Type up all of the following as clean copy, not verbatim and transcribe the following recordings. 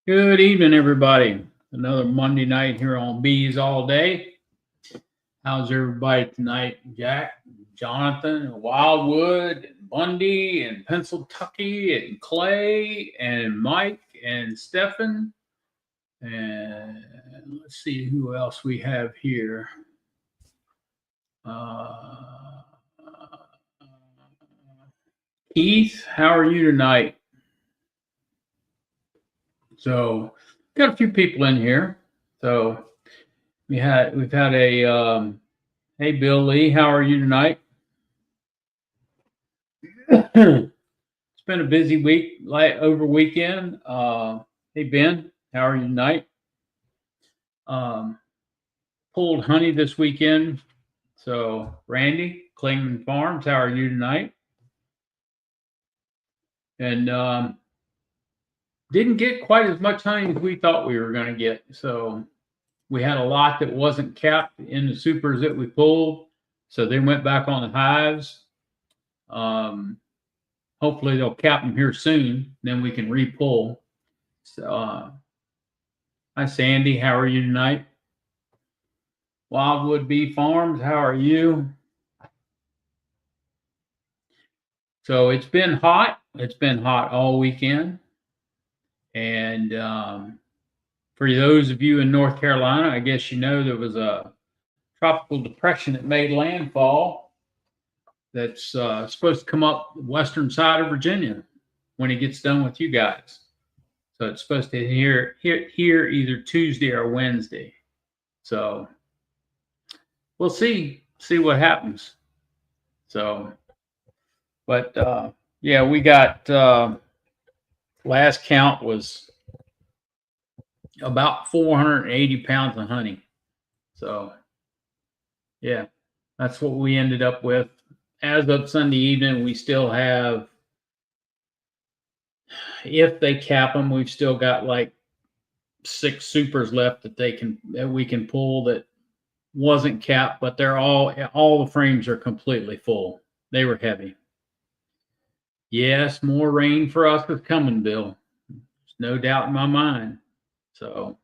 Good evening, everybody. Another Monday night here on Bees All Day. How's everybody tonight? Jack, Jonathan, and Wildwood, and Bundy, and Pennsyltucky, and Clay, and Mike, and Stefan. And let's see who else we have here. Uh, Keith, how are you tonight? So, got a few people in here. So, we've had a hey Bill Lee, how are you tonight? It's been a busy week, like over weekend. Hey Ben, how are you tonight? Um, Pulled honey this weekend. So Randy, Klingman Farms, how are you tonight? And didn't get quite as much honey as we thought we were going to get. So we had a lot that wasn't capped in the supers that we pulled. So they went back on the hives. Um, Hopefully they'll cap them here soon. Then we can repull. So, hi Sandy, how are you tonight? Wildwood Bee Farms, how are you? So it's been hot. It's been hot all weekend. And for those of you in North Carolina, I guess you know there was a tropical depression that made landfall that's supposed to come up the western side of Virginia when it gets done with you guys. So it's supposed to hit here either Tuesday or Wednesday. So we'll see what happens. So, but yeah, we got last count was about 480 pounds of honey. So yeah, that's what we ended up with. As of Sunday evening, we still have, if they cap them, we've still got like 6 supers left that we can pull that wasn't capped, but they're all the frames are completely full. They were heavy. Yes, more rain for us is coming, Bill. There's no doubt in my mind. So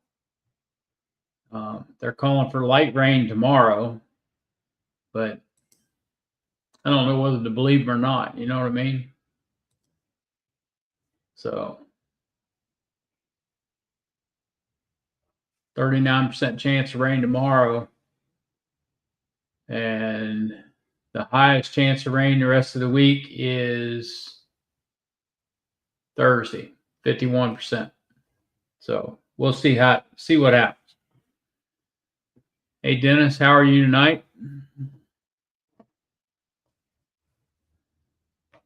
they're calling for light rain tomorrow, but I don't know whether to believe them or not. You know what I mean? So 39% chance of rain tomorrow. And the highest chance of rain the rest of the week is Thursday, 51%. So we'll see what happens. Hey Dennis, how are you tonight?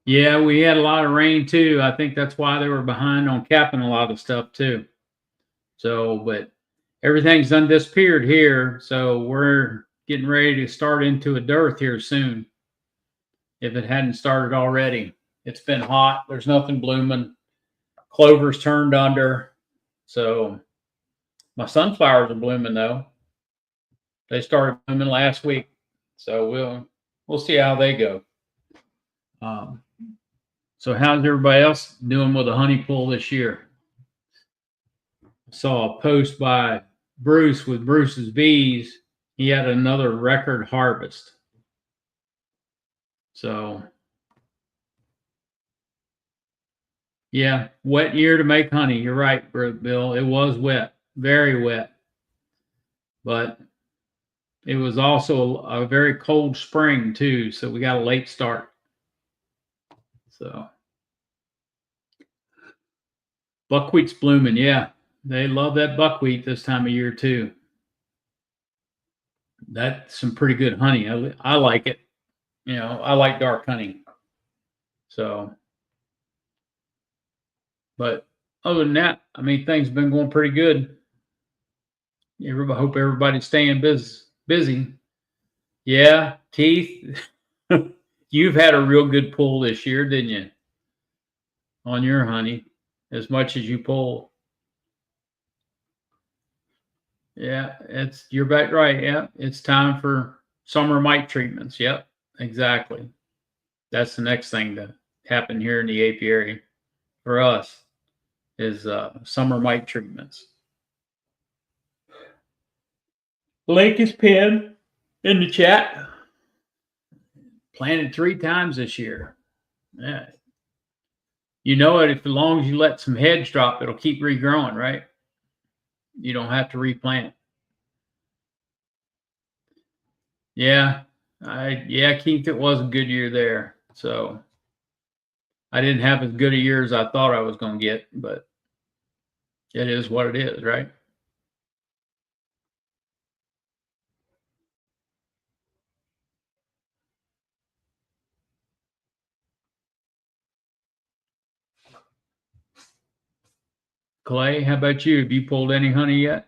Yeah, we had a lot of rain too. I think that's why they were behind on capping a lot of stuff too. So, but everything's done disappeared here. So we're getting ready to start into a dearth here soon. If it hadn't started already, it's been hot. There's nothing blooming. Clover's turned under. So my sunflowers are blooming though. They started blooming last week. So we'll see how they go. So how's everybody else doing with the honey pull this year? I saw a post by Bruce with Bruce's Bees. He had another record harvest. So yeah, wet year to make honey. You're right, Bill. It was wet, very wet. But it was also a very cold spring too, so we got a late start. So buckwheat's blooming, yeah. They love that buckwheat this time of year too. That's some pretty good honey. I like it. You know, I like dark honey. So, but other than that, I mean, things have been going pretty good. Hope everybody's staying busy. Yeah, Keith, you've had a real good pull this year, didn't you? On your honey, as much as you pull. Yeah, you're back right. Yeah, it's time for summer mite treatments. Yep, exactly. That's the next thing to happen here in the apiary for us. is summer mite treatments. Link is pinned in the chat. Planted 3 times this year. Yeah. You know it, if as long as you let some heads drop, it'll keep regrowing, right? You don't have to replant. Yeah. Keith, it was a good year there. So I didn't have as good a year as I thought I was going to get, but it is what it is, right? Clay, how about you? Have you pulled any honey yet?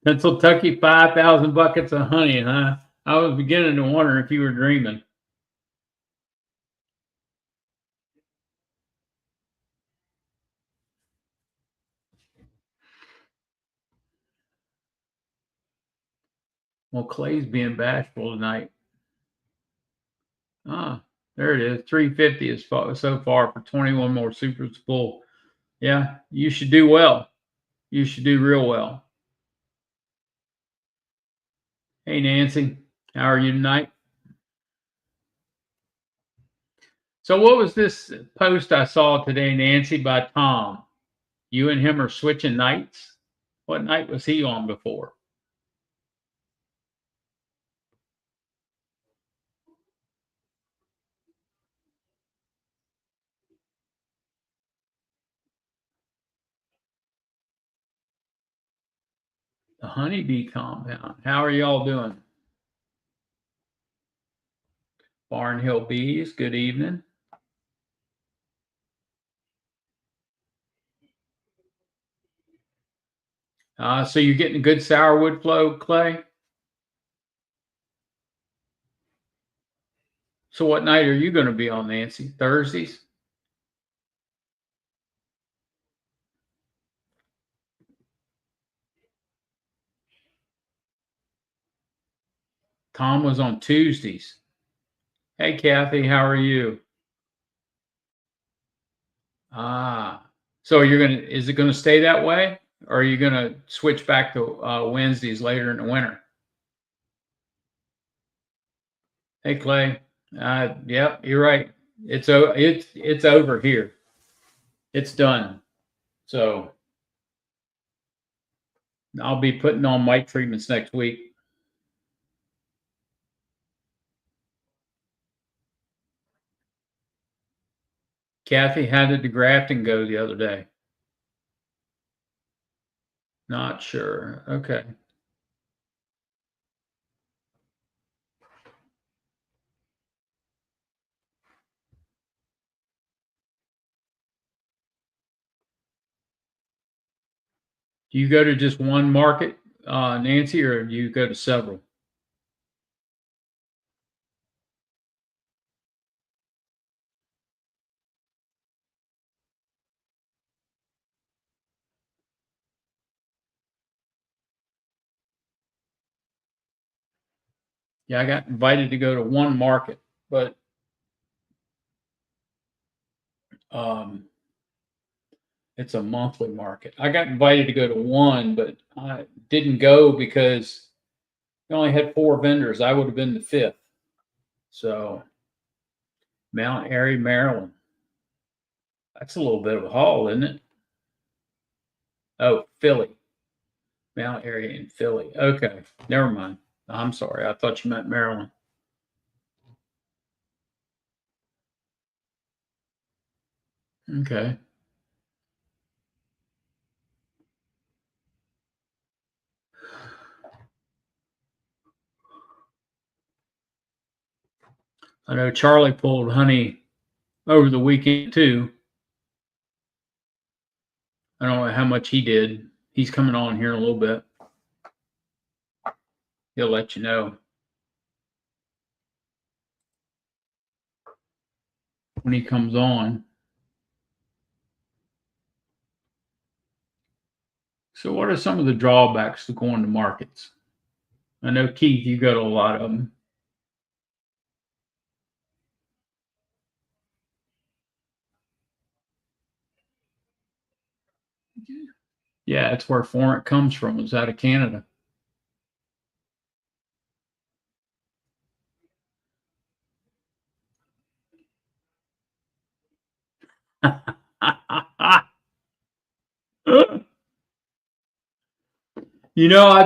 Pennsylvania, 5,000 buckets of honey, huh? I was beginning to wonder if you were dreaming. Well, Clay's being bashful tonight. Ah, there it is. 350 is so far for 21 more supers full. Yeah, you should do well. You should do real well. Hey, Nancy, how are you tonight? So, what was this post I saw today, Nancy, by Tom? You and him are switching nights. What night was he on before? The honeybee compound. How are y'all doing? Barnhill Bees, good evening. So you're getting a good sourwood flow, Clay? So what night are you going to be on, Nancy? Thursdays? Tom was on Tuesdays. Hey, Kathy, how are you? So is it going to stay that way? Or are you going to switch back to Wednesdays later in the winter? Hey, Clay. Yep, you're right. It's over here. It's done. So I'll be putting on mite treatments next week. Kathy, how did the grafting go the other day? Not sure. Okay. Do you go to just one market, Nancy, or do you go to several? Yeah, I got invited to go to one market, but it's a monthly market. I got invited to go to one, but I didn't go because we only had 4 vendors. I would have been the 5th. So Mount Airy, Maryland. That's a little bit of a haul, isn't it? Oh, Philly. Mount Airy in Philly. Okay, never mind. I'm sorry. I thought you meant Maryland. Okay. I know Charlie pulled honey over the weekend too. I don't know how much he did. He's coming on here in a little bit. He'll let you know when he comes on. So, what are some of the drawbacks to going to markets? I know, Keith, you go to a lot of them. Yeah, it's where Formic comes from. It's out of Canada.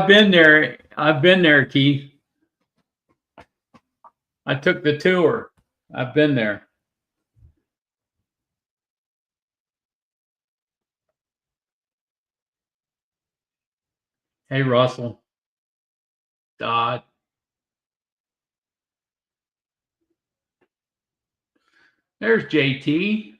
I've been there. I've been there, Keith. I took the tour. I've been there. Hey, Russell. Dodd. There's JT.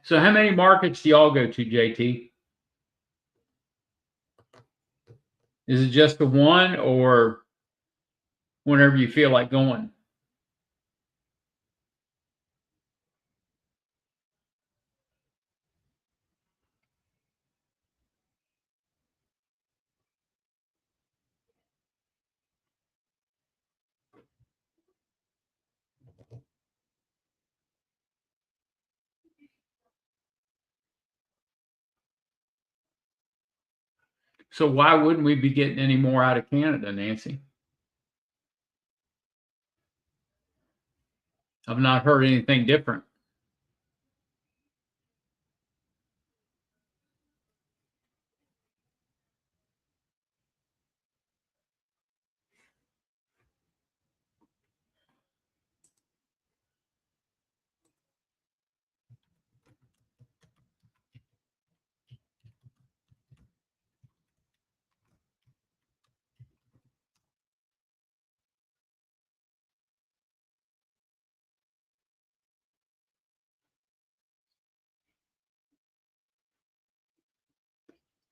So how many markets do y'all go to, JT? Is it just the one or whenever you feel like going? So why wouldn't we be getting any more out of Canada, Nancy? I've not heard anything different.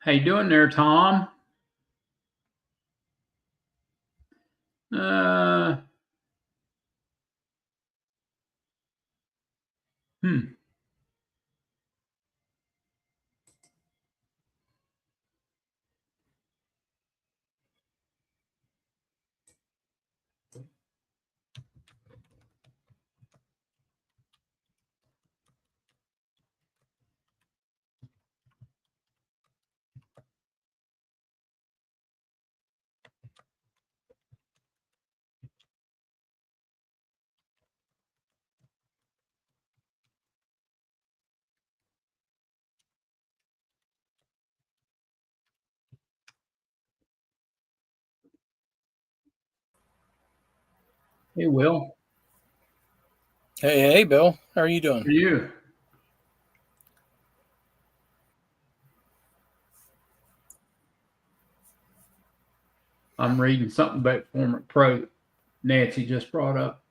How you doing there, Tom? Uh, hmm. Hey, Will. Hey, Bill. How are you How doing? are you? I'm reading something about Formic Pro Nancy just brought up.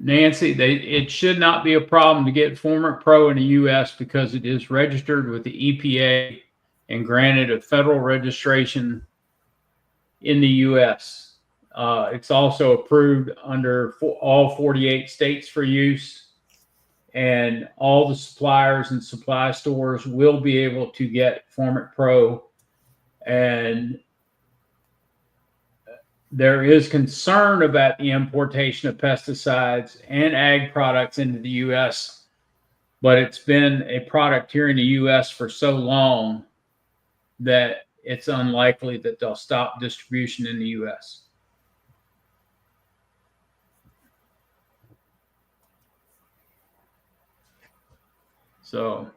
Nancy, it should not be a problem to get Formic Pro in the U.S. because it is registered with the EPA and granted a federal registration in the U.S. It's also approved under all 48 states for use, and all the suppliers and supply stores will be able to get Formic Pro. And there is concern about the importation of pesticides and ag products into the U.S., but it's been a product here in the U.S. for so long that it's unlikely that they'll stop distribution in the U.S. So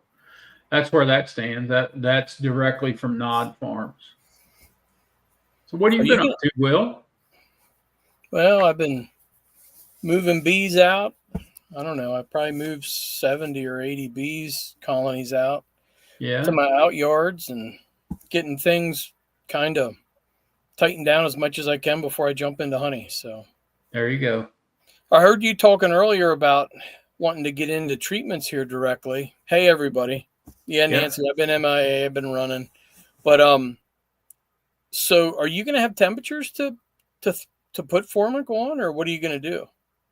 that's where that stands. That's directly from Nod Farms. So what have Are you you been up gonna? to, Will? Well, I've been moving bees out. I don't know. I probably moved 70 or 80 bees colonies out to Yeah, my out yards and getting things kind of tightened down as much as I can before I jump into honey. So there you go. I heard you talking earlier about wanting to get into treatments here directly. Hey, everybody. Yeah, Yep. Nancy, I've been MIA. I've been running, but so are you going to have temperatures to to put Formic on, or what are you going to do?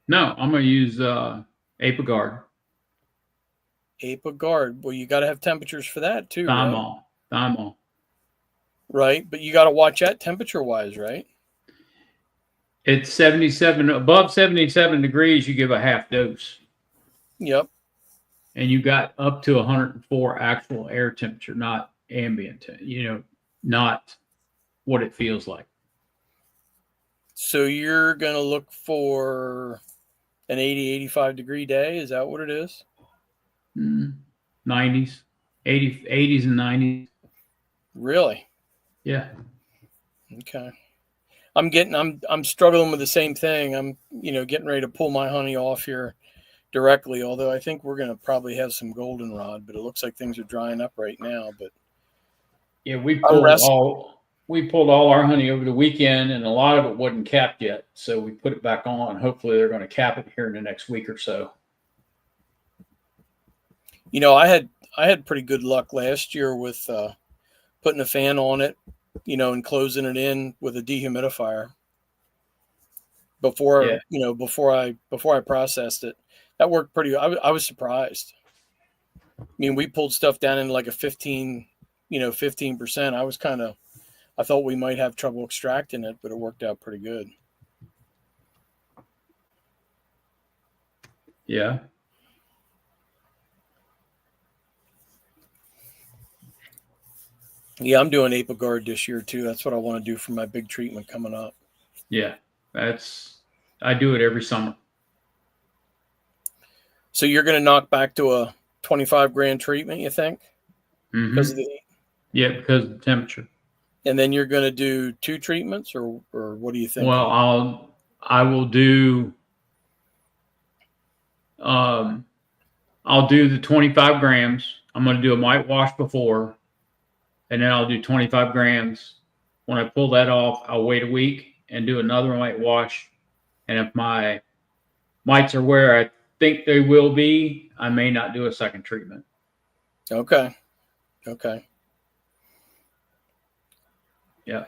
No, I'm going to use Apiguard, Apiguard. Well, you got to have temperatures for that too, right? thymol. Right, but you got to watch that temperature wise, right? It's 77, above 77 degrees, you give a half dose. Yep. And you got up to 104 actual air temperature, not ambient, not what it feels like. So you're going to look for an 80, 85 degree day. Is that what it is? 90s, 80s and 90s. Really? Yeah. Okay. I'm struggling with the same thing. I'm, getting ready to pull my honey off here directly, although I think we're going to probably have some goldenrod, but it looks like things are drying up right now, but yeah, we I'm pulled all our honey over the weekend, and a lot of it wasn't capped yet, so we put it back on. Hopefully they're going to cap it here in the next week or so. I had pretty good luck last year with putting a fan on it, and closing it in with a dehumidifier before I processed it. That worked pretty. I was surprised. I mean, we pulled stuff down in like a 15%. I thought we might have trouble extracting it, but it worked out pretty good. Yeah. Yeah, I'm doing Apiguard this year too. That's what I want to do for my big treatment coming up. Yeah, I do it every summer. So you're going to knock back to a 25 grand treatment, you think? Mm-hmm. Because of the heat? Yeah, because of the temperature. And then you're going to do 2 treatments, or what do you think? Well, I will do. I'll do the 25 grams. I'm going to do a mite wash before, and then I'll do 25 grams. When I pull that off, I'll wait a week and do another mite wash. And if my mites are where I think they will be, I may not do a second treatment. Okay. Yeah.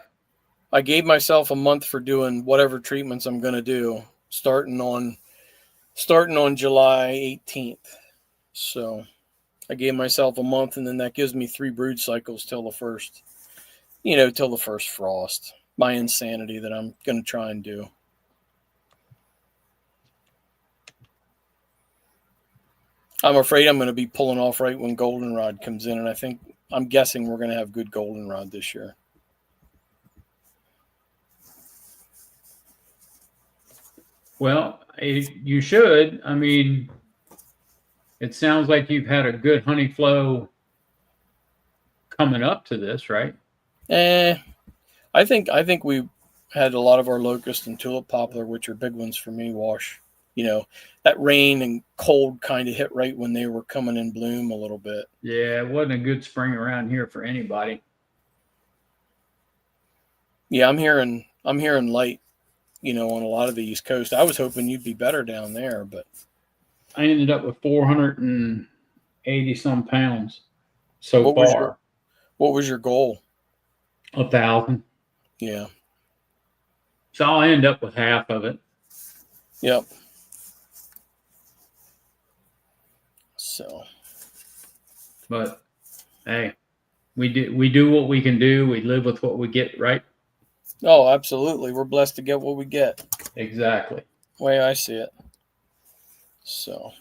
I gave myself a month for doing whatever treatments I'm going to do, starting on July 18th. So I gave myself a month, and then that gives me 3 brood cycles till the first frost. My insanity that I'm going to try and do. I'm afraid I'm going to be pulling off right when goldenrod comes in, and I'm guessing we're going to have good goldenrod this year. Well, you should. I mean, it sounds like you've had a good honey flow coming up to this, right? I think we had a lot of our locust and tulip poplar, which are big ones for me, wash. That rain and cold kind of hit right when they were coming in bloom a little bit. Yeah, it wasn't a good spring around here for anybody. Yeah, I'm hearing light, on a lot of the East Coast. I was hoping you'd be better down there, but I ended up with 480 some pounds so far. What was your goal? 1,000. Yeah. So I'll end up with half of it. Yep. So. But hey, we do what we can do. We live with what we get, right? Oh, absolutely. We're blessed to get what we get. Exactly. The way I see it. So.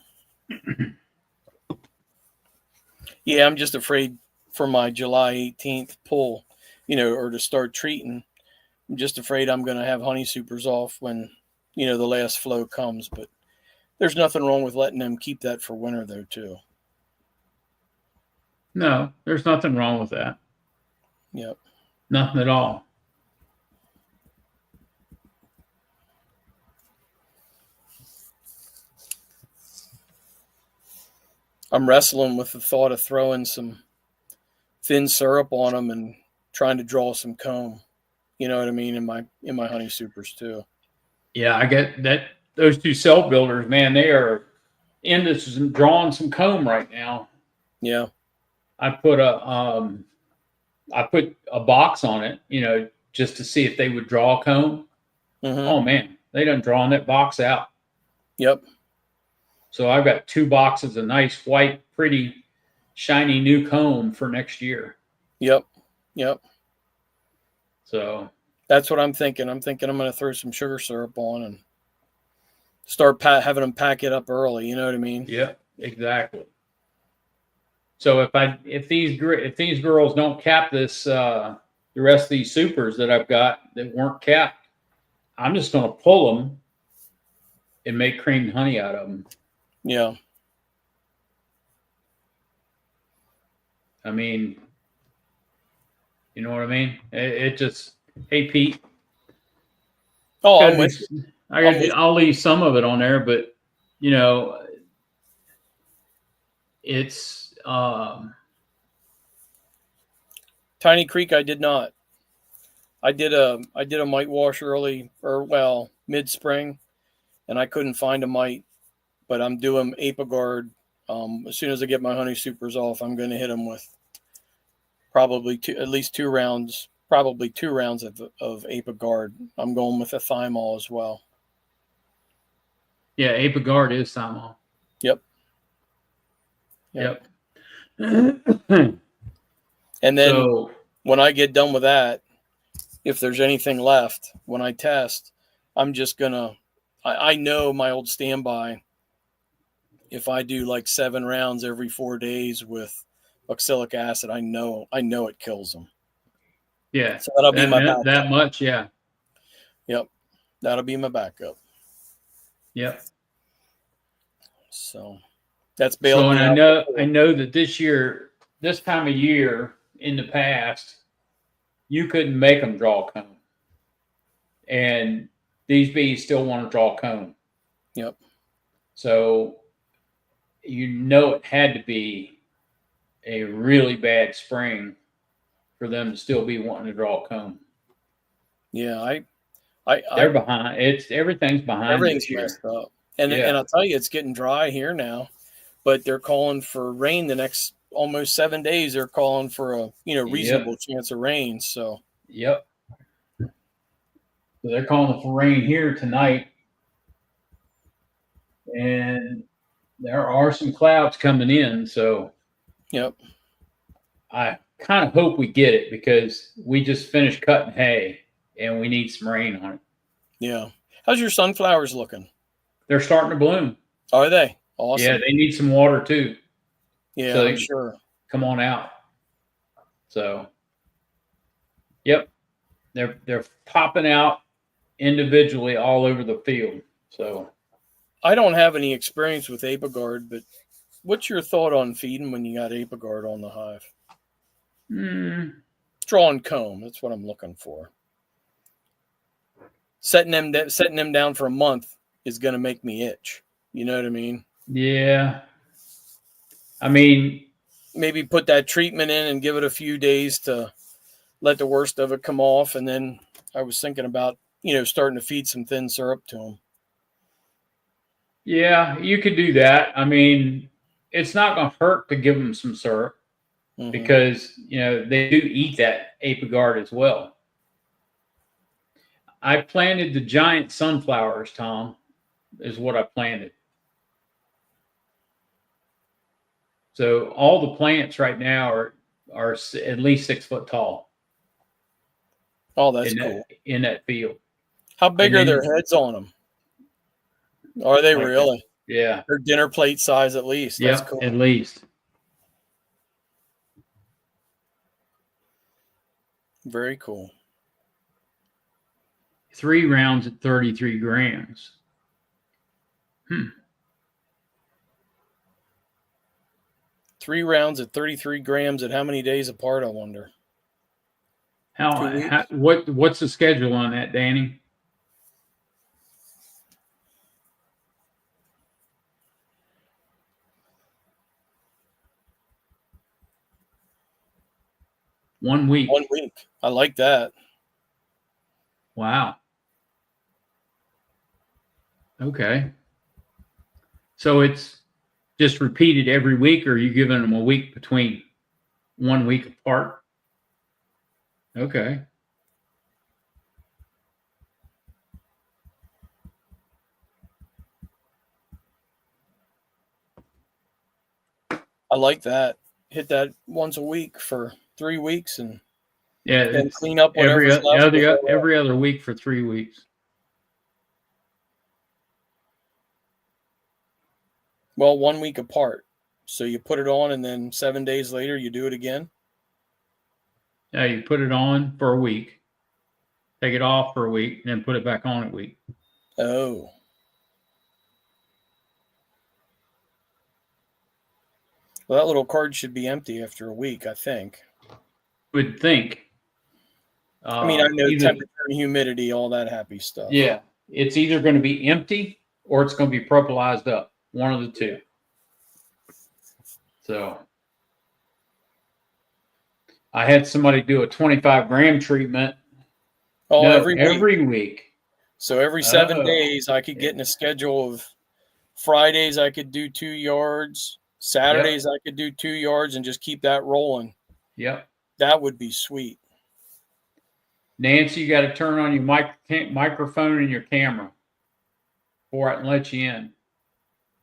Yeah, I'm just afraid for my July 18th pull, or to start treating. I'm just afraid I'm going to have honey supers off when, the last flow comes. But there's nothing wrong with letting them keep that for winter, though, too. No, there's nothing wrong with that. Yep. Nothing at all. I'm wrestling with the thought of throwing some thin syrup on them and trying to draw some comb. You know what I mean? In my honey supers too. Yeah, I get that. Those 2 self builders, man, they are into drawing some comb right now. Yeah. I put a box on it, just to see if they would draw comb. Mm-hmm. Oh man, they done drawn that box out. Yep. So I've got 2 boxes of nice white, pretty, shiny new comb for next year. Yep. Yep. So That's what I'm thinking. I'm thinking I'm going to throw some sugar syrup on and start having them pack it up early. You know what I mean? yeah, exactly. So if these girls don't cap this the rest of these supers that I've got that weren't capped, I'm just going to pull them and make cream and honey out of them. Yeah. I mean, you know what I mean? It just, hey Pete, Oh, gotta I'm be, with you. I'm with I'll leave some of it on there, but you know, it's Tiny Creek. I did not. I did a mite wash early, or well, mid spring, and I couldn't find a mite. But I'm doing Apiguard. As soon as I get my honey supers off, I'm going to hit them with probably at least 2 rounds. Probably 2 rounds of Apiguard. I'm going with a thymol as well. yeah, Apiguard is Simon. Yep. Yep. And then So when I get done with that, if there's anything left when I test, I'm just gonna. I know my old standby. If I do like 7 rounds every 4 days with oxalic acid, I know it kills them. yeah, So that'll be my backup. that much, yeah. Yep, that'll be my backup. Yep. So that's bailed So, and me out. I know that this time of year in the past, you couldn't make them draw comb, and these bees still want to draw comb. Yep. So, you know, it had to be a really bad spring for them to still be wanting to draw comb. Yeah, They're behind. Everything's behind everything's this year. messed up, and Yeah. I'll tell you, it's getting dry here now, but they're calling for rain the next almost 7 days. They're calling for a reasonable chance of rain. So Yep. So they're calling for rain here tonight, and there are some clouds coming in. So yep. I kind of hope we get it because we just finished cutting hay and we need some rain on it. Yeah. How's your sunflowers looking? They're starting to bloom. Are they? Awesome. Yeah, they need some water too. Yeah, So I'm sure. come on out. So, yep, they're popping out individually all over the field. So I don't have any experience with Apiguard, but what's your thought on feeding when you got Apiguard on the hive? Drawing comb. That's what I'm looking for. Setting them down for a month is going to make me itch. You know what I mean? Yeah. I mean, maybe put that treatment in and give it a few days to let the worst of it come off. And then I was thinking about, starting to feed some thin syrup to them. yeah, you could do that. I mean, it's not going to hurt to give them some syrup because, they do eat that Apiguard as well. I planted the giant sunflowers, Tom, is what I planted. So all the plants right now are at least 6 foot tall. Oh, that's cool. In that field. How big are their heads on them? Are they like really? That. Yeah. They're dinner plate size at least. That's cool. At least. Very cool. 3 rounds at 33 grams. 3 rounds at 33 grams at how many days apart, I wonder? What's the schedule on that, Danny? One week. 1 week. I like that. Wow. Okay. So it's just repeated every week, or are you giving them a week between 1 week apart? Okay. I like that. Hit that once a week for 3 weeks and Yeah, then it's clean up whatever's left. every other week for 3 weeks. Well, 1 week apart. So you put it on and then 7 days later you do it again. Yeah, you put it on for a week, take it off for a week, and then put it back on a week. Oh. Well, that little card should be empty after a week, I think. Would think. I mean, I know temperature and humidity, all that happy stuff. Yeah, it's either going to be empty or it's going to be propylized up. One of the two. So I had somebody do a 25-gram treatment. Oh, No, every week. So every 7 days, I could get in a schedule of Fridays I could do 2 yards, Saturdays I could do 2 yards, and just keep that rolling. Yep. That would be sweet. Nancy, you got to turn on your microphone and your camera before I can let you in.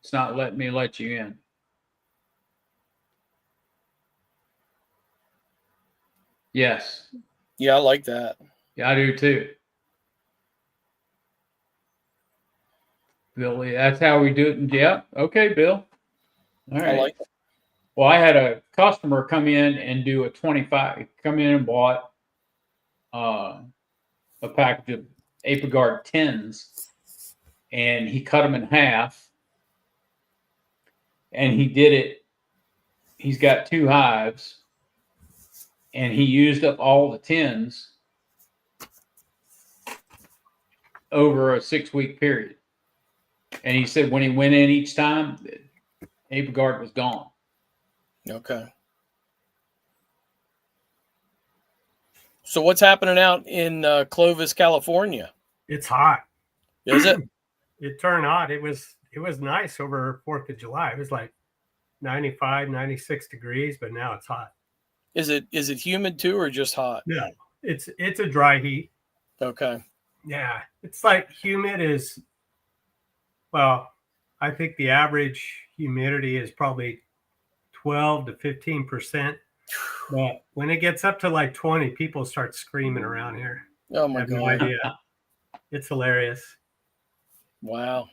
It's not letting me let you in. Yes. Yeah, I like that. Yeah, I do too. Billy, that's how we do it. Yeah. Okay, Bill. All right. I like it. Well, I had a customer come in and do a 25. Come in and bought a package of Apiguard 10s, and he cut them in half. And he did it. He's got 2 hives, and he used up all the 10s over a 6-week period. And he said when he went in each time, Apiguard was gone. Okay. So what's happening out in Clovis, California? It's hot. Is it? It turned hot. It was nice over 4th of July. It was like 95, 96 degrees, but now it's hot. Is it humid too or just hot? No, it's a dry heat. Okay. Yeah, it's like humid is, well, I think the average humidity is probably 12 to 15%. But when it gets up to like 20, people start screaming around here. Oh my I have God. no idea. It's hilarious. Wow.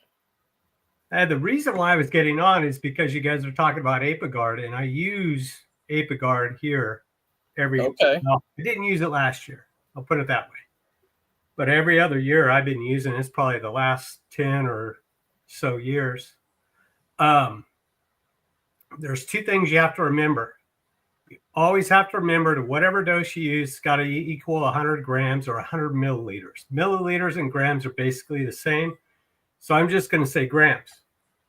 And the reason why I was getting on is because you guys are talking about Apiguard, and I use Apiguard here every. Okay. Well, I didn't use it last year. I'll put it that way. But every other year I've been using it. It's probably the last 10 or so years. There's 2 things you have to remember. You always have to remember to whatever dose you use, it's got to equal 100 grams or 100 milliliters. Milliliters and grams are basically the same. So I'm just going to say grams.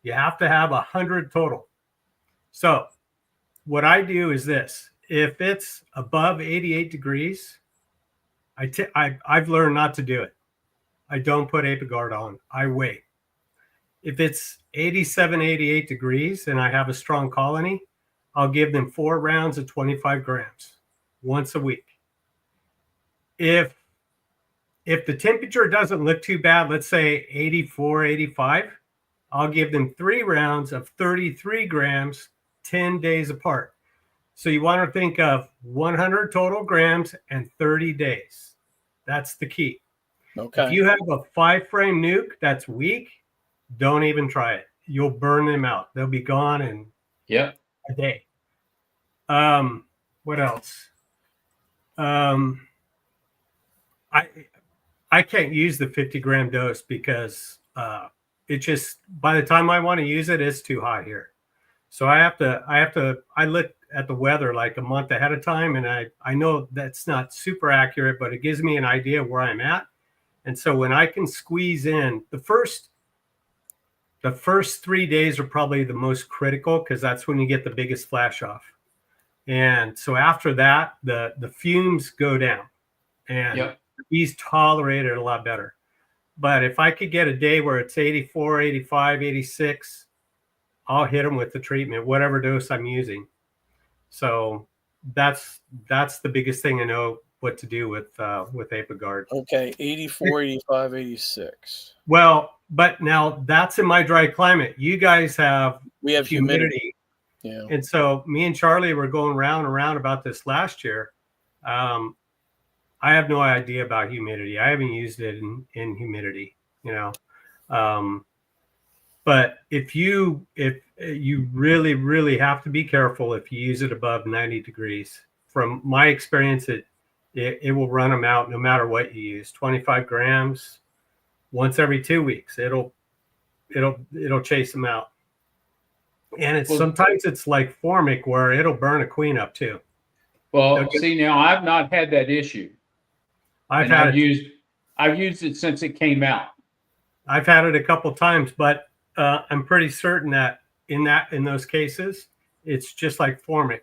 You have to have 100 total. So what I do is this. If it's above 88 degrees, I've learned not to do it. I don't put Apiguard on. I wait. If it's 87, 88 degrees and I have a strong colony, I'll give them 4 rounds of 25 grams once a week. If the temperature doesn't look too bad, let's say 84, 85, I'll give them 3 rounds of 33 grams, 10 days apart. So you want to think of 100 total grams and 30 days. That's the key. Okay. If you have a 5-frame nuke that's weak, don't even try it. You'll burn them out. They'll be gone in a day. What else? I can't use the 50-gram dose because it just, by the time I want to use it, it's too hot here. So I look at the weather like a month ahead of time, and I know that's not super accurate, but it gives me an idea of where I'm at. And so when I can squeeze in the first 3 days are probably the most critical because that's when you get the biggest flash off. And so after that, the fumes go down and bees tolerate it a lot better. But if I could get a day where it's 84, 85, 86, I'll hit them with the treatment, whatever dose I'm using. So that's the biggest thing I know what to do with Apiguard. Okay, 84, 85, 86. Well, but now that's in my dry climate. You guys have humidity. Yeah. And so me and Charlie were going round and round about this last year. I have no idea about humidity. I haven't used it in humidity, you know. But if you really, really have to be careful if you use it above 90 degrees. From my experience, it will run them out no matter what you use. 25 grams once every 2 weeks. It'll chase them out. And it's sometimes it's like formic where it'll burn a queen up too. Well, see, now I've not had that issue. I've used it since it came out. I've had it a couple times, but I'm pretty certain that in those cases, it's just like formic.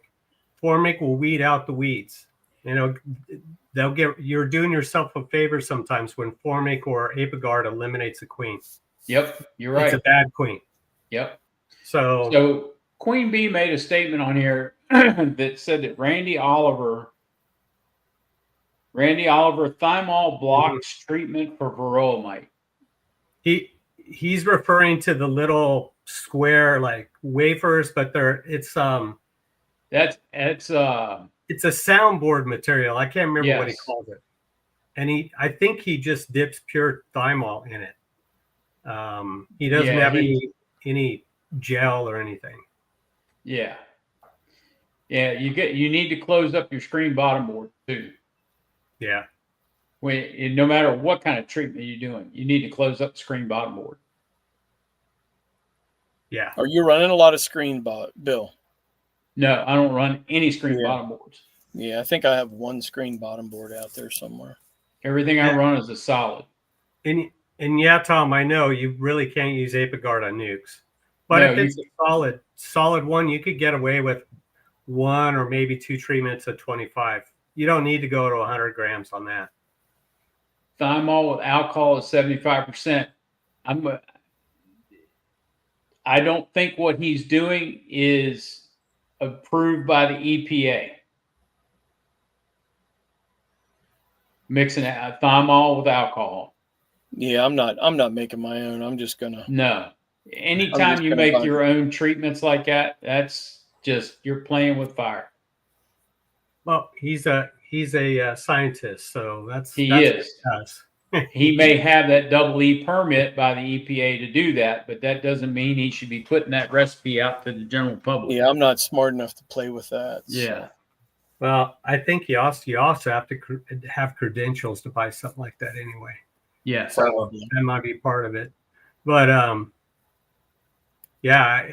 Formic will weed out the weeds. You know, you're doing yourself a favor sometimes when formic or Apiguard eliminates a queen. Yep, you're right. It's a bad queen. Yep. So Queen Bee made a statement on here that said that Randy Oliver thymol blocks treatment for varroa mite. He's referring to the little square like wafers, but it's a soundboard material. I can't remember what he called it. And I think he just dips pure thymol in it. He doesn't have any gel or anything. Yeah. Yeah, you need to close up your screen bottom board too. Yeah. No matter what kind of treatment you're doing, you need to close up the screen bottom board. Yeah. Are you running a lot of screen, Bill? No, I don't run any screen bottom boards. Yeah, I think I have one screen bottom board out there somewhere. Everything I run is a solid. And yeah, Tom, I know you really can't use Apiguard on nukes. But if it's a solid one, you could get away with 1 or maybe 2 treatments at 25. You don't need to go to 100 grams on that. Thymol with alcohol is 75%. I don't think what he's doing is approved by the EPA. Mixing thymol with alcohol. Yeah, I'm not making my own. I'm just gonna. No. Anytime you make your own treatments like that, that's just you're playing with fire. Well, he's a scientist, so he is. He may have that double E permit by the EPA to do that, but that doesn't mean he should be putting that recipe out to the general public. Yeah, I'm not smart enough to play with that. So. Yeah. Well, I think you also have to have credentials to buy something like that anyway. Yeah, so that might be part of it. But yeah,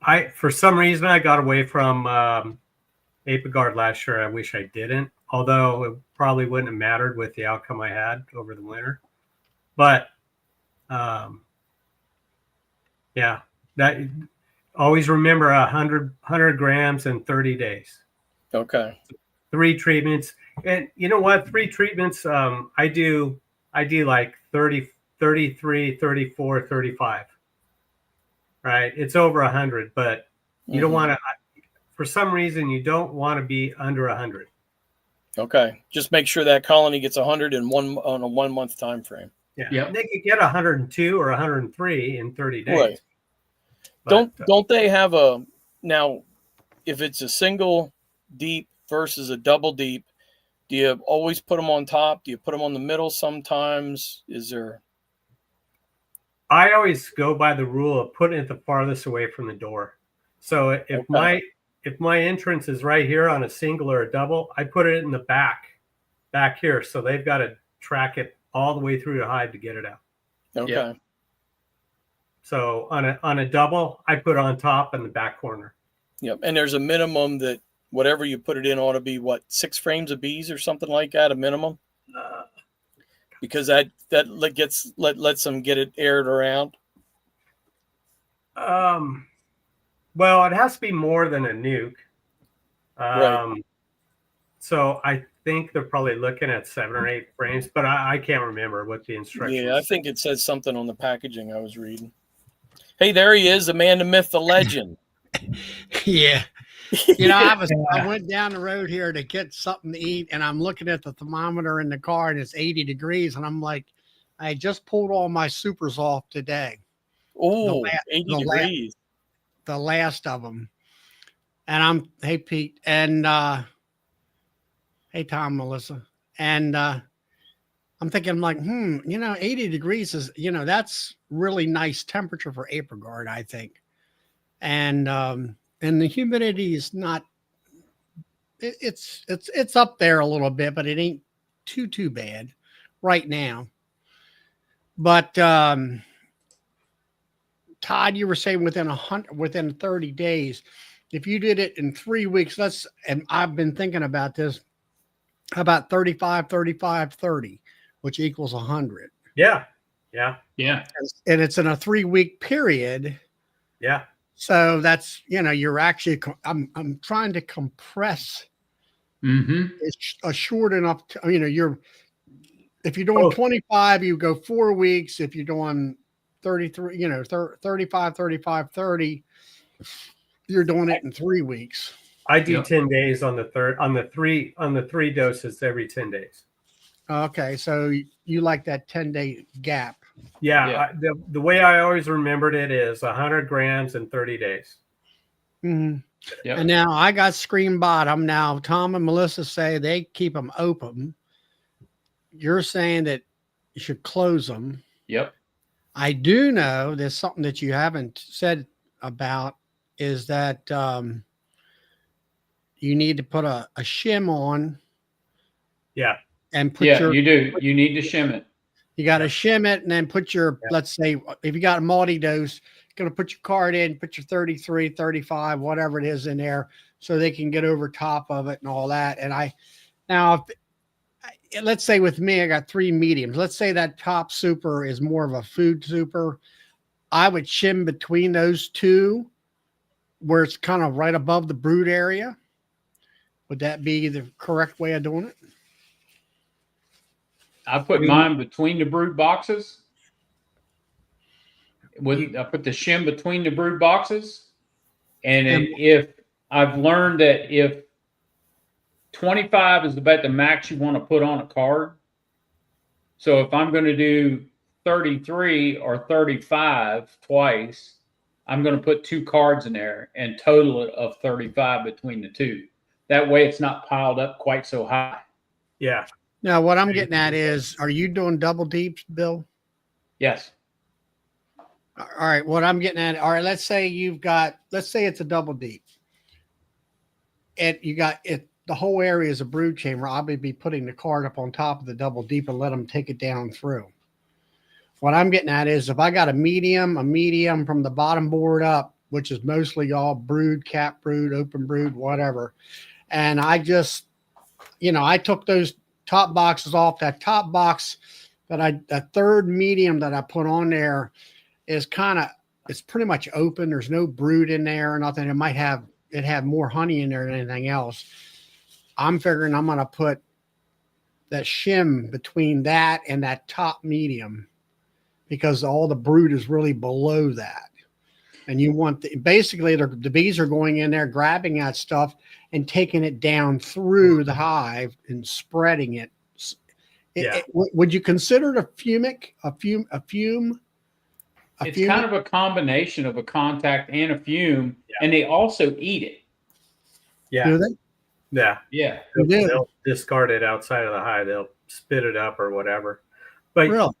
I for some reason I got away from Apiguard last year. I wish I didn't, although it probably wouldn't have mattered with the outcome I had over the winter. But yeah, that always remember 100 grams in 30 days. Okay. 3 treatments. And you know what? 3 treatments, I do like 30, 33, 34, 35. Right? It's over 100, but you don't want to, for some reason, you don't want to be under 100. Okay. Just make sure that colony gets 100 on a 1 month time frame. Yeah. Yep. They could get 102 or 103 in 30 days. Right. But, don't they have now, if it's a single deep versus a double deep, do you always put them on top? Do you put them on the middle sometimes? I always go by the rule of putting it the farthest away from the door. So if my entrance is right here on a single or a double, I put it in the back here. So they've got to track it all the way through the hive to get it out. Okay. Yep. So on a double, I put it on top in the back corner. Yep. And there's a minimum that whatever you put it in ought to be 6 frames of bees or something like that, a minimum. Because that lets them get it aired around. Well, it has to be more than a nuke. Right. So I think they're probably looking at 7 or 8 frames, but I can't remember what the instructions. Yeah, I think it says something on the packaging I was reading. Hey, there he is, the man, the myth, the legend. Yeah. You know, I went down the road here to get something to eat, and I'm looking at the thermometer in the car, and it's 80 degrees, and I'm like, I just pulled all my supers off today. Oh, 80 degrees. The last of them. And hey, Pete, and hey, Tom, Melissa. And I'm thinking, I'm like, 80 degrees is, that's really nice temperature for Apiguard, I think. And the humidity is not, it's up there a little bit, but it ain't too bad right now. But Todd, you were saying within 30 days, if you did it in 3 weeks, and I've been thinking about this, about 35, 35, 30, which equals 100. Yeah. Yeah. And it's in a 3-week period. Yeah. So that's, you're actually, I'm trying to compress. It's a short enough, if you're doing 25, you go 4 weeks. If you're doing 33, 35, 35, 30, you're doing it in 3 weeks. I do 10 days on the three doses every 10 days. Okay. So you like that 10-day gap. Yeah. The way I always remembered it is 100 grams in 30 days. Mm-hmm. Yep. And now I got screen bottom. Now Tom and Melissa say they keep them open. You're saying that you should close them. Yep. I do know there's something that you haven't said about is that you need to put a shim on. Yeah. And put you do. You need to shim it. You got to shim it and then put your, let's say, if you got a multi-dose, you're going to put your card in, put your 33, 35, whatever it is in there so they can get over top of it and all that. And let's say with me, I got 3 mediums. Let's say that top super is more of a food super. I would shim between those two where it's kind of right above the brood area. Would that be the correct way of doing it? I put mine between the brood boxes. I put the shim between the brood boxes. And if I've learned that if 25 is about the max you want to put on a card. So if I'm going to do 33 or 35 twice, I'm going to put 2 cards in there and total it of 35 between the two. That way it's not piled up quite so high. Yeah. Now, what I'm getting at is, are you doing double deeps, Bill? Yes. All right. What I'm getting at, all right, let's say it's a double deep. And you got it. The whole area is a brood chamber. I'll be putting the card up on top of the double deep and let them take it down through. What I'm getting at is if I got a medium from the bottom board up, which is mostly all brood, cap brood, open brood, whatever. And I just, I took those top boxes off. That top box that third medium that I put on there is it's pretty much open. There's no brood in there or nothing. It might have more honey in there than anything else. I'm figuring I'm going to put that shim between that and that top medium because all the brood is really below that. And you want basically the bees are going in there, grabbing that stuff and taking it down through the hive and spreading it. Would you consider it a fume? It's kind of a combination of a contact and a fume, and they also eat it. Yeah. Do they? Yeah. Yeah. They'll discard it outside of the hive. They'll spit it up or whatever. But really?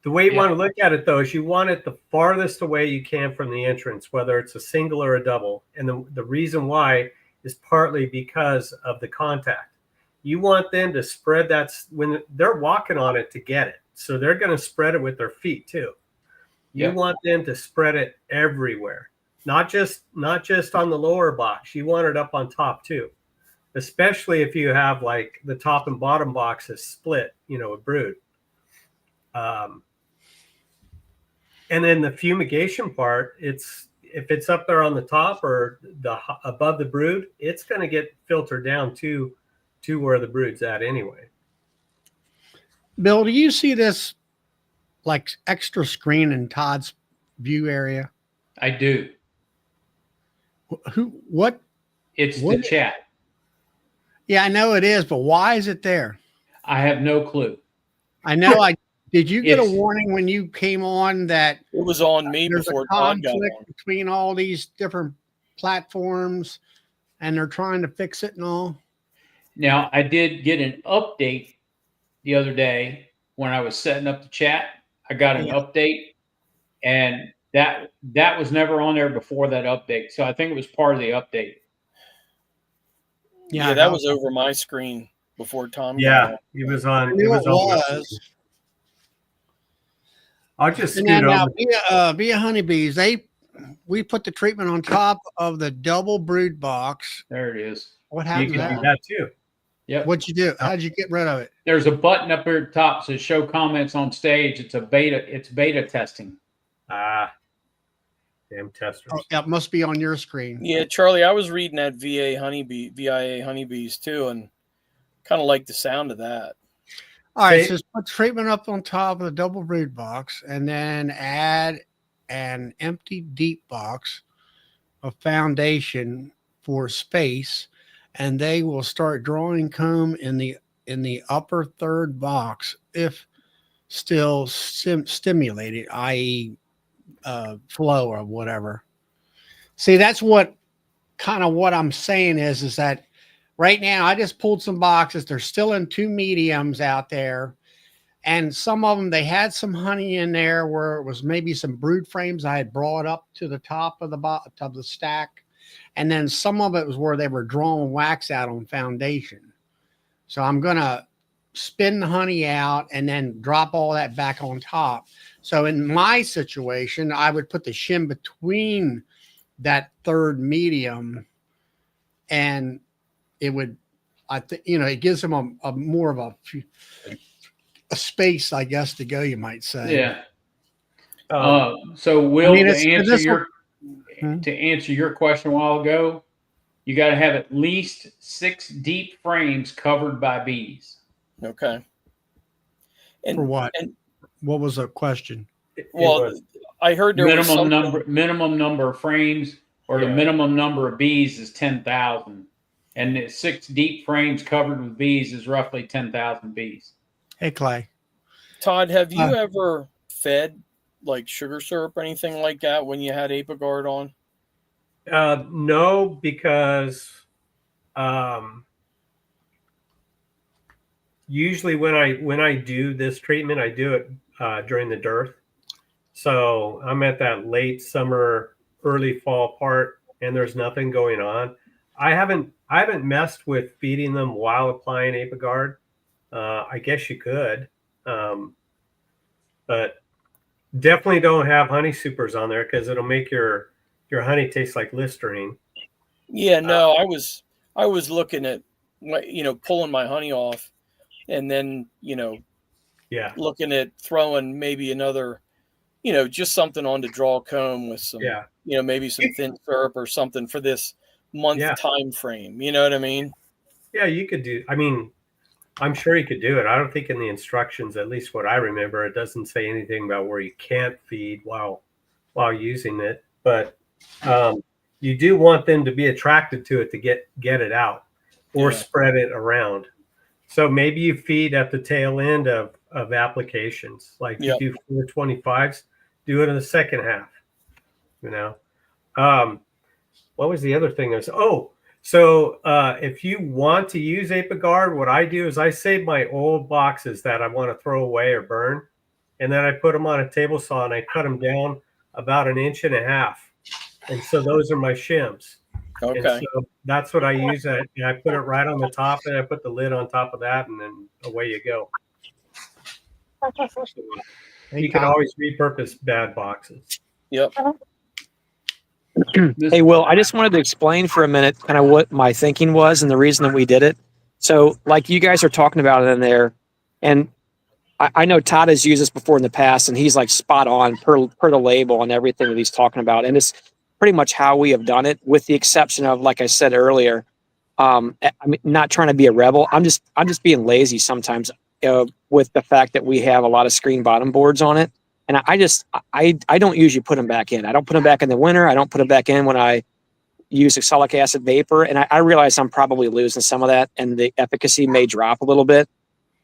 The way you want to look at it, though, is you want it the farthest away you can from the entrance, whether it's a single or a double. And the reason why is partly because of the contact. You want them to spread that when they're walking on it to get it. So they're going to spread it with their feet, too. You want them to spread it everywhere, not just on the lower box. You want it up on top, too, especially if you have like the top and bottom boxes split, a brood. And then the fumigation part, if it's up there on the top or above the brood, it's going to get filtered down to where the brood's at anyway. Bill, do you see this like extra screen in Todd's view area? I do. What? It's the chat. Yeah, I know it is, but why is it there? I have no clue. I know. Did you get a warning when you came on that it was on me there's before a Todd got conflict on? Between all these different platforms and they're trying to fix it and all. Now, I did get an update the other day when I was setting up the chat. I got an update, and that was never on there before that update. So I think it was part of the update. Yeah, that was over my screen before Tom. Yeah, it was on. It was. I'll just scoot over. Via honeybees, we put the treatment on top of the double brood box. There it is. What happened? You can do that too. Yep. What'd you do? How'd you get rid of it? There's a button up here at the top that says show comments on stage. It's beta testing. Ah, damn testers. Oh, that must be on your screen. Yeah, Charlie, I was reading that VIA honeybees too, and kind of like the sound of that. All right, so put treatment up on top of the double brood box, and then add an empty deep box of foundation for space, and they will start drawing comb in the upper third box if still stimulated, i.e., flow or whatever. See, that's what I'm saying is that right now I just pulled some boxes. They're still in 2 mediums out there. And some of them, they had some honey in there where it was maybe some brood frames I had brought up to the top of the stack. And then some of it was where they were drawing wax out on foundation. So I'm going to spin the honey out and then drop all that back on top. So in my situation, I would put the shim between that third medium, and it would, I think, it gives them a more of a space, I guess, to go, you might say. Yeah. So Will, to answer your question a while ago, you got to have at least 6 deep frames covered by bees. Okay. And for what? And what was the question? Well, I heard there was minimum number of frames, or the minimum number of bees is 10,000, and the 6 deep frames covered with bees is roughly 10,000 bees. Hey, Clay. Todd, have you ever fed like sugar syrup or anything like that when you had Apiguard on? No, because usually when I do this treatment, I do it during the dearth. So I'm at that late summer, early fall part, and there's nothing going on. I haven't messed with feeding them while applying Apiguard. I guess you could, but definitely don't have honey supers on there because it'll make your honey taste like Listerine. Yeah, no, I was looking at, pulling my honey off, and then looking at throwing maybe another, just something on to draw comb with some, maybe some thin syrup or something for this month time frame. You know what I mean? Yeah, you could do. I mean, I'm sure you could do it. I don't think in the instructions, at least what I remember, it doesn't say anything about where you can't feed while using it. But you do want them to be attracted to it to get it out or spread it around. So maybe you feed at the tail end of applications, like you do 425s. Do it in the second half. What was the other thing? So if you want to use Apiguard, what I do is I save my old boxes that I want to throw away or burn, and then I put them on a table saw and I cut them down about 1.5 inches. And so those are my shims. Okay. And so that's what I use. I put it right on the top, and I put the lid on top of that, and then away you go. You can always repurpose bad boxes. Yep. Hey, Will, I just wanted to explain for a minute kind of what my thinking was and the reason that we did it. So like you guys are talking about it in there, and I know Todd has used this before in the past, and he's like spot on per the label and everything that he's talking about. And it's pretty much how we have done it, with the exception of, like I said earlier, I mean, not trying to be a rebel. I'm just being lazy sometimes with the fact that we have a lot of screen bottom boards on it. And I don't usually put them back in. I don't put them back in the winter. I don't put them back in when I use oxalic acid vapor. And I realize I'm probably losing some of that, and the efficacy may drop a little bit.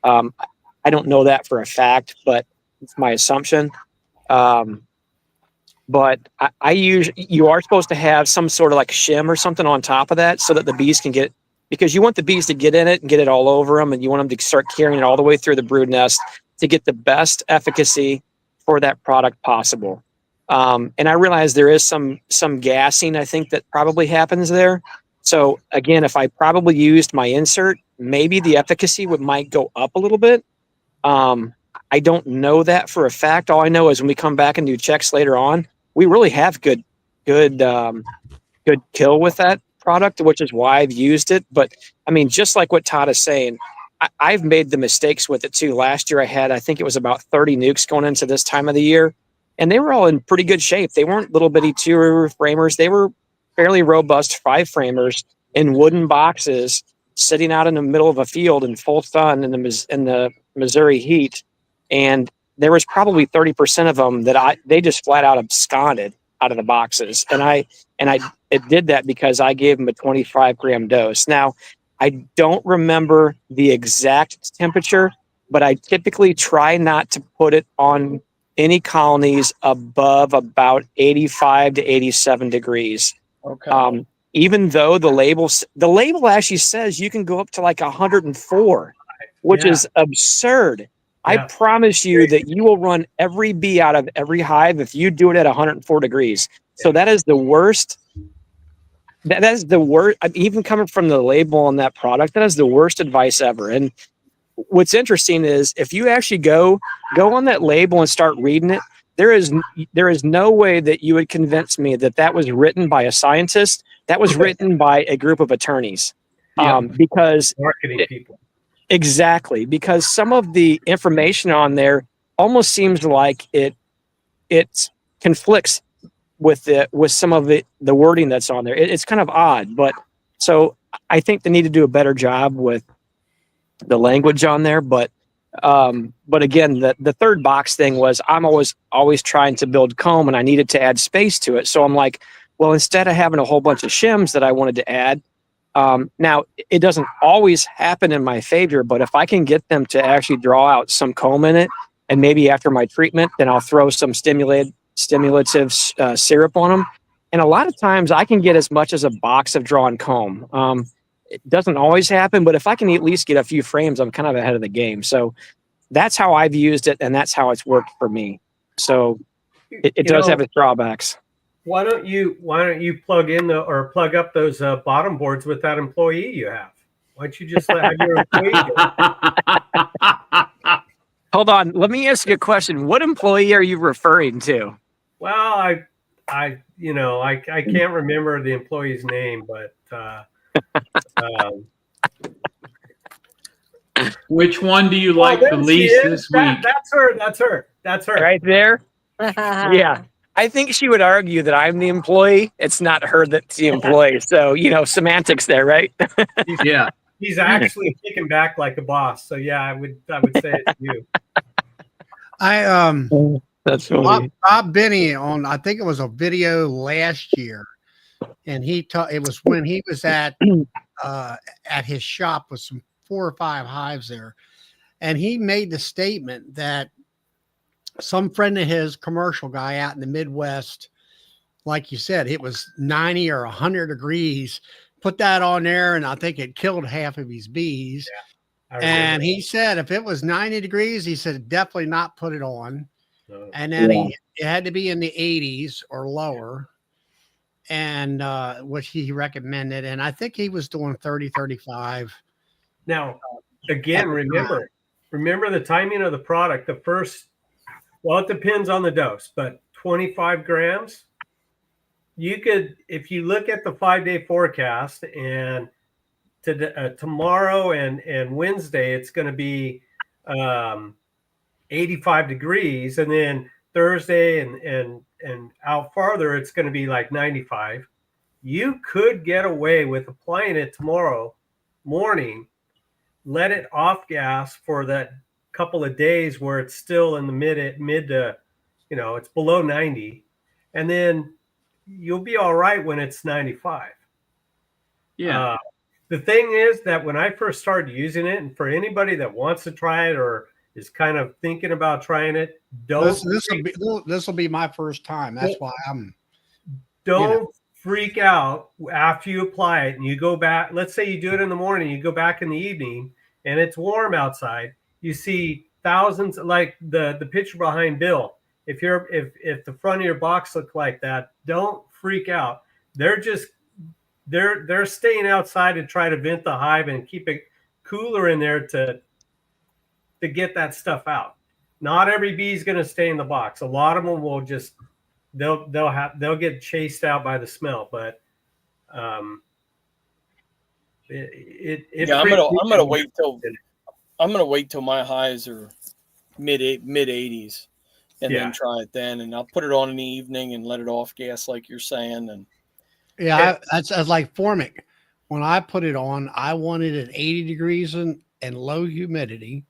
I don't know that for a fact, but it's my assumption. But I you are supposed to have some sort of like shim or something on top of that so that the bees can get, because you want the bees to get in it and get it all over them, and you want them to start carrying it all the way through the brood nest to get the best efficacy for that product possible. And I realize there is some gassing, I think, that probably happens there. So again, if I probably used my insert, maybe the efficacy might go up a little bit. I don't know that for a fact. All I know is when we come back and do checks later on, we really have good kill with that product, which is why I've used it. But I mean, just like what Todd is saying, I've made the mistakes with it too. Last year I think it was about 30 nukes going into this time of the year, and they were all in pretty good shape. They weren't little bitty 2 framers. They were fairly robust 5 framers in wooden boxes sitting out in the middle of a field in full sun in the Missouri heat. And there was probably 30% of them that they just flat out absconded out of the boxes. And it did that because I gave them a 25-gram dose. Now, I don't remember the exact temperature, but I typically try not to put it on any colonies above about 85 to 87 degrees. Okay. Even though the label actually says you can go up to like 104, which is absurd. Yeah. I promise you that you will run every bee out of every hive if you do it at 104 degrees. So that is the worst. That is the worst. Even coming from the label on that product, that is the worst advice ever. And what's interesting is if you actually go on that label and start reading it, there is no way that you would convince me that was written by a scientist. That was written by a group of attorneys. Because marketing people. Exactly, because some of the information on there almost seems like it conflicts with some of the wording that's on there. It's kind of odd, but so I think they need to do a better job with the language on there. But again, the third box thing was I'm always trying to build comb, and I needed to add space to it. So I'm like, well, instead of having a whole bunch of shims that I wanted to add, now it doesn't always happen in my favor, but if I can get them to actually draw out some comb in it, and maybe after my treatment, then I'll throw some stimulative syrup on them. And a lot of times I can get as much as a box of drawn comb. It doesn't always happen, but if I can at least get a few frames, I'm kind of ahead of the game. So that's how I've used it, and that's how it's worked for me. So it does have its drawbacks. Why don't you plug up those bottom boards with that employee you have? Why don't you just have your employee do it? Hold on, let me ask you a question. What employee are you referring to? Well, I can't remember the employee's name, but which one do you like the least this week? That's her. Right there? Yeah. I think she would argue that I'm the employee. It's not her that's the employee. So, semantics there, right? Yeah. He's actually kicking back like a boss. So yeah, I would say it's you. That's funny. Bob Benny I think it was a video last year, and it was when he was at his shop with some 4 or 5 hives there, and he made the statement that some friend of his, commercial guy out in the Midwest, like you said, it was 90 or 100 degrees, put that on there, and I think it killed half of his bees. Yeah, and he said if it was 90 degrees, he said definitely not put it on. And then it had to be in the 80s or lower, and which he recommended. And I think he was doing 30, 35. Now, again, remember the timing of the product. It depends on the dose, but 25 grams, you could, if you look at the 5-day forecast, and tomorrow and Wednesday, it's going to be 85 degrees. And then Thursday and out farther, it's going to be like 95. You could get away with applying it tomorrow morning, let it off gas for that couple of days where it's still in the mid to, it's below 90, and then you'll be all right when it's 95. The thing is that when I first started using it, and for anybody that wants to try it or is kind of thinking about trying it, don't this will be my first time. That's why I'm. Don't freak out after you apply it and you go back. Let's say you do it in the morning, you go back in the evening, and it's warm outside. You see thousands, like the picture behind Bill. If the front of your box look like that, don't freak out. They're staying outside to try to vent the hive and keep it cooler in there to get that stuff out. Not every bee is going to stay in the box. A lot of them will just they'll get chased out by the smell. But I'm gonna wait till my highs are mid 80s and then try it then, and I'll put it on in the evening and let it off gas like you're saying. And that's like Formic. When I put it on, I wanted it 80 degrees and low humidity.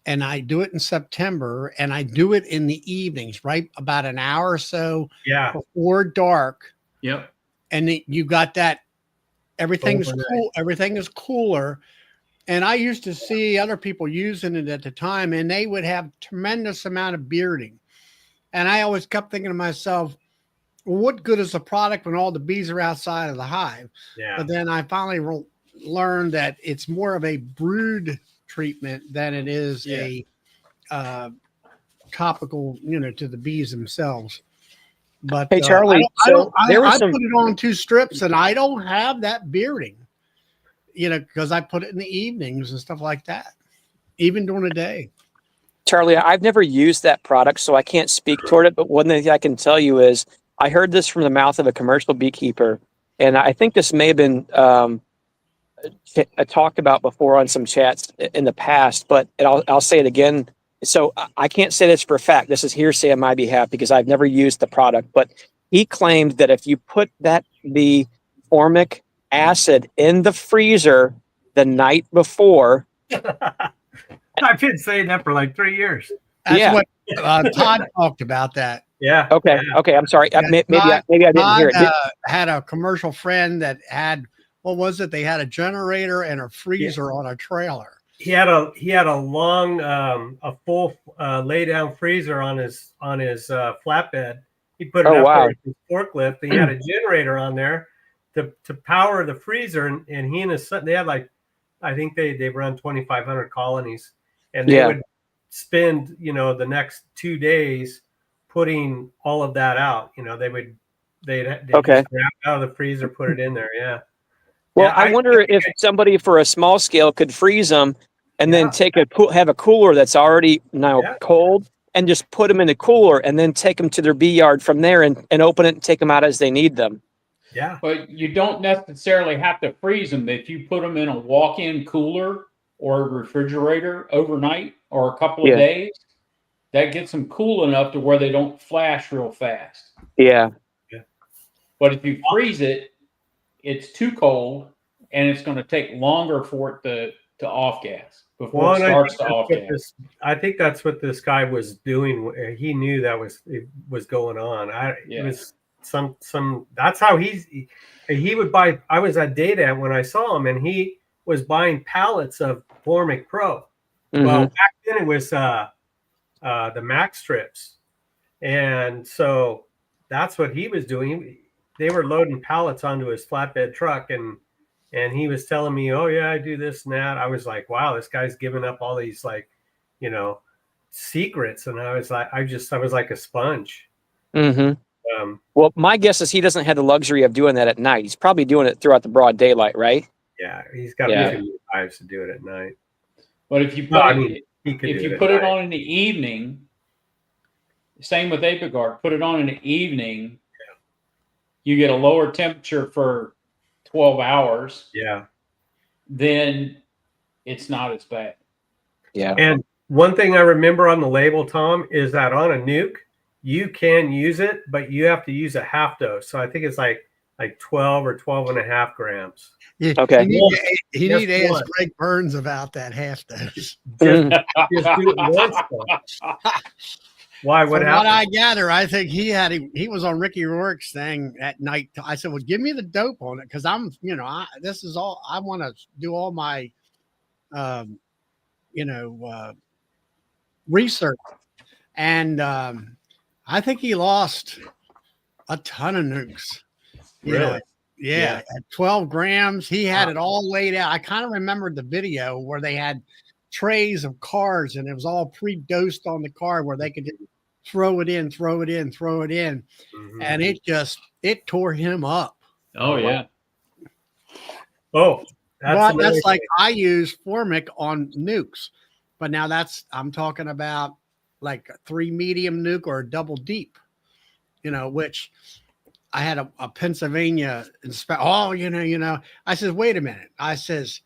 And I do it in September, and I do it in the evenings, right about an hour or so before dark. Yep. And you got that. Everything's cool. Everything is cooler. And I used to see other people using it at the time, and they would have tremendous amount of bearding. And I always kept thinking to myself, well, what good is the product when all the bees are outside of the hive? Yeah. But then I finally learned that it's more of a brood treatment than it is a topical, to the bees themselves. But hey, Charlie, I put it on 2 strips, and I don't have that bearding, because I put it in the evenings and stuff like that, even during the day. Charlie, I've never used that product, so I can't speak toward it. But one thing I can tell you is I heard this from the mouth of a commercial beekeeper, and I think this may have been talked about before on some chats in the past, but I'll say it again. So I can't say this for a fact. This is hearsay on my behalf because I've never used the product, but he claimed that if you put the formic acid in the freezer the night before. I've been saying that for like 3 years. That's what Todd talked about that. Yeah. Okay. Yeah. Okay. I'm sorry. Yeah, maybe I didn't hear it. Had a commercial friend that had, what was it? They had a generator and a freezer on a trailer. He had a long, a full lay down freezer on his flatbed. He put it up there with his forklift. He had a generator on there to power the freezer, and he and his son, they had I think they run 2,500 colonies, and they would spend the next 2 days putting all of that out. They'd just grab it out of the freezer, put it in there. Yeah. Well, I wonder if somebody for a small scale could freeze them and then have a cooler that's already cold and just put them in a cooler and then take them to their bee yard from there and open it and take them out as they need them. Yeah. But you don't necessarily have to freeze them. If you put them in a walk-in cooler or a refrigerator overnight or a couple of days, that gets them cool enough to where they don't flash real fast. Yeah. But if you freeze it, it's too cold, and it's going to take longer for it to off gas before it starts to off gas. I think that's what this guy was doing. He knew that was going on. It was some. That's how he would buy. I was at Data when I saw him, and he was buying pallets of Formic Pro. Mm-hmm. Well, back then it was the Max strips, and so that's what he was doing. They were loading pallets onto his flatbed truck, and he was telling me, "Oh yeah, I do this and that." I was like, "Wow, this guy's giving up all these secrets." And I was like, I was like a sponge. Mm-hmm. Well, my guess is he doesn't have the luxury of doing that at night. He's probably doing it throughout the broad daylight, right? Yeah, he's got hives to do it at night. But if you put it on in the evening, same with Apiguard, put it on in the evening. You get a lower temperature for 12 hours. Yeah. Then it's not as bad. Yeah. And one thing I remember on the label, Tom, is that on a nuke, you can use it, but you have to use a half dose. So I think it's like 12 or 12 and a half grams. Yeah, okay. You need to ask Greg Burns about that half dose. Just do it once. Why? What happened? What I gather, I think he was on Ricky Rourke's thing at night. I said, "Well, give me the dope on it, because this is all I want to do. All my, research. And I think he lost a ton of nukes. You know, Really? yeah, at 12 grams, he had it all laid out. I kind of remembered the video where they had trays of cards and it was all pre-dosed on the card where they could just throw it in, throw it in, throw it in. Mhm. And it tore him up. Oh yeah. Oh, But another that's like thing. I use Formic on nukes. But now I'm talking about like a 3 medium nuke or a double deep, which I had a Pennsylvania inspector. Oh, I says, wait a minute. I says,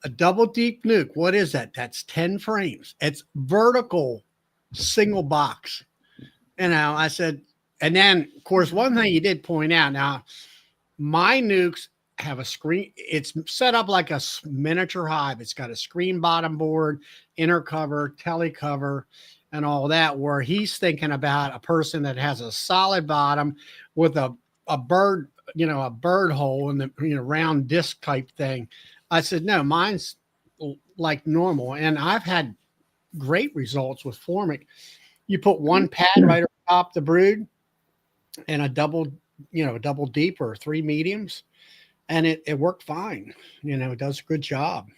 a double deep nuke. What is that? That's 10 frames. It's vertical single box. I said, and then of course, one thing you did point out now, my nukes have a screen. It's set up like a miniature hive. It's got a screen bottom board, inner cover, tele cover, and all that, where he's thinking about a person that has a solid bottom with a bird, a bird hole in the round disc type thing. I said, no, mine's like normal. And I've had great results with Formic. You put one pad right on top the brood and a double deep or 3 mediums, and it worked fine. It does a good job.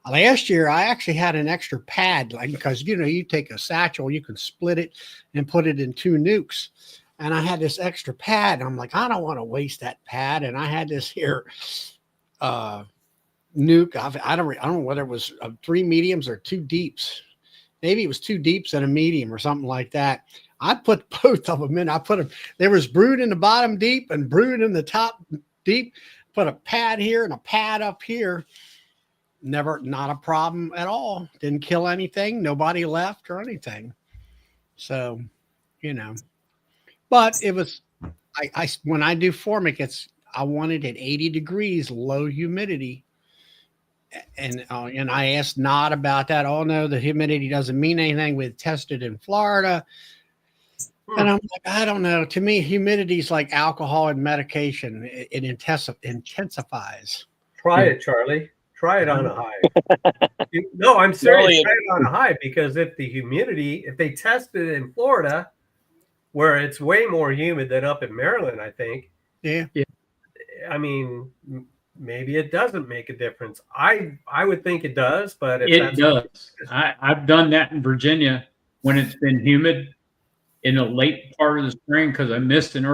Last year, I actually had an extra pad, because you take a satchel, you can split it and put it in 2 nukes. And I had this extra pad. And I'm like, I don't want to waste that pad. And I had this here nuke. I don't know whether it was 3 mediums or 2 deeps. Maybe it was 2 deeps and a medium or something like that. I put both of them in. There was brood in the bottom deep and brood in the top deep. Put a pad here and a pad up here. Not a problem at all. Didn't kill anything. Nobody left or anything. So, but it was, when I do Formic, I want it at 80 degrees, low humidity. And I asked Nod about that. Oh no, the humidity doesn't mean anything. We tested in Florida. And I'm like, I don't know. To me, humidity is like alcohol and medication. It intensifies. Try it, Charlie. Try it on a hive. No, I'm serious. Try it on a hive, because if they tested it in Florida, where it's way more humid than up in Maryland, I think. Yeah. I mean, maybe it doesn't make a difference. I would think it does, but It does. I've done that in Virginia when it's been humid in the late part of the spring, because I missed the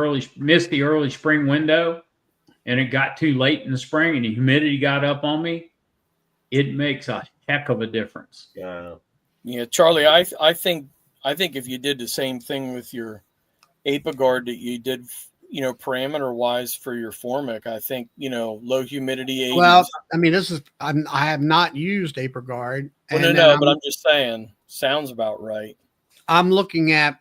early spring window, and it got too late in the spring and the humidity got up on me. It makes a heck of a difference. Yeah, Charlie, I think if you did the same thing with your Apiguard that you did, parameter wise for your Formic, I think, low humidity 80s. Well, I mean, I have not used Apiguard. Well, no, but I'm just saying, sounds about right. I'm looking at,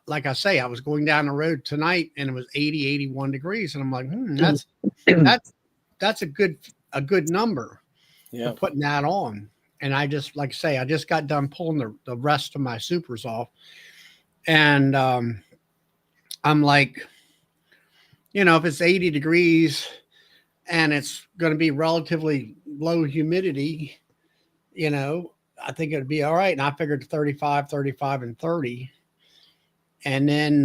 like I say, I was going down the road tonight and it was 80, 81 degrees. And I'm like, that's a good number. Yeah. For putting that on. And I just, like I say, I just got done pulling the rest of my supers off. And I'm like, if it's 80 degrees and it's going to be relatively low humidity, I think it'd be all right. And I figured 35, and 30. And then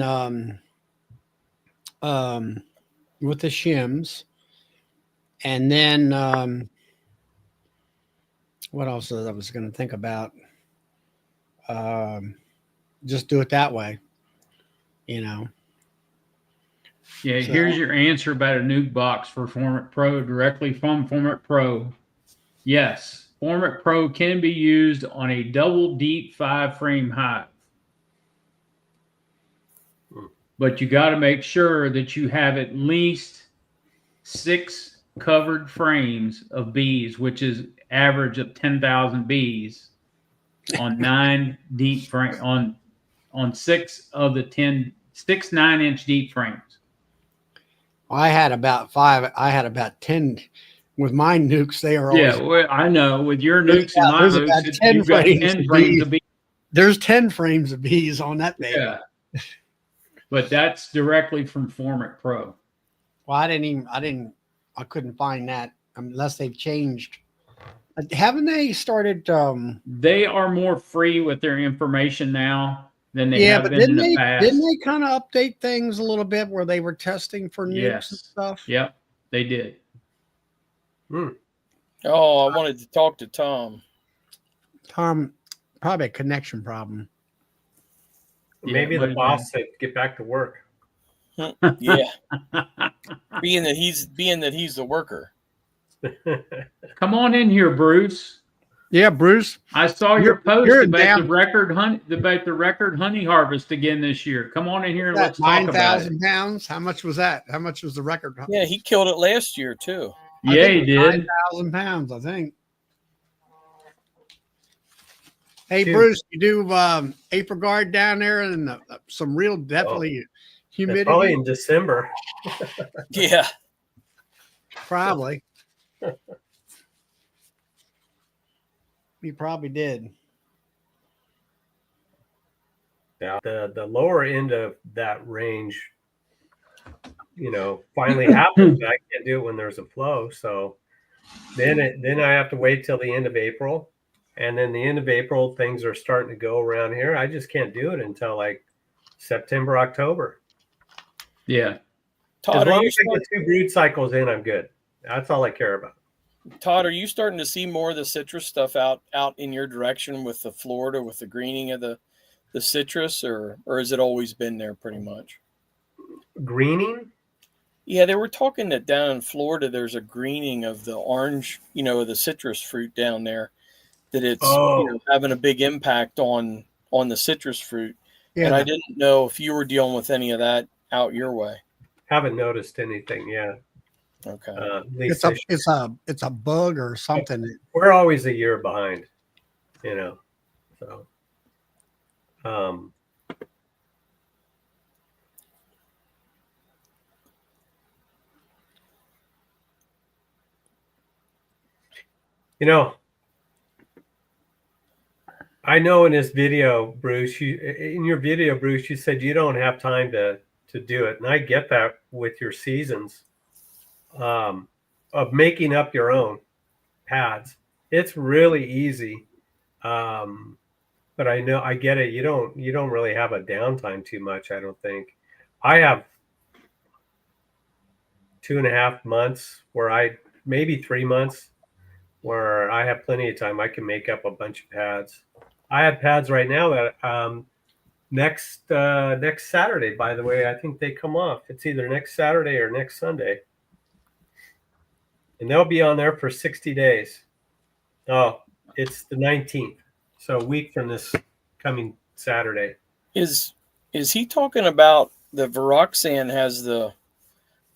with the shims. And then what else I was going to think about? Just do it that way, Yeah, here's your answer about a nuke box for Formic Pro directly from Formic Pro. Yes, Formic Pro can be used on a double deep 5-frame hive. But you got to make sure that you have at least 6 covered frames of bees, which is average of 10,000 bees on 9 deep frame on 6 of the 6 9-inch deep frames. I had about 5. I had about 10 with my nukes. They are always, well, I know with your nukes and my nukes, 10 frames of bees. There's 10 frames of bees on that baby. Yeah, but that's directly from Formic Pro. Well, I couldn't find that unless they've changed. Haven't they started? They are more free with their information now than they Yeah, have but been in the didn't past. they kind of update things a little bit where they were testing for nukes and Yes. stuff? Yep, they did. Oh, I wanted to talk to Tom. Tom, probably a connection problem. Maybe the boss said get back to work. Yeah. being that he's the worker. Come on in here, Bruce. Yeah, Bruce. I saw your You're post in about down- the record honey harvest again this year. Come on in here and let's talk about it. 9,000 pounds. How much was that? How much was the record? Yeah, he killed it last year too. Yeah, he did. 9,000 pounds, I think. Hey, Dude. Bruce, you do Apiguard down there and some real definitely It's humidity? probably in December. Yeah. Probably. You probably did. Yeah, the lower end of that range, finally happens. I can't do it when there's a flow. So then I have to wait till the end of April. And then the end of April, things are starting to go around here. I just can't do it until like September, October. Yeah. Todd, As long as I get 2 brood cycles in, I'm good. That's all I care about. Todd, are you starting to see more of the citrus stuff out in your direction with the Florida, with the greening of the citrus, or has it always been there pretty much? Greening? Yeah, they were talking that down in Florida, there's a greening of the orange, the citrus fruit down there, that it's having a big impact on the citrus fruit. Yeah. And I didn't know if you were dealing with any of that out your way. Haven't noticed anything yet. Okay. At least It's a bug or something. we're always a year behind, so I know in this video, Bruce, you said you don't have time to do it. And I get that with your seasons of making up your own pads. It's really easy. But I get it. You don't really have a downtime too much, I don't think. I have 2.5 months maybe 3 months where I have plenty of time. I can make up a bunch of pads. I have pads right now that next Saturday, by the way, I think they come off. It's either next Saturday or next Sunday. And they'll be on there for 60 days. Oh, it's the 19th. So a week from this coming Saturday. Is he talking about the Viroxan has the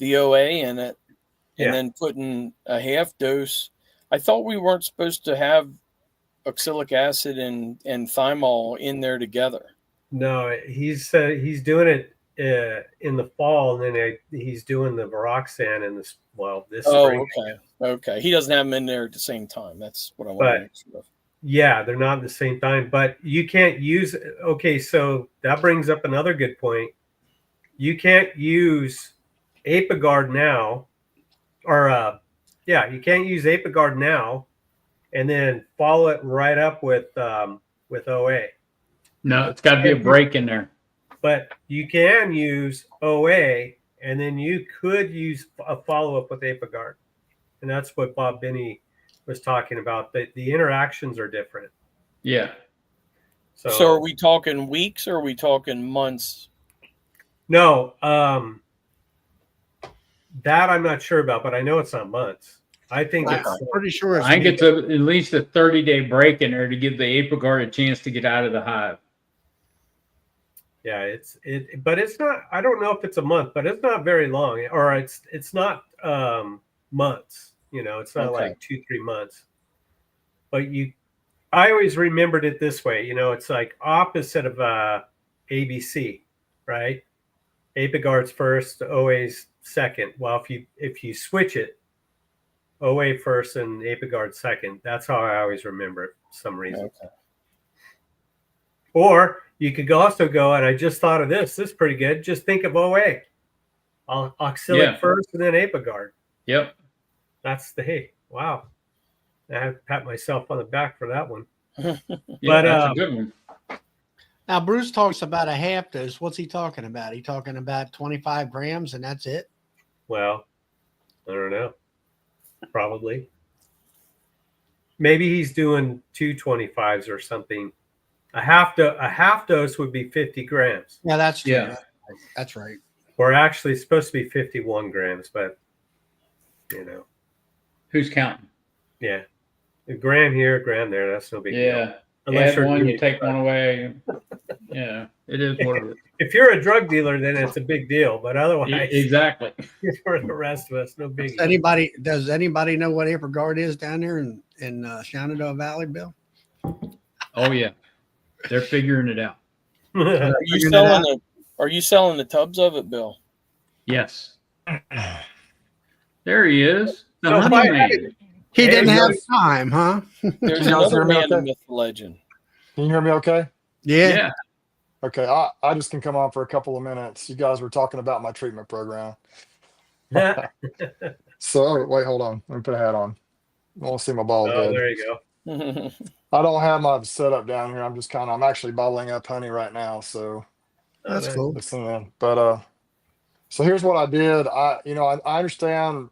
OA in it and then putting a half dose? I thought we weren't supposed to have oxalic acid and thymol in there together. No, he's doing it in the fall, and then he's doing the Viroxan in this spring. Okay. He doesn't have them in there at the same time. That's what I want to make sure of. Yeah, they're not at the same time, but you can't use. Okay, so that brings up another good point. You can't use Apiguard now, you can't use Apiguard now, and then follow it right up with OA. No, it's got to be a break in there. But you can use OA, and then you could use a follow-up with Apiguard. And that's what Bob Binney was talking about. The interactions are different. Yeah. So are we talking weeks or are we talking months? No, that I'm not sure about, but I know it's not months. I think I'm pretty sure. I think it's at least a 30-day break in there to give the Apiguard a chance to get out of the hive. Yeah, but it's not. I don't know if it's a month, but it's not very long, or it's not months. It's not like 2-3 months. But I always remembered it this way. It's like opposite of ABC, right? Apiguard's first, OA's second. Well, if you switch it, OA first and Apiguard second. That's how I always remember it for some reason. Okay. Or you could also go, and I just thought of this. This is pretty good. Just think of OA. Oxalic first and then Apiguard. Yep. That's wow. I have to pat myself on the back for that one. Yeah, But, that's a good one. Now, Bruce talks about a half dose. What's he talking about? He talking about 25 grams and that's it? Well, I don't know. Probably. Maybe he's doing 225s or something. A half dose would be 50 grams. Yeah, that's true. Yeah. That's right. Or actually, it's supposed to be 51 grams, but you know, Who's counting? yeah, a gram here, a gram there. That's no big deal. Yeah. Unless Add you're one, doing you take it. one away. Yeah, it is what it is. If you're a drug dealer, then it's a big deal. But otherwise, Exactly. for the rest of us, no big. Does anybody know what Apiguard is down there in Shenandoah Valley, Bill? Oh yeah, they're figuring it out. Are you selling the tubs of it, Bill? Yes. There he is. The So honey if I- man. He Hey, didn't have guys. time, huh? There's You guys another hear me man, the okay? myth, the legend. Can you hear me okay? Yeah. Yeah. Okay, I just can come on for a couple of minutes. You guys were talking about my treatment program. So, wait, hold on. Let me put a hat on. I want to see my bald Oh, head. there you go. I don't have my setup down here. I'm actually bottling up honey right now. So, That's nice. cool. listen in. But, so here's what I did. I understand,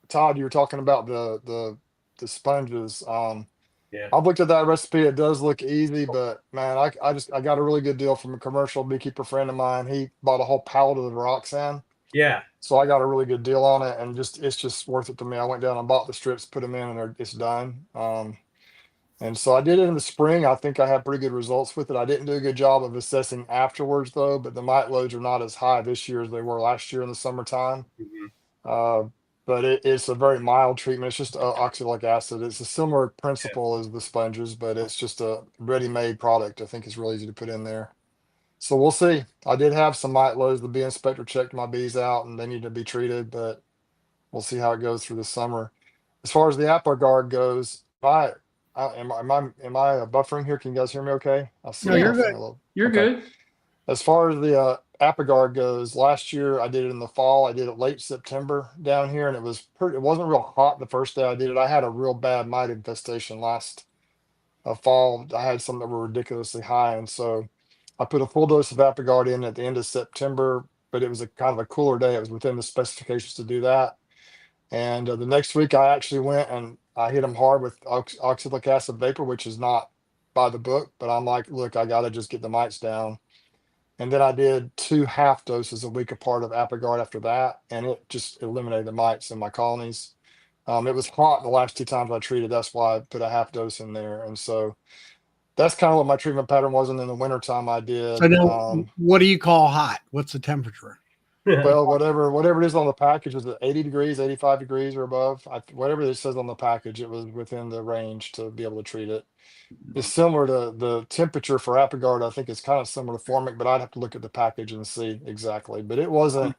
Todd, you were talking about the sponges. Yeah. I've looked at that recipe. It does look easy, but man, I got a really good deal from a commercial beekeeper friend of mine. He bought a whole pallet of the Roxanne. Yeah. So I got a really good deal on it, and it's just worth it to me. I went down and bought the strips, put them in, and it's done. And so I did it in the spring. I think I had pretty good results with it. I didn't do a good job of assessing afterwards though, but the mite loads are not as high this year as they were last year in the summertime. Mhm. But it's a very mild treatment. It's just oxalic acid. It's a similar principle as the sponges, but it's just a ready-made product. I think it's really easy to put in there. So we'll see. I did have some mite loads. The bee inspector checked my bees out, and they need to be treated, but we'll see how it goes through the summer. As far as the Apiguard goes, am I buffering here? Can you guys hear me okay? I see No, I'm you're buffering good. a little. You're Okay. good. As far as the Apiguard goes, last year I did it in the fall. I did it late September down here, and it wasn't real hot the first day I did it. I had a real bad mite infestation last fall. I had some that were ridiculously high, and so I put a full dose of Apiguard in at the end of September, but it was a kind of a cooler day. It was within the specifications to do that. And the next week I actually went and I hit them hard with oxalic acid vapor, which is not by the book, but I'm like, look, I got to just get the mites down. And then I did 2 half doses a week apart of Apiguard after that, and it just eliminated the mites in my colonies. It was hot the last 2 times I treated. That's why I put a half dose in there. And so that's kind of what my treatment pattern was. And in the wintertime I did. So now, what do you call hot? What's the temperature? Well, whatever it is on the package, is it 80 degrees, 85 degrees or above? Whatever it says on the package, it was within the range to be able to treat it. It's similar to the temperature for Apiguard. I think it's kind of similar to Formic, but I'd have to look at the package and see exactly. But it wasn't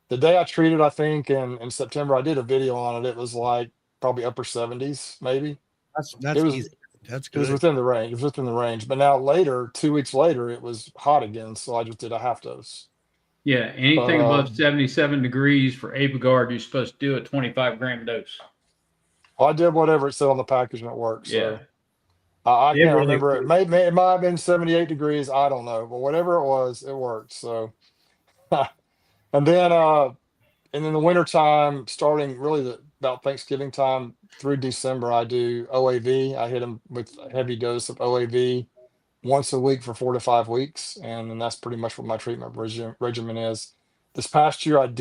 the day I treated, I think in September, I did a video on it. It was like probably upper 70s, maybe. That's It was easy. That's it was good. within the range. It was within the range. But now later, 2 weeks later, it was hot again. So I just did a half dose. Yeah. Anything But, above 77 degrees for Apiguard, you're supposed to do a 25-gram dose. I did whatever it said on the package and it worked. Yeah. So I It can't really remember. It worked. it might have been 78 degrees. I don't know. But whatever it was, it worked. So and then the winter time, starting really about Thanksgiving time through December, I do OAV. I hit them with a heavy dose of OAV once a week for 4 to 5 weeks, and then that's pretty much what my treatment regimen is. This past year, I've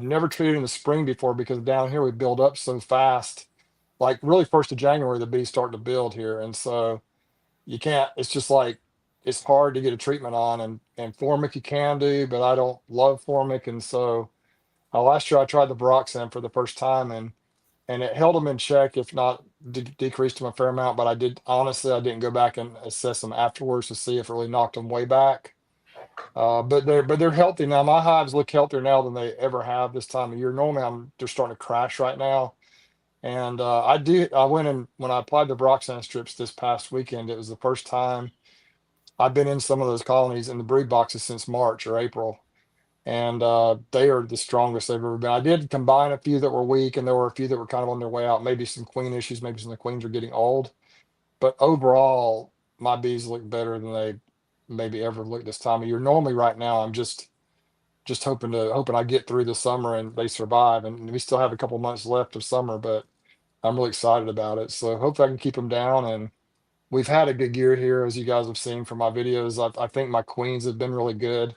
never treated in the spring before because down here we build up so fast. Like really, 1st of January, the bees start to build here, and so you can't. It's just like it's hard to get a treatment on, and Formic you can do, but I don't love Formic, and so last year I tried the Baroxan for the first time, and it held them in check, if not decreased them a fair amount. But I didn't go back and assess them afterwards to see if it really knocked them way back. But they're healthy now. My hives look healthier now than they ever have this time of year. Normally they're starting to crash right now. And I went in when I applied the Baroxan strips this past weekend. It was the first time I've been in some of those colonies in the brood boxes since March or April. and they are the strongest they've ever been. I did combine a few that were weak, and there were a few that were kind of on their way out. Maybe some queen issues, maybe some of the queens are getting old, but overall, my bees look better than they maybe ever looked this time of year. Normally, right now, I'm just hoping I get through the summer and they survive, and we still have a couple months left of summer, but I'm really excited about it. So hopefully I can keep them down. And we've had a good year here, as you guys have seen from my videos. I think my queens have been really good.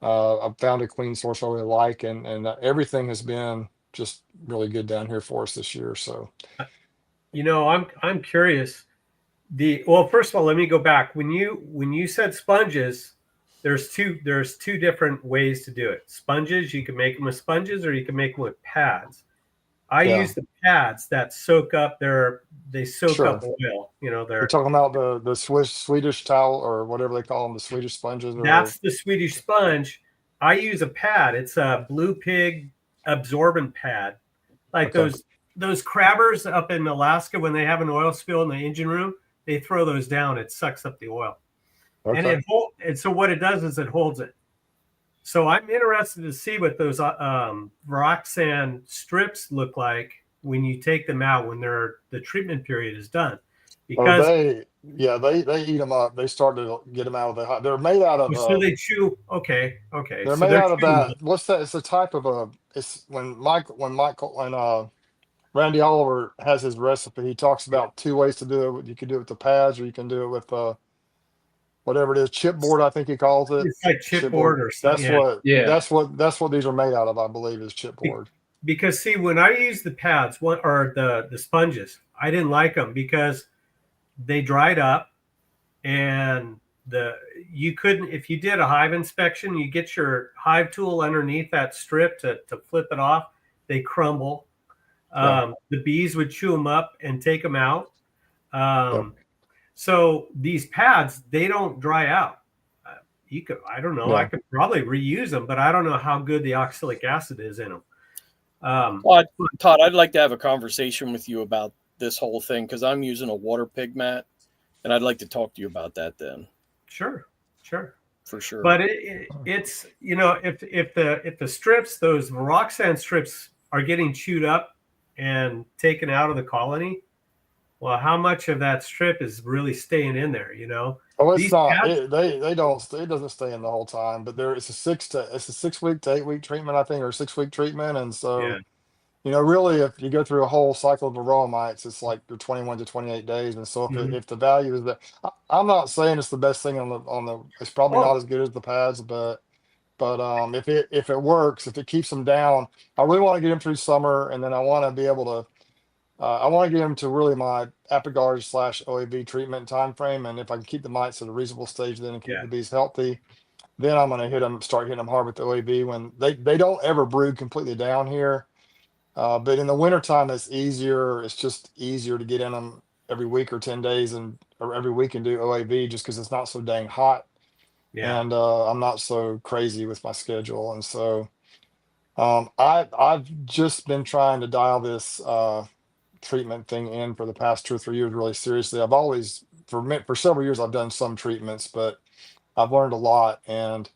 I've found a queen source I really like, and everything has been just really good down here for us this year. So I'm curious. Well, first of all, let me go back. When you said sponges, there's two different ways to do it. Sponges, you can make them with sponges, or you can make them with pads. I yeah, use the pads that soak up they soak up sure. oil. You're They're talking about the Swedish towel or whatever they call them, the Swedish sponges, or That's the Swedish sponge. I use a pad. It's a Blue Pig absorbent pad, like okay, those crabbers up in Alaska when they have an oil spill in the engine room. They throw those down. It sucks up the oil, and okay. and so what it does is it holds it. So I'm interested to see what those Varoxan strips look like when you take them out when the treatment period is done, Oh, because they eat them up. They start to get them out of the hot. They're made out of so they chew. Okay, they're so made they're out of chewing. that. What's that? It's a type of it's when Randy Oliver has his recipe, he talks about two ways to do it. You can do it with the pads, or you can do it with whatever it is, chipboard, I think he calls it. It's like Chipboard. chipboard or something. Yeah. Yeah. That's what these are made out of, I believe, is chipboard. Because see, when I use the pads, or the sponges, I didn't like them because they dried up, and you couldn't, if you did a hive inspection, you get your hive tool underneath that strip to flip it off, they crumble. Yeah. The bees would chew them up and take them out. Yep. So these pads, they don't dry out. I don't know, I Yeah. could probably reuse them, but I don't know how good the oxalic acid is in them. Well, Todd, I'd like to have a conversation with you about this whole thing because I'm using a water pig mat, and I'd like to talk to you about that then. Sure. For sure. But it's if the strips, those Varoxan strips, are getting chewed up and taken out of the colony, well, how much of that strip is really staying in there? Oh, it's These not. pads, They don't. It doesn't stay in the whole time. But it's a 6 week to 8 week treatment, I think, or 6 week treatment. And yeah, so, really, if you go through a whole cycle of varroa mites, it's like your 21 to 28 days. And so, mhm. if the value is that, I'm not saying it's the best thing on the. It's probably Oh, not as good as the pads, but if it works, if it keeps them down, I really want to get them through summer, and then I want to be able to. I want to get them to really my Apiguard / OAV treatment time frame, and if I can keep the mites at a reasonable stage, then and keep yeah, the bees healthy, then I'm going to start hitting them hard with the OAV when they don't ever brood completely down here. But in the wintertime, it's easier. It's just easier to get in them every week or 10 days or every week and do OAV just because it's not so dang hot. yeah. And I'm not so crazy with my schedule. And so I've just been trying to dial this treatment thing in for the past 2 or 3 years really seriously. I've always for several years I've done some treatments, but I've learned a lot, and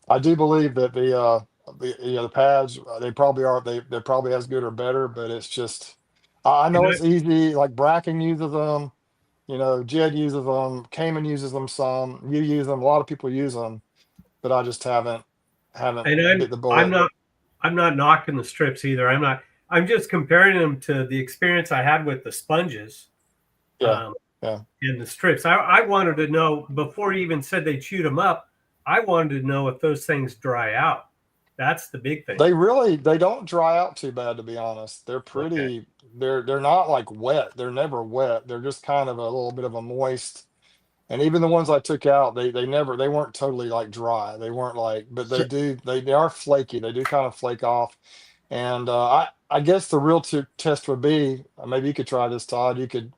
I do believe that the pads they're probably as good or better, but it's just I And know it's easy. Like Bracken uses them, Jed uses them, Cayman uses them some, you use them, a lot of people use them, but I just haven't and bit the I'm bullet. not I'm not knocking the strips either. I'm just comparing them to the experience I had with the sponges. Yeah, Um, yeah. in the strips. I wanted to know before you even said they chewed them up. I wanted to know if those things dry out. That's the big thing. They don't dry out too bad, to be honest. They're Okay. pretty they're not like wet. They're never wet. They're just kind of a little bit of a moist. And even the ones I took out, they weren't totally like dry. They weren't like, but So, they are flaky. They do kind of flake off. And I guess the real test would be maybe you could try this, Todd. You could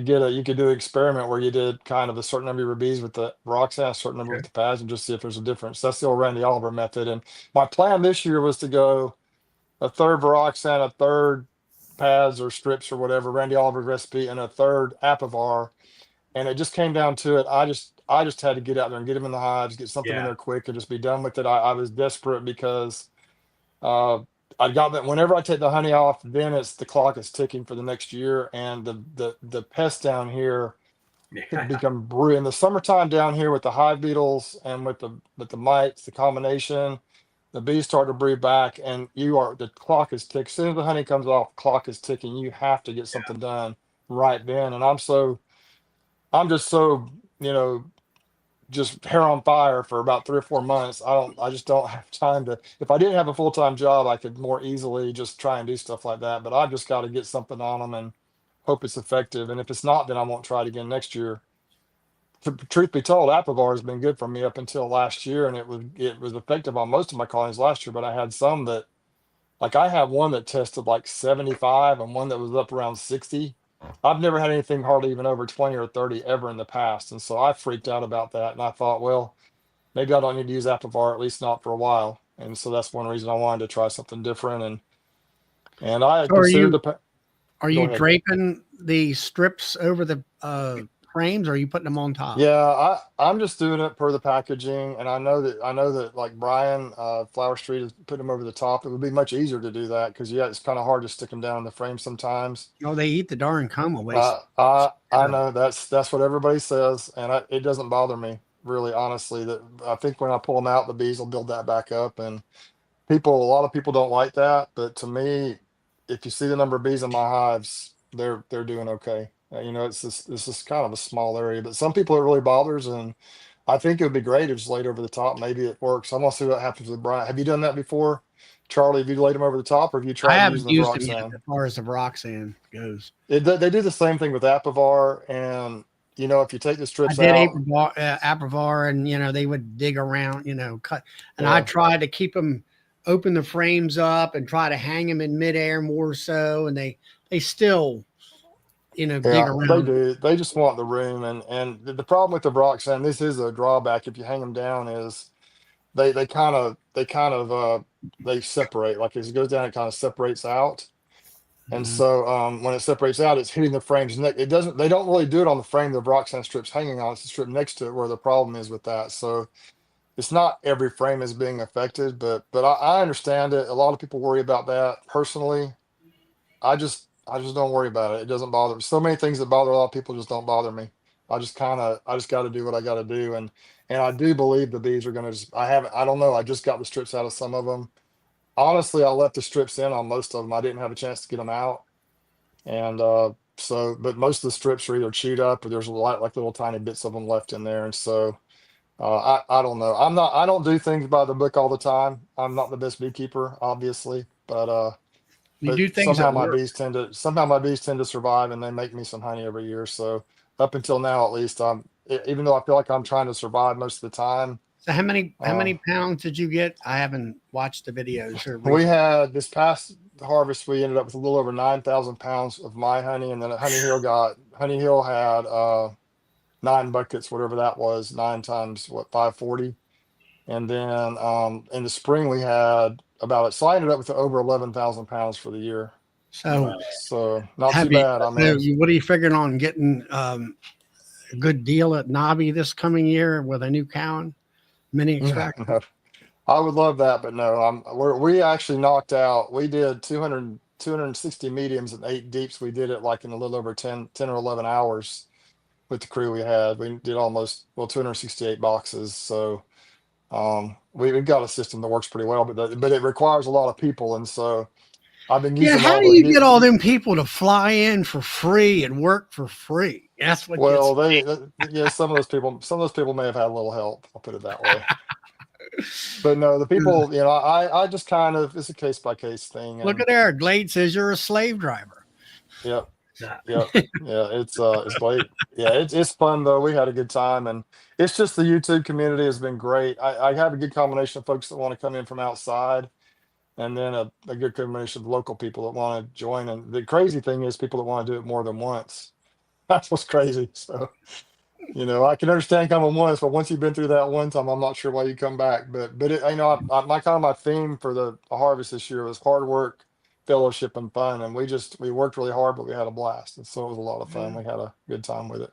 do an experiment where you did kind of a certain number of bees with the Roxanne, a certain number with Okay. the pads, and just see if there's a difference. That's the old Randy Oliver method. And my plan this year was to go a third Roxanne, a third pads or strips or whatever, Randy Oliver's recipe, and a third Apivar. And it just came down to it. I just had to get out there and get them in the hives, get something in Yeah. there quick, and just be done with it. I was desperate because uh, I got that whenever I take the honey off, then it's the clock is ticking for the next year, and the pests down here could become brutal in the summertime down here with the hive beetles and with the mites, the combination. The bees start to breed back, and the clock is ticking. As soon as the honey comes off, clock is ticking. You have to get something done right then. And I'm just so, you know, just hair on fire for about 3 or 4 months. I just don't have time to. If I didn't have a full-time job, I could more easily just try and do stuff like that. But I've just got to get something on them and hope it's effective. And if it's not, then I won't try it again next year. Truth be told, Apiguard has been good for me up until last year, and it was effective on most of my colonies last year. But I had some that, like, I had one that tested like 75 and one that was up around 60. I've never had anything hardly even over 20 or 30 ever in the past, and so I freaked out about that. And I thought, well, maybe I don't need to use Apiguard, at least not for a while. And so that's one reason I wanted to try something different. And I had So considered are Go you ahead. draping the strips over the frames, or are you putting them on top? Yeah, I'm just doing it per the packaging, and I know that like Brian, Flower Street is putting them over the top. It would be much easier to do that because, yeah, it's kind of hard to stick them down in the frame sometimes. Oh, they eat the darn comb away. I know that's what everybody says, and it doesn't bother me really, honestly. That I think when I pull them out, the bees will build that back up, and a lot of people don't like that, but to me, if you see the number of bees in my hives, they're doing okay. This is kind of a small area, but some people it really bothers, and I think it would be great if it's laid over the top. Maybe it works. I'm gonna see what happens with Brian. Have you done that before, Charlie? Have you laid them over the top, or have you I tried using haven't the used them yet Roxanne? as far as the Roxanne goes. They do the same thing with Apivar, and if you take the I strips did out, Aprivar, and they would dig around, cut, and I yeah, tried to keep them, open the frames up, and try to hang them in midair more so, and they still, dig yeah, they around. do. They just want the room, and the problem with the Roxanne, this is a drawback if you hang them down, is they they separate. Like as it goes down, it kind of separates out. And Mhm. so when it separates out, it's hitting the frame's neck. They don't really do it on the frame the Roxanne strip's hanging on. It's the strip next to it where the problem is with that. So it's not every frame is being affected, but I understand it. A lot of people worry about that. Personally, I just don't worry about it. It doesn't bother me. So many things that bother a lot of people just don't bother me. I just got to do what I got to do. And I do believe the bees are going to I don't know. I just got the strips out of some of them. Honestly, I left the strips in on most of them. I didn't have a chance to get them out. And but most of the strips are either chewed up or there's a lot like little tiny bits of them left in there. And so I don't know. I don't do things by the book all the time. I'm not the best beekeeper, obviously, You but do things that work. somehow my bees tend to survive, and they make me some honey every year. So up until now, at least, even though I feel like I'm trying to survive most of the time. So how uh, many pounds did you get? I haven't watched the videos here we recently. had this past harvest, we ended up with a little over 9,000 pounds of my honey, and then Honey Hill had 9 buckets, whatever that was, 9 times what, 540. And then in the spring we had so I ended up with over 11,000 pounds for the year. So So not too have you? bad. I So mean, what are you figuring on getting a good deal at Nobby this coming year with a new cow mini extractor? no, I would love that, but no, we actually knocked out, we did 260 mediums and 8 deeps. We did it like in a little over 10 or 11 hours with the crew we had. We did almost, well, 268 boxes. So we've got a system that works pretty well, but it requires a lot of people. And so I've been Yeah, using how all do the you get all them people to fly in for free and work for free? That's what gets. well, yeah, some of those people may have had a little help. I'll put it that way. But no, the people, I just kind of, it's a case by case thing. Look And at there. Glade says you're a slave driver. yep, yep, yeah, it's great. Yeah, it's fun though. We had a good time, and it's just the YouTube community has been great. I have a good combination of folks that want to come in from outside, and then a good combination of local people that want to join. And the crazy thing is people that want to do it more than once. That's what's crazy. So, I can understand coming once, but once you've been through that one time, I'm not sure why you come back. But my theme for the harvest this year was hard work, fellowship, and fun. And we worked really hard, but we had a blast, and so it was a lot of fun. We had a good time with it.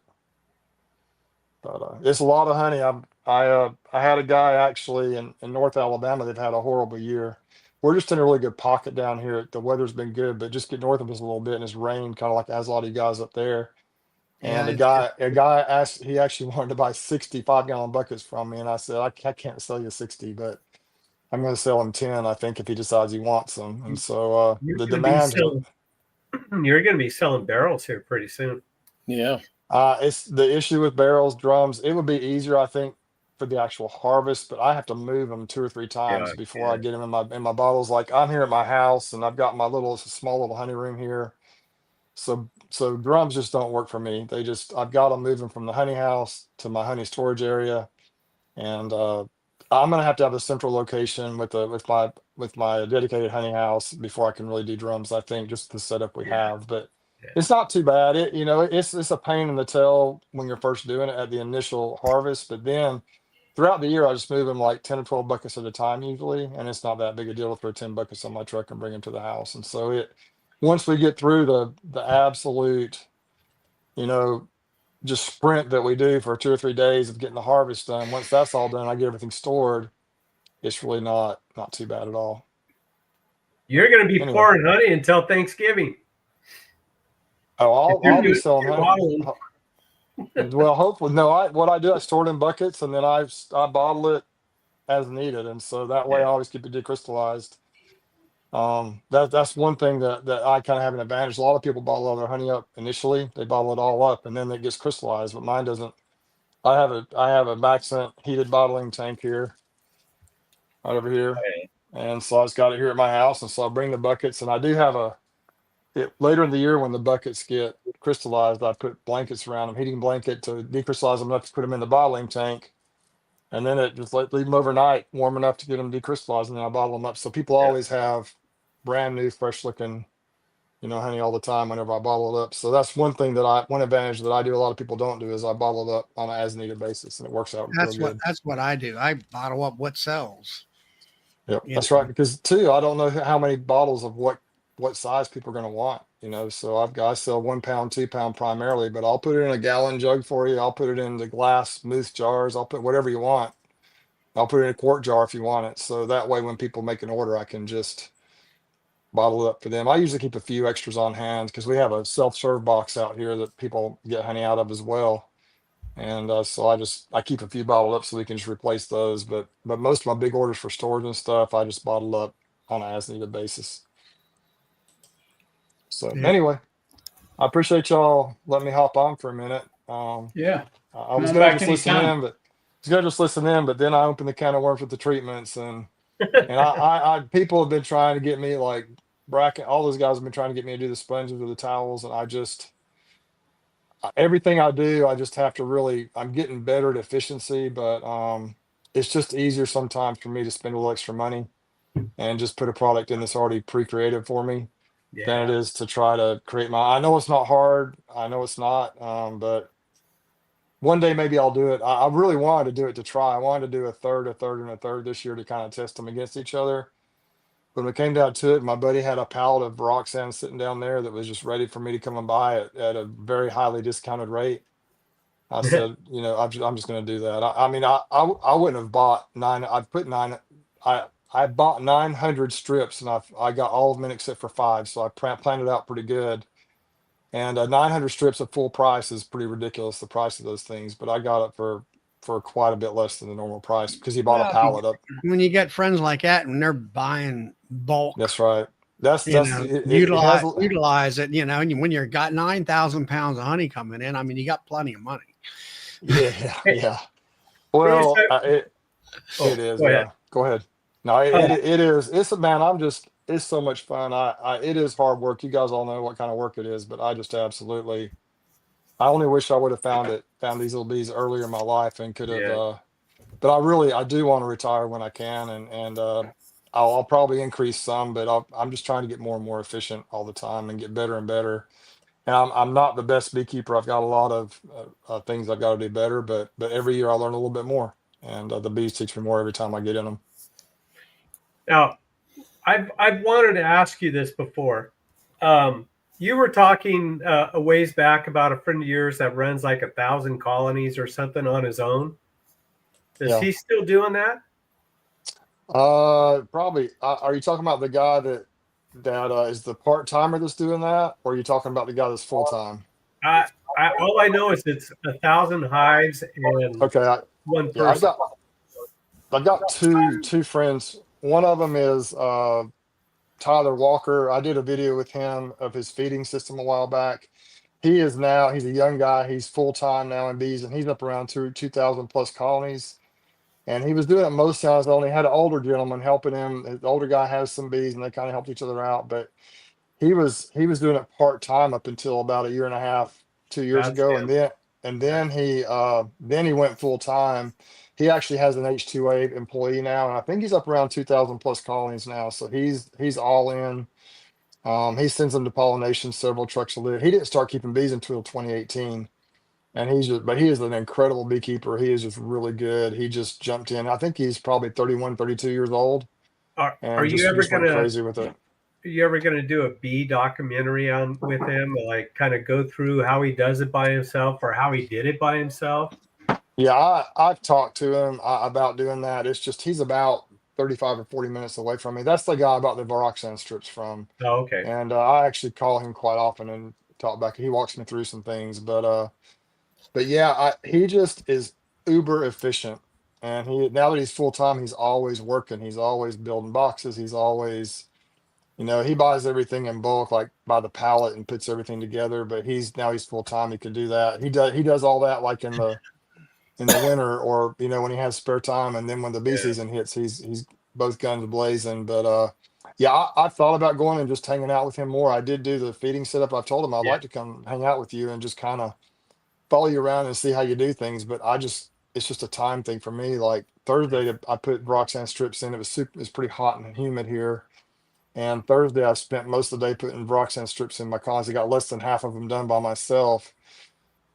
But it's a lot of honey. I had a guy actually in North Alabama that had a horrible year. We're just in a really good pocket down here. The weather's been good, but just get north of us a little bit and it's rained, kind of like as a lot of you guys up there. Yeah, And it's just, a guy asked, he actually wanted to buy 65-gallon buckets from me, and I said I can't sell you 60, but I'm going to sell him 10. I think if he decides he wants them. And so You're the going to be demand's selling. You're going to be selling barrels here pretty soon. Yeah. it's the issue with barrels, drums. It would be easier, I think, for the actual harvest, but I have to move them 2 or 3 times Yeah, before I get them in my bottles. Like I'm here at my house, and I've got my small little honey room here. So drums just don't work for me. I've got to move them from the honey house to my honey storage area, and I'm gonna have to have a central location with my dedicated honey house before I can really do drums. I think just the setup we have, but Yeah. it's not too bad. It's a pain in the tail when you're first doing it at the initial harvest, but then throughout the year I just move them like 10 or 12 buckets at a time usually, and it's not that big a deal to throw 10 buckets on my truck and bring them to the house. And so once we get through the absolute, you know, just sprint that we do for 2 or 3 days of getting the harvest done. Once that's all done, I get everything stored. It's really not too bad at all. You're going to be Anyway. pouring honey until Thanksgiving. Oh, If you're I'll be doing selling your honey. bottling. Well, hopefully, no. What I do, I store it in buckets and then I bottle it as needed, and so that way I always keep it decrystallized. That's one thing that I kind of have an advantage. A lot of people bottle all their honey up initially; they bottle it all up, and then it gets crystallized. But mine doesn't. I have a Maxent heated bottling tank here, right over here, and so I just got it here at my house, and so I bring the buckets, and I do have later in the year when the buckets get crystallized, I put blankets around them, heating blanket to decrystallize them enough to put them in the bottling tank. And then it just leave them overnight, warm enough to get them decrystallized, and then I bottle them up. So people always have brand new, fresh looking, honey all the time whenever I bottle it up. So that's one advantage that I do. A lot of people don't do is I bottle it up on an as needed basis, and it works out real good. that's what I do. I bottle up what sells. Yep, You that's know. right. Because too, I don't know how many bottles of what size people are going to want. So I sell 1 pound, 2 pound primarily, but I'll put it in a gallon jug for you. I'll put it in the glass moose jars. I'll put whatever you want. I'll put it in a quart jar if you want it. So that way, when people make an order, I can just bottle it up for them. I usually keep a few extras on hand because we have a self-serve box out here that people get honey out of as well. And so I keep a few bottled up so we can just replace those. But most of my big orders for storage and stuff, I just bottle up on an as needed basis. So anyway, I appreciate y'all letting me hop on for a minute. Yeah. I was Come gonna back just listen anytime. in, but then I opened the can of worms with the treatments, and I people have been trying to get me, like Bracken, all those guys have been trying to get me to do the sponges or the towels, and everything I do, I just have to really, I'm getting better at efficiency, but it's just easier sometimes for me to spend a little extra money and just put a product in that's already pre-created for me than it is to try to create I know it's not hard. I know it's not, but one day maybe I'll do it. I really wanted to do it to try. I wanted to do a third, and a third this year to kind of test them against each other. But when it came down to it, my buddy had a pallet of rock sand sitting down there that was just ready for me to come and buy it at a very highly discounted rate. I said, I'm just going to do that. I mean, I wouldn't have bought nine. I bought 900 strips, and I got all of them in except for 5. So I planned it out pretty good. And 900 strips at full price is pretty ridiculous, the price of those things. But I got it for quite a bit less than the normal price because he bought a pallet up. When you get friends like that and they're buying bulk, That's right. utilize it. And when you've got 9,000 pounds of honey coming in, I mean, you got plenty of money. Yeah. Well, it is. Yeah. Go ahead. No, it is. It's so much fun. It is hard work. You guys all know what kind of work it is, but I just absolutely, I only wish I would have found these little bees earlier in my life and could have, but I do want to retire when I can. And I'll probably increase some, but I'm just trying to get more and more efficient all the time and get better and better. And I'm not the best beekeeper. I've got a lot of things I've got to do better, but every year I learn a little bit more, and the bees teach me more every time I get in them. Now, I've wanted to ask you this before. You You were talking a ways back about a friend of yours that runs like 1,000 colonies or something on his own. Is Yeah. he still doing that? Probably. Are you talking about the guy that is the part timer that's doing that, or are you talking about the guy that's full time? I, all I know is it's 1,000 hives and Okay. one Yeah, person. I've got two friends. One of them is Tyler Walker. I did a video with him of his feeding system a while back. He's a young guy. He's full time now in bees, and he's up around 2,000 plus colonies. And he was doing it most times. Only had an older gentleman helping him. The older guy has some bees, and they kind of helped each other out. But he was doing it part time up until about a year and a half, 2 years That's ago, him. and then he went full time. He actually has an H2A employee now, and I think he's up around 2,000 plus colonies now. So he's all in. He sends them to pollination, several trucks a live. He didn't start keeping bees until 2018. And but he is an incredible beekeeper. He is just really good. He just jumped in. I think he's probably 31, 32 years old, Are and you ever just went gonna crazy with it. do a bee documentary on with him, like kind of go through how he does it by himself or how he did it by himself? Yeah, I've talked to him about doing that. It's just he's about 35 or 40 minutes away from me. That's the guy about the Varoxan strips from. Oh, okay. And I actually call him quite often and talk back. He walks me through some things, but yeah, he just is uber efficient. And now that he's full time, he's always working. He's always building boxes. He's always, he buys everything in bulk, like by the pallet, and puts everything together. But he's full time. He can do that. He does all that like in the winter, or when he has spare time. And then when the bee Yeah. season hits, he's both guns blazing. But yeah, I thought about going and just hanging out with him more. I did do the feeding setup. I told him I'd Yeah. like to come hang out with you and just kind of follow you around and see how you do things. But it's just a time thing for me. Like Thursday, I put Roxanne strips in. It's pretty hot and humid here. And Thursday, I spent most of the day putting Roxanne strips in my colonies. I got less than half of them done by myself.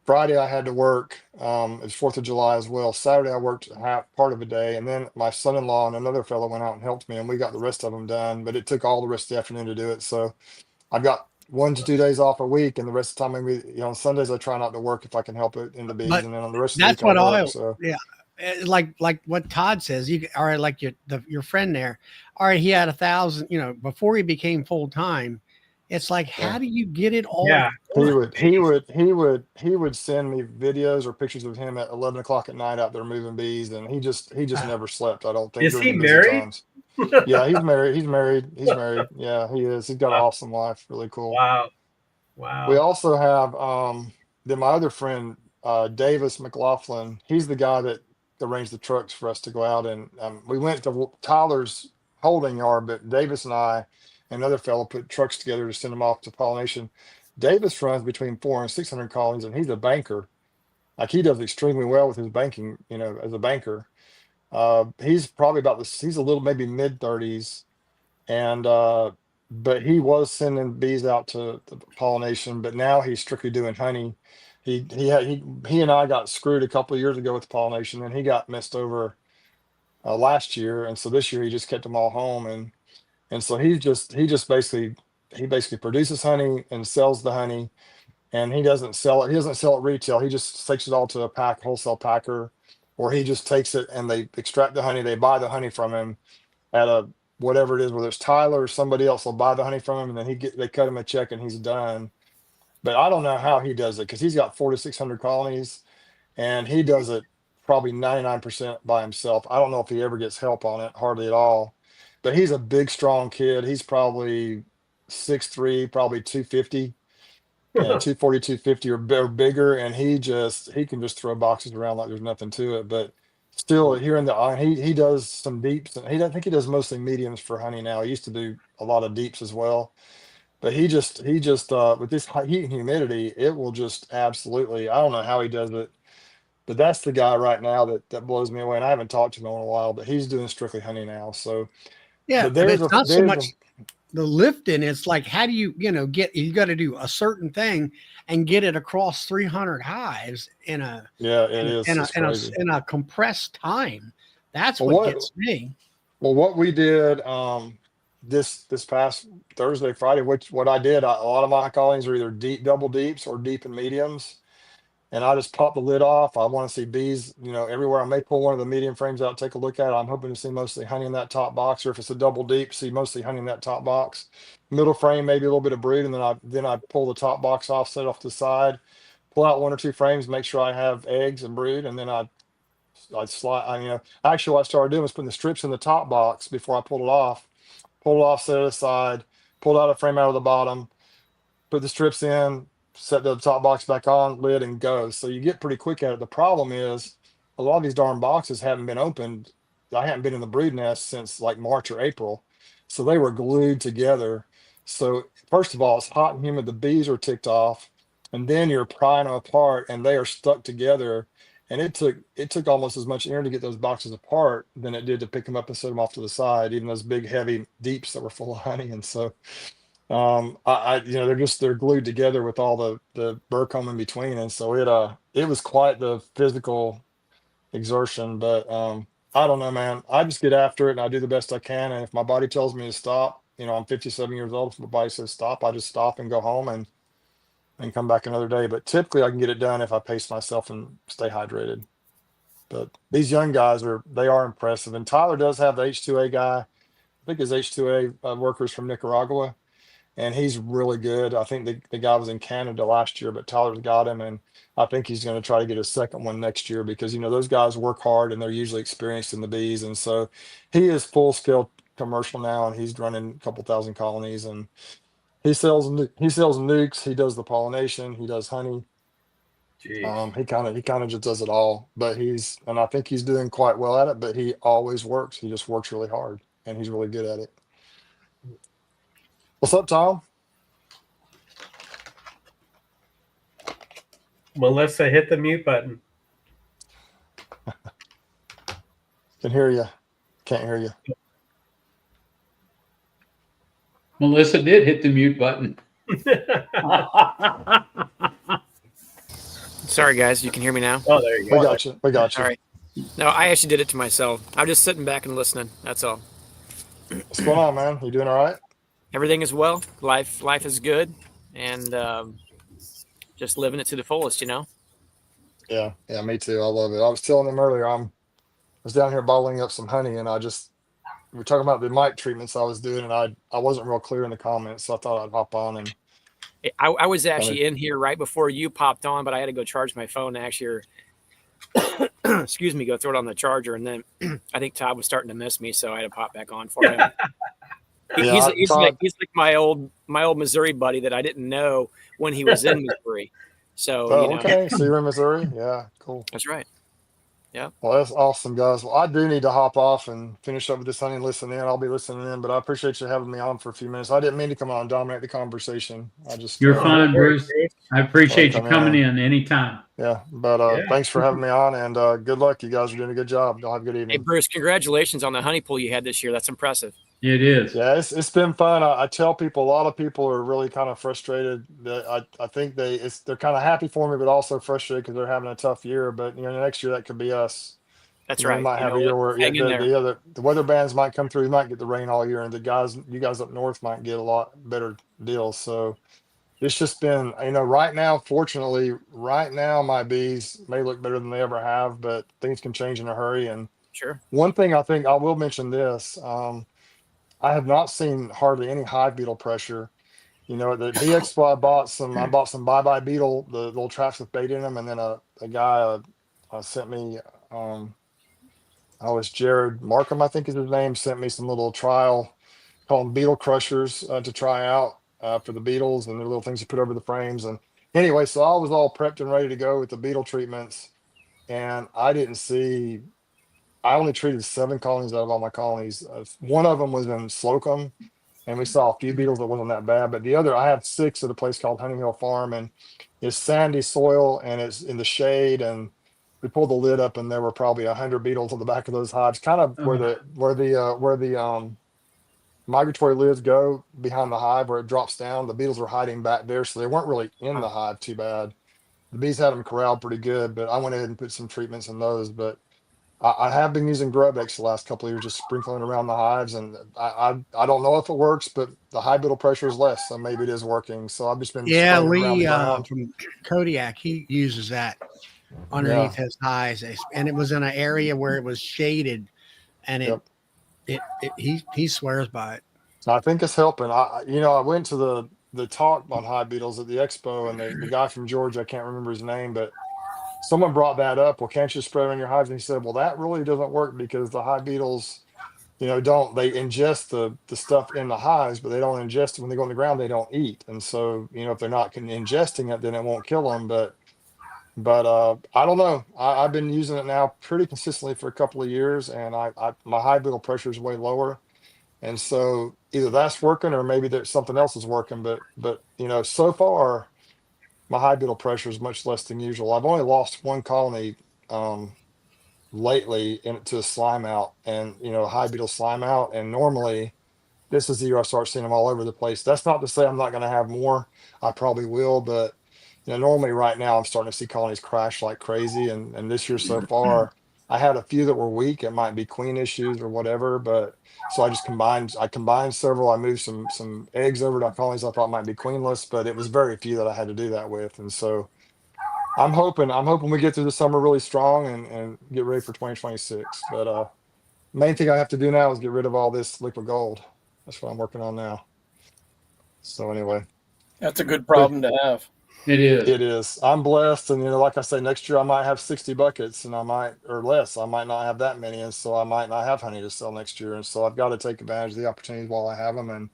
Friday, I had to work. It was 4th of July as well. Saturday, I worked part of a day. And then my son-in-law and another fellow went out and helped me, and we got the rest of them done. But it took all the rest of the afternoon to do it. So I've got 1 to 2 days off a week, and the rest of the time, maybe on Sundays I try not to work if I can help it in the bees, But and then on the rest of the that's week I what work. I, So yeah. Like what Todd says, all right, like your friend there, all right, he had 1,000, before he became full time. It's like, yeah, how do you get it all Yeah. he done? would send me videos or pictures of him at 11 o'clock at night out there moving bees, and he just never slept. I don't think Is during he the busy married? times. Yeah, he's married. He's married. He's married. Yeah, he is. He's got an awesome wife. Really cool. Wow. We Wow. also have then my other friend Davis McLaughlin. He's the guy that arranged the trucks for us to go out, and we went to Tyler's holding yard, but Davis and I and another fellow put trucks together to send them off to pollination. Davis runs between 400 and 600 colonies, and he's a banker. Like he does extremely well with his banking, as a banker. He's probably about this. He's a little maybe mid 30s, and but he was sending bees out to the pollination, but now he's strictly doing honey. He and I got screwed a couple of years ago with pollination, and he got messed over last year, and so this year he just kept them all home, and so he basically produces honey and sells the honey, and he doesn't sell it. He doesn't sell it retail. He just takes it all to a wholesale packer, or he just takes it and they extract the honey. They buy the honey from him at a whatever it is, whether it's Tyler or somebody else will buy the honey from him, and then they cut him a check and he's done. But I don't know how he does it, because he's got 400 to 600 colonies, and he does it probably 99% by himself. I don't know if he ever gets help on it, hardly at all. But he's a big, strong kid. He's probably 6'3", probably 250, 240, 250 or bigger, and he can just throw boxes around like there's nothing to it. But still, here in the he does some deeps, and I think he does mostly mediums for honey now. He used to do a lot of deeps as well. But he just with this heat and humidity, it will just absolutely. I don't know how he does it, but that's the guy right now that blows me away. And I haven't talked to him in a while, but he's doing strictly honey now. So, Yeah, but and there's it's a not so there's much a the lifting. It's like, how do you got to do a certain thing and get it across 300 hives in a yeah, it is. It's crazy. in a compressed time. That's Well, what what gets me. well what we did this past Thursday, Friday, what I did, a lot of my colonies are either deep double deeps or deep and mediums. And I just pop the lid off. I want to see bees, everywhere. I may pull one of the medium frames out, take a look at it. I'm hoping to see mostly honey in that top box, or if it's a double deep, see mostly honey in that top box. Middle frame, maybe a little bit of brood, and then I pull the top box off, set it off to the side, pull out one or two frames, make sure I have eggs and brood, and then I slide. Actually, what I started doing was putting the strips in the top box before I pulled it off, set it aside, pulled out a frame out of the bottom, put the strips in, set the top box back on, lid, and go. So you get pretty quick at it. The problem is a lot of these darn boxes haven't been opened. I haven't been in the brood nest since like March or April. So they were glued together. So first of all, it's hot and humid. The bees are ticked off, and then you're prying them apart and they are stuck together. And it took almost as much energy to get those boxes apart than it did to pick them up and set them off to the side, even those big heavy deeps that were full of honey. And so they're glued together with all the burr comb in between, and so it was quite the physical exertion. But I don't know, man. I just get after it and I do the best I can. And if my body tells me to stop, I'm 57 years old. If my body says stop, I just stop and go home and come back another day. But typically I can get it done if I pace myself and stay hydrated. But these young guys they are impressive. And Tyler does have the H2A guy. I think his H2A workers from Nicaragua. And he's really good. I think the guy was in Canada last year, but Tyler's got him, and I think he's going to try to get a second one next year because those guys work hard and they're usually experienced in the bees. And so he is full scale commercial now, and he's running a couple thousand colonies, and he sells nukes. He does the pollination. He does honey. Jeez. He kind of just does it all. But I think he's doing quite well at it. But he always works. He just works really hard, and he's really good at it. What's up, Tom? Melissa, hit the mute button. Can hear you. Can't hear you. Melissa did hit the mute button. Sorry, guys. You can hear me now? Oh, there you go. We got you. All right. No, I actually did it to myself. I'm just sitting back and listening. That's all. What's going on, man? You doing all right? Everything is well. Life is good, and just living it to the fullest. Yeah, me too. I love it. I was telling him earlier, I was down here bottling up some honey, and we're talking about the mite treatments I was doing, and I wasn't real clear in the comments, so I thought I'd hop on and. I was actually in here right before you popped on, but I had to go charge my phone to actually, excuse me, go throw it on the charger, and then I think Todd was starting to miss me, so I had to pop back on for him. He's like my old Missouri buddy that I didn't know when he was in Missouri. So okay, so you're in Missouri? Yeah, cool. That's right. Yeah. Well, that's awesome, guys. Well, I do need to hop off and finish up with this honey and listen in. I'll be listening in, but I appreciate you having me on for a few minutes. I didn't mean to come on and dominate the conversation. You're fine, Bruce. I appreciate you coming in anytime. Yeah, but thanks for having me on, and good luck. You guys are doing a good job. Y'all have a good evening. Hey, Bruce, congratulations on the honey pool you had this year. That's impressive. It is. Yeah, it's been fun. I tell people, a lot of people are really kind of frustrated. That I think they're kind of happy for me, but also frustrated because they're having a tough year. But next year that could be us. That's right. We might have a year where the weather bands might come through. We might get the rain all year, and you guys up north might get a lot better deals. So it's just been, right now, fortunately, my bees may look better than they ever have, but things can change in a hurry. And sure. One thing I think I will mention this. I have not seen hardly any hive beetle pressure. The Bee Expo, I bought some bye-bye beetle, the little traps with bait in them, and then a guy sent me, was Jared Markham, I think is his name, sent me some little trial called beetle crushers to try out for the beetles, and the little things you put over the frames. And anyway, so I was all prepped and ready to go with the beetle treatments, and I only treated 7 colonies out of all my colonies. One of them was in Slocum, and we saw a few beetles that wasn't that bad. But the other, I have 6 at a place called Honey Hill Farm, and it's sandy soil, and it's in the shade. And we pulled the lid up, and there were probably 100 beetles on the back of those hives, kind of where the migratory lids go behind the hive, where it drops down. The beetles were hiding back there, so they weren't really in the hive too bad. The bees had them corralled pretty good, but I went ahead and put some treatments in those. But I have been using Grubex the last couple of years, just sprinkling around the hives, and I don't know if it works, but the hive beetle pressure is less, so maybe it is working. So I've just been Yeah, spraying it around the Lee ground. from Kodiak, he uses that Yeah. underneath his highs, and it was in an area where it was shaded, and Yep. he swears by it. So I think it's helping. I went to the talk on hive beetles at the expo, and the guy from Georgia, I can't remember his name, but someone brought that up. Well, can't you spray it on your hives? And he said, well, that really doesn't work because the hive beetles, don't they ingest the stuff in the hives, but they don't ingest it when they go on the ground. They don't eat, and so if they're not ingesting it, then it won't kill them. But I don't know. I've been using it now pretty consistently for a couple of years, and my hive beetle pressure is way lower. And so either that's working or maybe there's something else is working. But so far my hive beetle pressure is much less than usual. I've only lost one colony lately to a slime out, and hive beetle slime out. And normally this is the year I start seeing them all over the place. That's not to say I'm not going to have more. I probably will, but normally right now I'm starting to see colonies crash like crazy. And this year so far, I had a few that were weak. It might be queen issues or whatever, but so I combined several. I moved some eggs over to colonies I thought might be queenless, but it was very few that I had to do that with. And so I'm hoping we get through the summer really strong and get ready for 2026. But main thing I have to do now is get rid of all this liquid gold. That's what I'm working on now. So anyway, That's a good problem to have. It is. it is. I'm blessed, and like I say, next year I might have 60 buckets, and or less. I might not have that many, and so I might not have honey to sell next year. And so I've got to take advantage of the opportunities while I have them. And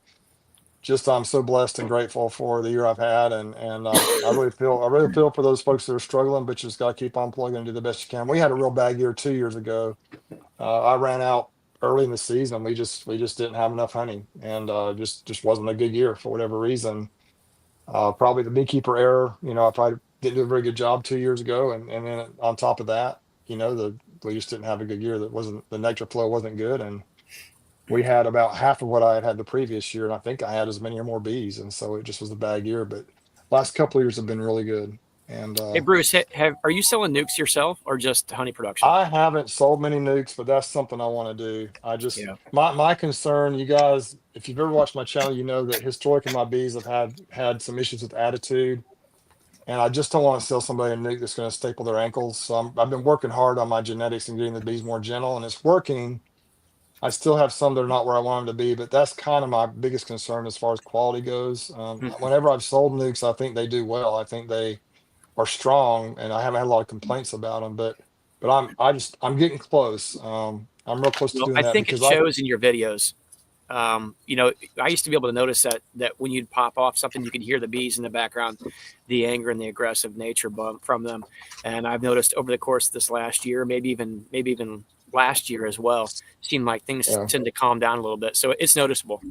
just I'm so blessed and grateful for the year I've had, and I really feel for those folks that are struggling, but you just got to keep on plugging and do the best you can. We had a real bad year 2 years ago. I ran out early in the season. We just didn't have enough honey, and just wasn't a good year for whatever reason. Probably the beekeeper error. I probably didn't do a very good job 2 years ago, and then on top of that, we just didn't have a good year. The nectar flow wasn't good, and we had about half of what I had had the previous year, and I think I had as many or more bees, and so it just was a bad year. But last couple of years have been really good. And Hey, Bruce, are you selling nukes yourself or just honey production? I haven't sold many nukes, but that's something I want to do. Yeah. My concern, you guys, if you've ever watched my channel, you know that historically my bees have had some issues with attitude, and I just don't want to sell somebody a nuke that's going to staple their ankles. So I've been working hard on my genetics and getting the bees more gentle, and it's working. I still have some that are not where I want them to be, but that's kind of my biggest concern as far as quality goes. Whenever I've sold nukes, I think they do well. I think they are strong, and I haven't had a lot of complaints about them. But I'm getting close. I'm real close to doing I that think it because shows in your videos. I used to be able to notice that when you'd pop off something, you could hear the bees in the background, the anger and the aggressive nature from them. And I've noticed over the course of this last year, maybe even last year as well, seemed like things tend to calm down a little bit. So it's noticeable.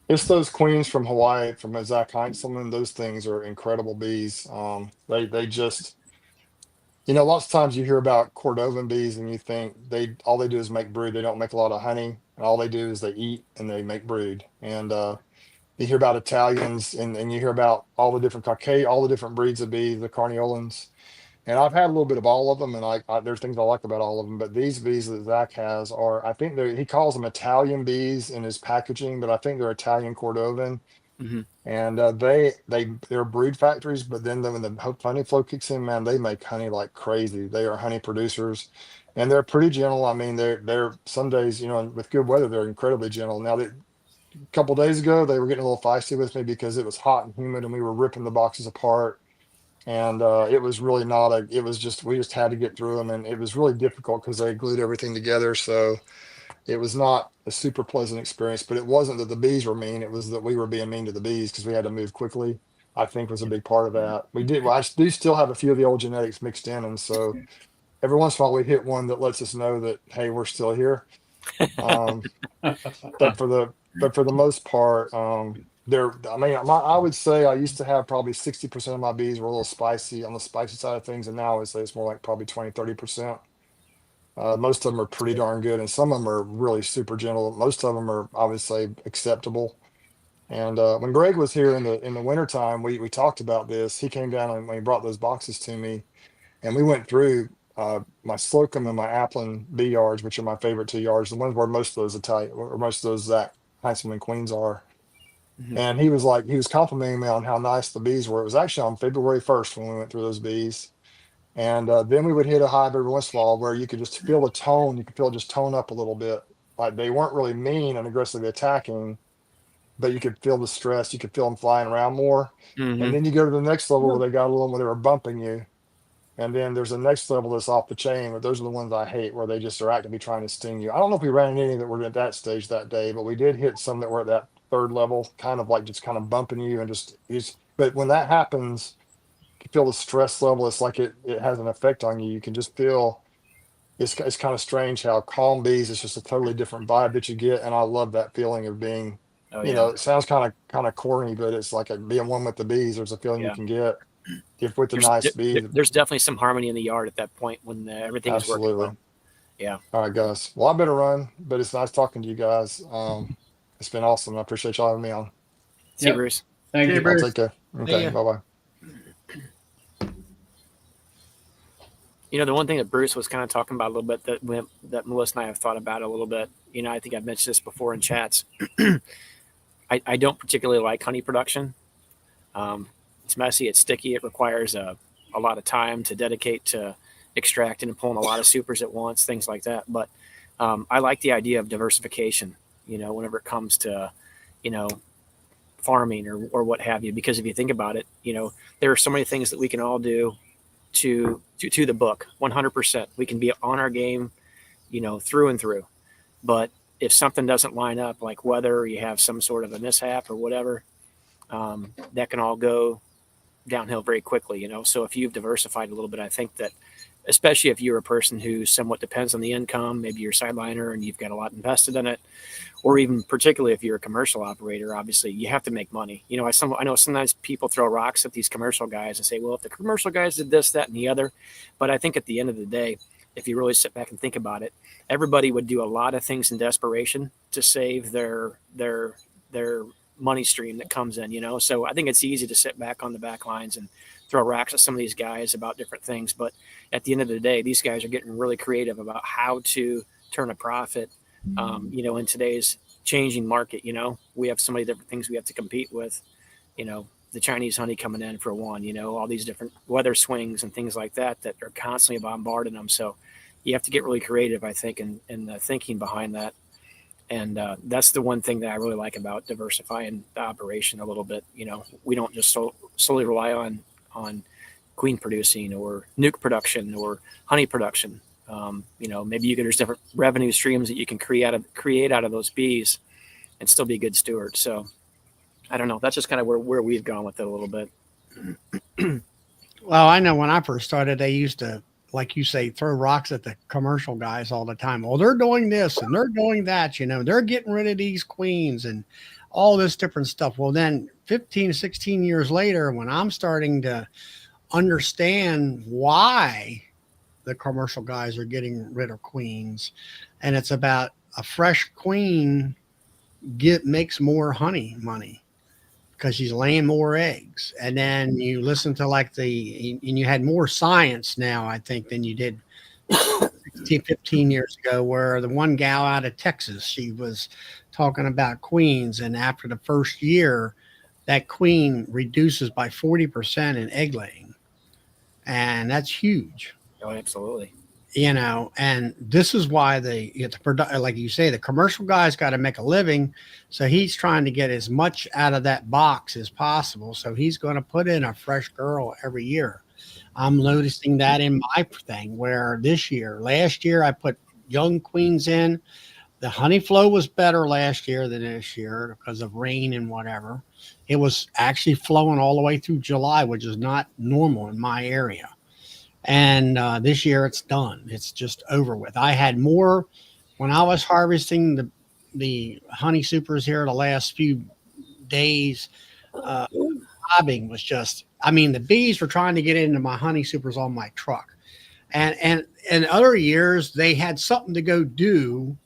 It's those queens from Hawaii, from Zach Heinzelman. Those things are incredible bees. They just, lots of times you hear about Cordovan bees and you think all they do is make brood. They don't make a lot of honey, and all they do is they eat and they make brood. And you hear about Italians, and you hear about all the different all the different breeds of bees, the Carniolans. And I've had a little bit of all of them, and there's things I like about all of them. But these bees that Zach has I think he calls them Italian bees in his packaging, but I think they're Italian Cordovan. Mm-hmm. And they're brood factories. But then when the honey flow kicks in, man, they make honey like crazy. They are honey producers, and they're pretty gentle. I mean, they're some days, with good weather, they're incredibly gentle. Now that a couple days ago, they were getting a little feisty with me because it was hot and humid, and we were ripping the boxes apart. And it was really we just had to get through them, and it was really difficult because they glued everything together. So it was not a super pleasant experience, but it wasn't that the bees were mean. It was that we were being mean to the bees because we had to move quickly. I think was a big part of that. I do still have a few of the old genetics mixed in. And so every once in a while we hit one that lets us know that, hey, we're still here. But for the most part, I would say I used to have probably 60% of my bees were a little spicy on the spicy side of things. And now I would say it's more like probably 20-30%. Most of them are pretty darn good, and some of them are really super gentle. Most of them are, I would say, acceptable. And when Greg was here in the wintertime, we talked about this. He came down and when he brought those boxes to me, and we went through my Slocum and my Applin bee yards, which are my favorite 2 yards, the ones where most of those or most of those Zach Heintzelman queens are. Mhm. And he was complimenting me on how nice the bees were. It was actually on February 1st when we went through those bees. And then we would hit a hive every once in a while where you could just feel the tone. You could feel it just tone up a little bit. Like they weren't really mean and aggressively attacking, but you could feel the stress. You could feel them flying around more. And Mhm. then you go to the next level where they got a little where they were bumping you. And then there's a next level that's off the chain, but those are the ones I hate where they just are actively trying to sting you. I don't know if we ran into any that were at that stage that day, but we did hit some that were at that third level, kind of like just kind of bumping you and but when that happens, you feel the stress level. It's like it has an effect on you. You can just feel it's kind of strange how calm bees, it's just a totally different vibe that you get. And I love that feeling of being, Oh you yeah. know, it sounds kind of corny, but it's like being one with the bees. There's a feeling you Yeah. can get if with the nice bees. There's definitely some harmony in the yard at that point when everything is working Absolutely. well. Yeah. All right, guys. Well, I better run, but it's nice talking to you guys. It's been awesome. I appreciate y'all having me on. See you, Yep. Bruce. Thank Okay, you. I'll Bruce. take care. Okay, ya. bye-bye. You know, the one thing that Bruce was kind of talking about a little bit that Melissa and I have thought about a little bit, you know, I think I've mentioned this before in chats. I don't particularly like honey production. It's messy, it's sticky, it requires a lot of time to dedicate to extracting and pulling a lot of supers at once, things like that. But I like the idea of diversification, you know, whenever it comes to, you know, farming or what have you, because if you think about it, you know, there are so many things that we can all do to the book 100%. We can be on our game, you know, through and through. But if something doesn't line up, like weather, or you have some sort of a mishap or whatever, that can all go downhill very quickly, you know. So if you've diversified a little bit, I think that, especially if you're a person who somewhat depends on the income, maybe you're a sideliner and you've got a lot invested in it, or even particularly if you're a commercial operator, obviously you have to make money. You know, I know sometimes people throw rocks at these commercial guys and say, well, if the commercial guys did this, that, and the other. But I think at the end of the day, if you really sit back and think about it, everybody would do a lot of things in desperation to save their money stream that comes in, you know. So I think it's easy to sit back on the back lines and throw rocks at some of these guys about different things. But at the end of the day, these guys are getting really creative about how to turn a profit. You know, in today's changing market, you know, we have so many different things we have to compete with, you know, the Chinese honey coming in for one, you know, all these different weather swings and things like that are constantly bombarding them. So you have to get really creative, I think, in the thinking behind that. And that's the one thing that I really like about diversifying the operation a little bit. You know, we don't just solely rely on queen producing or nuke production or honey production. You know, maybe there's different revenue streams that you can create out of those bees and still be good stewards. So I don't know. That's just kind of where we've gone with it a little bit. Well, I know when I first started, they used to, like you say, throw rocks at the commercial guys all the time. Well, they're doing this and they're doing that, you know, they're getting rid of these queens and all this different stuff. Well, then 15, 16 years later, when I'm starting to understand why the commercial guys are getting rid of queens, and it's about a fresh queen makes more honey money because she's laying more eggs. And then you listen to and you had more science now, I think, than you did 16, 15 years ago, where the one gal out of Texas, she was talking about queens. And after the first year, that queen reduces by 40% in egg laying. And that's huge. Oh, absolutely. You know, and this is why like you say, the commercial guy's got to make a living. So he's trying to get as much out of that box as possible. So he's going to put in a fresh girl every year. I'm noticing that in my thing, where last year, I put young queens in. The honey flow was better last year than this year because of rain and whatever. It was actually flowing all the way through July, which is not normal in my area. And this year it's done. It's just over with. I had more when I was harvesting the honey supers here the last few days. Bobbing was just, I mean, the bees were trying to get into my honey supers on my truck. And in other years, they had something to go do.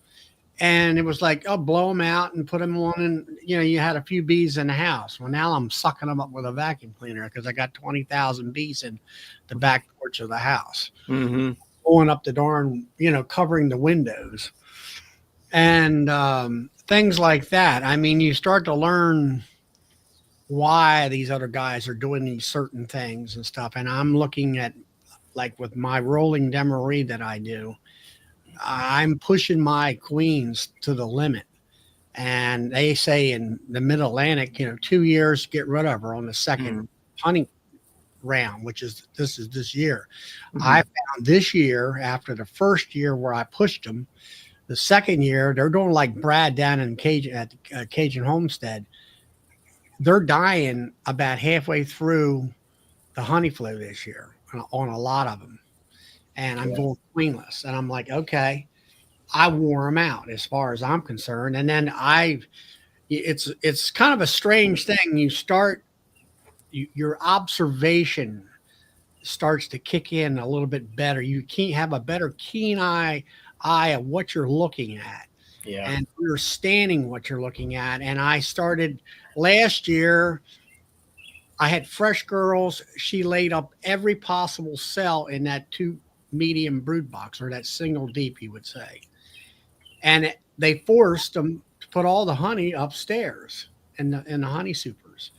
And it was like, oh, blow them out and put them on. And, you know, you had a few bees in the house. Well, now I'm sucking them up with a vacuum cleaner because I got 20,000 bees in the back porch of the house. Mm-hmm. pulling up the darn, covering the windows and things like that. I mean, you start to learn why these other guys are doing these certain things and stuff. And I'm looking at, like with my rolling demery that I do, I'm pushing my queens to the limit. And they say in the mid-Atlantic, 2 years, get rid of her on the second hunting round, which is this year. I found this year, after the first year where I pushed them, the second year, they're doing like Brad down in Cajun Homestead. They're dying about halfway through the honey flow this year on a lot of them. And I'm going queenless. And I'm like, okay, I wore them out as far as I'm concerned. And then it's kind of a strange thing. You start, your observation starts to kick in a little bit better. You can't have a better keen eye of what you're looking at. Yeah. And understanding what you're looking at. And I started last year, I had Fresh Girls. She laid up every possible cell in that 2 medium brood box, or that single deep, you would say. And they forced them to put all the honey upstairs in the honey supers.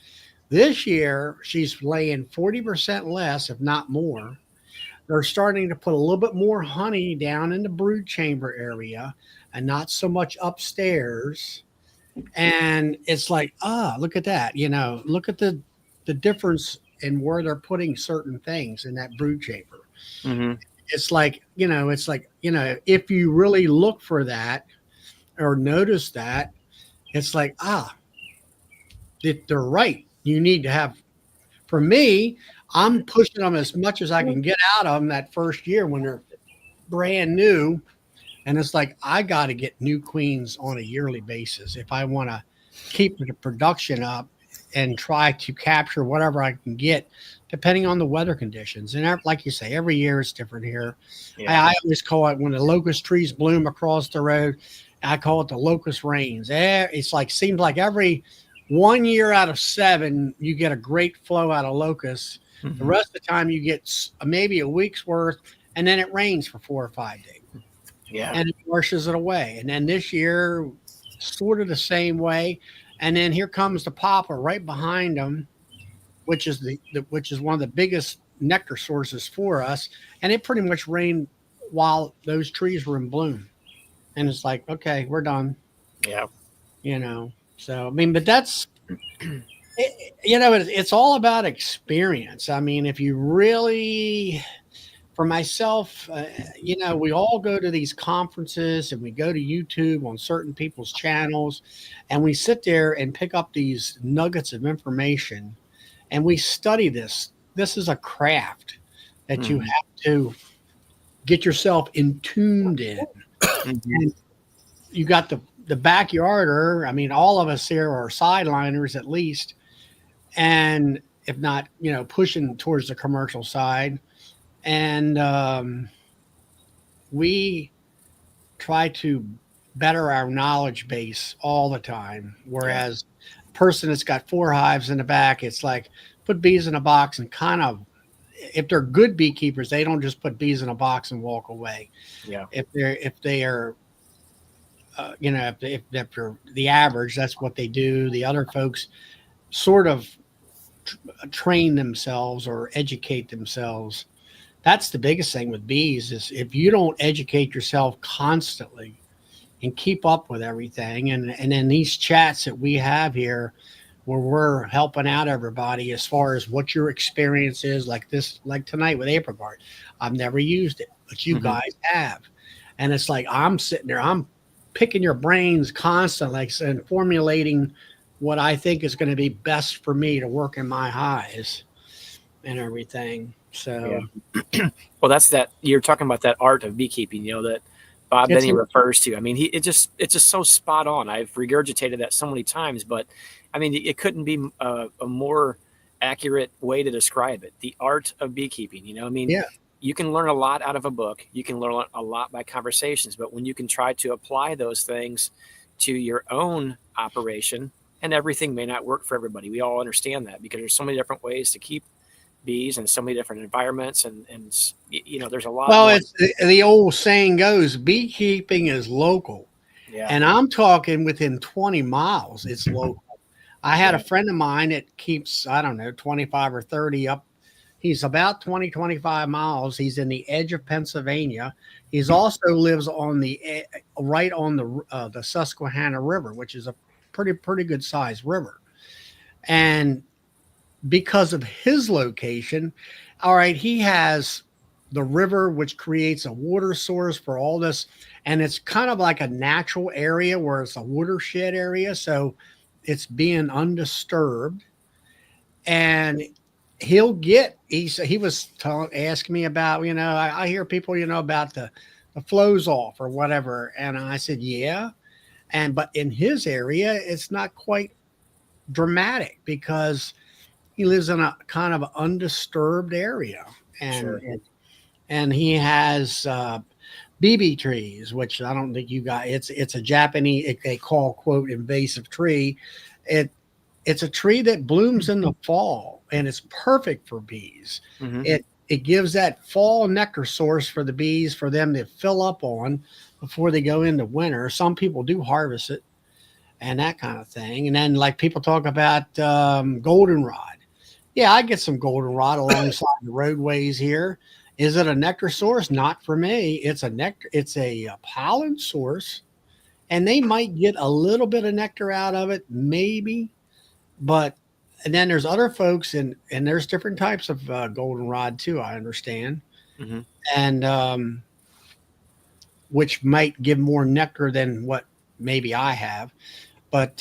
This year, she's laying 40% less, if not more. They're starting to put a little bit more honey down in the brood chamber area and not so much upstairs. And it's like, look at that. Look at the difference in where they're putting certain things in that brood chamber. It's like, if you really look for that or notice that, it's like, they're right. You need to have, for me, I'm pushing them as much as I can get out of them that first year when they're brand new. And it's like, I got to get new queens on a yearly basis if I want to keep the production up and try to capture whatever I can get, depending on the weather conditions. And like you say, every year is different here. I always call it, when the locust trees bloom across the road, I call it the locust rains. It's like, seems like every 1 year out of 7, you get a great flow out of locusts. The rest of the time you get maybe a week's worth, and then it rains for 4 or 5 days. And it washes it away. And then this year, sort of the same way. And then here comes the poplar right behind them, which is which is one of the biggest nectar sources for us. And it pretty much rained while those trees were in bloom. And it's like, okay, we're done. So I mean, but that's it's all about experience. I mean, if you really, for myself, we all go to these conferences and we go to YouTube on certain people's channels, and we sit there and pick up these nuggets of information, and we study this. This is a craft that you have to get yourself tuned in. And you got the backyarder. I mean, all of us here are sideliners at least, and if not, pushing towards the commercial side. And we try to better our knowledge base all the time. Whereas a person that's got 4 hives in the back, it's like, put bees in a box and kind of, if they're good beekeepers, they don't just put bees in a box and walk away. If they are, if they're the average, that's what they do. The other folks sort of train themselves or educate themselves. That's the biggest thing with bees, is if you don't educate yourself constantly and keep up with everything. And then these chats that we have here, where we're helping out everybody as far as what your experience is, like tonight with Apiguard. I've never used it, but you guys have. And it's like, I'm sitting there, I'm picking your brains constantly and formulating what I think is going to be best for me to work in my hives and everything. So, well, that's that. You're talking about that art of beekeeping, that Bob Benny refers to. I mean, it's just so spot on. I've regurgitated that so many times, but I mean, it couldn't be a more accurate way to describe it. The art of beekeeping. I mean, you can learn a lot out of a book. You can learn a lot by conversations, but when you can try to apply those things to your own operation, and everything may not work for everybody. We all understand that, because there's so many different ways to keep bees in so many different environments, and you know, there's a lot. Well, more. it's the old saying goes, beekeeping is local. Yeah. And I'm talking within 20 miles, it's local. I had a Yeah. friend of mine that keeps, I don't know, 25 or 30 up. He's about 20, 25 miles. He's in the edge of Pennsylvania. He's also lives on the right on the Susquehanna River, which is a pretty good sized river. And because of his location, all right, he has the river, which creates a water source for all this. And it's kind of like a natural area where it's a watershed area. So it's being undisturbed. And he was asking me about, I hear people, about the flows off or whatever. And I said, yeah. But in his area, it's not quite dramatic because he lives in a kind of undisturbed area. And, Sure. and he has, BB trees, which I don't think you got. It's a Japanese, they call quote invasive tree. It's a tree that blooms in the fall and it's perfect for bees. Mm-hmm. It gives that fall nectar source for the bees for them to fill up on before they go into winter. Some people do harvest it and that kind of thing. And then like people talk about goldenrod. Yeah, I get some goldenrod alongside the roadways here. Is it a nectar source? Not for me. It's a pollen source, and they might get a little bit of nectar out of it, maybe. And then there's other folks, and there's different types of goldenrod too. I understand, Mm-hmm. and which might give more nectar than what maybe I have, but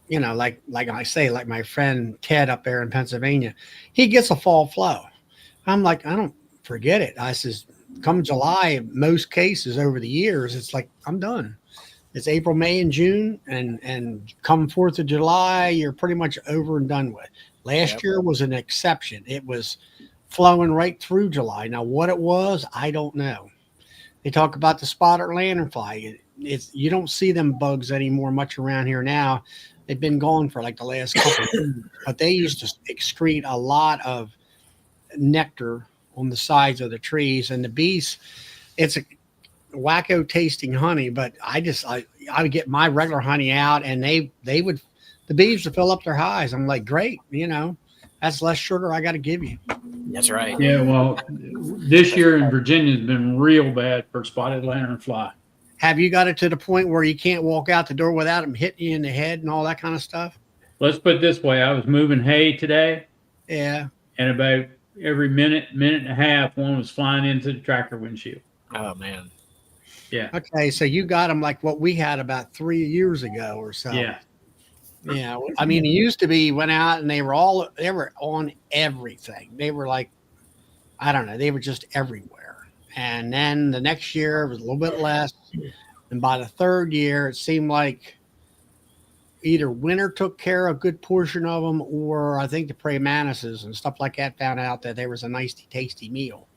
like I say, like my friend Ted up there in Pennsylvania, he gets a fall flow. I'm like, I don't forget it. I says, come July, in most cases over the years, it's like, I'm done. It's April, May, and June. And come 4th of July, you're pretty much over and done with. Last year was an exception. It was flowing right through July. Now, what it was, I don't know. They talk about the spotted lanternfly. You don't see them bugs anymore much around here now. They've been gone for like the last couple of years. But they used to excrete a lot of nectar on the sides of the trees, and the bees, it's a wacko tasting honey, but I would get my regular honey out and the bees would fill up their hives. I'm like, great, that's less sugar I got to give you. That's right. Yeah, well, this year in Virginia has been real bad for spotted lanternfly. Have you got it to the point where you can't walk out the door without them hitting you in the head and all that kind of stuff? Let's put it this way. I was moving hay today, Yeah. and about every minute and a half, one was flying into the tractor windshield. Oh man. Yeah. Okay, so you got them like what we had about 3 years ago or so. Yeah. Yeah. I mean, it used to be went out and they were on everything. They were like, I don't know, they were just everywhere. And then the next year it was a little bit less. And by the third year, it seemed like either winter took care of a good portion of them, or I think the praying mantises and stuff like that found out that there was a nice, tasty meal.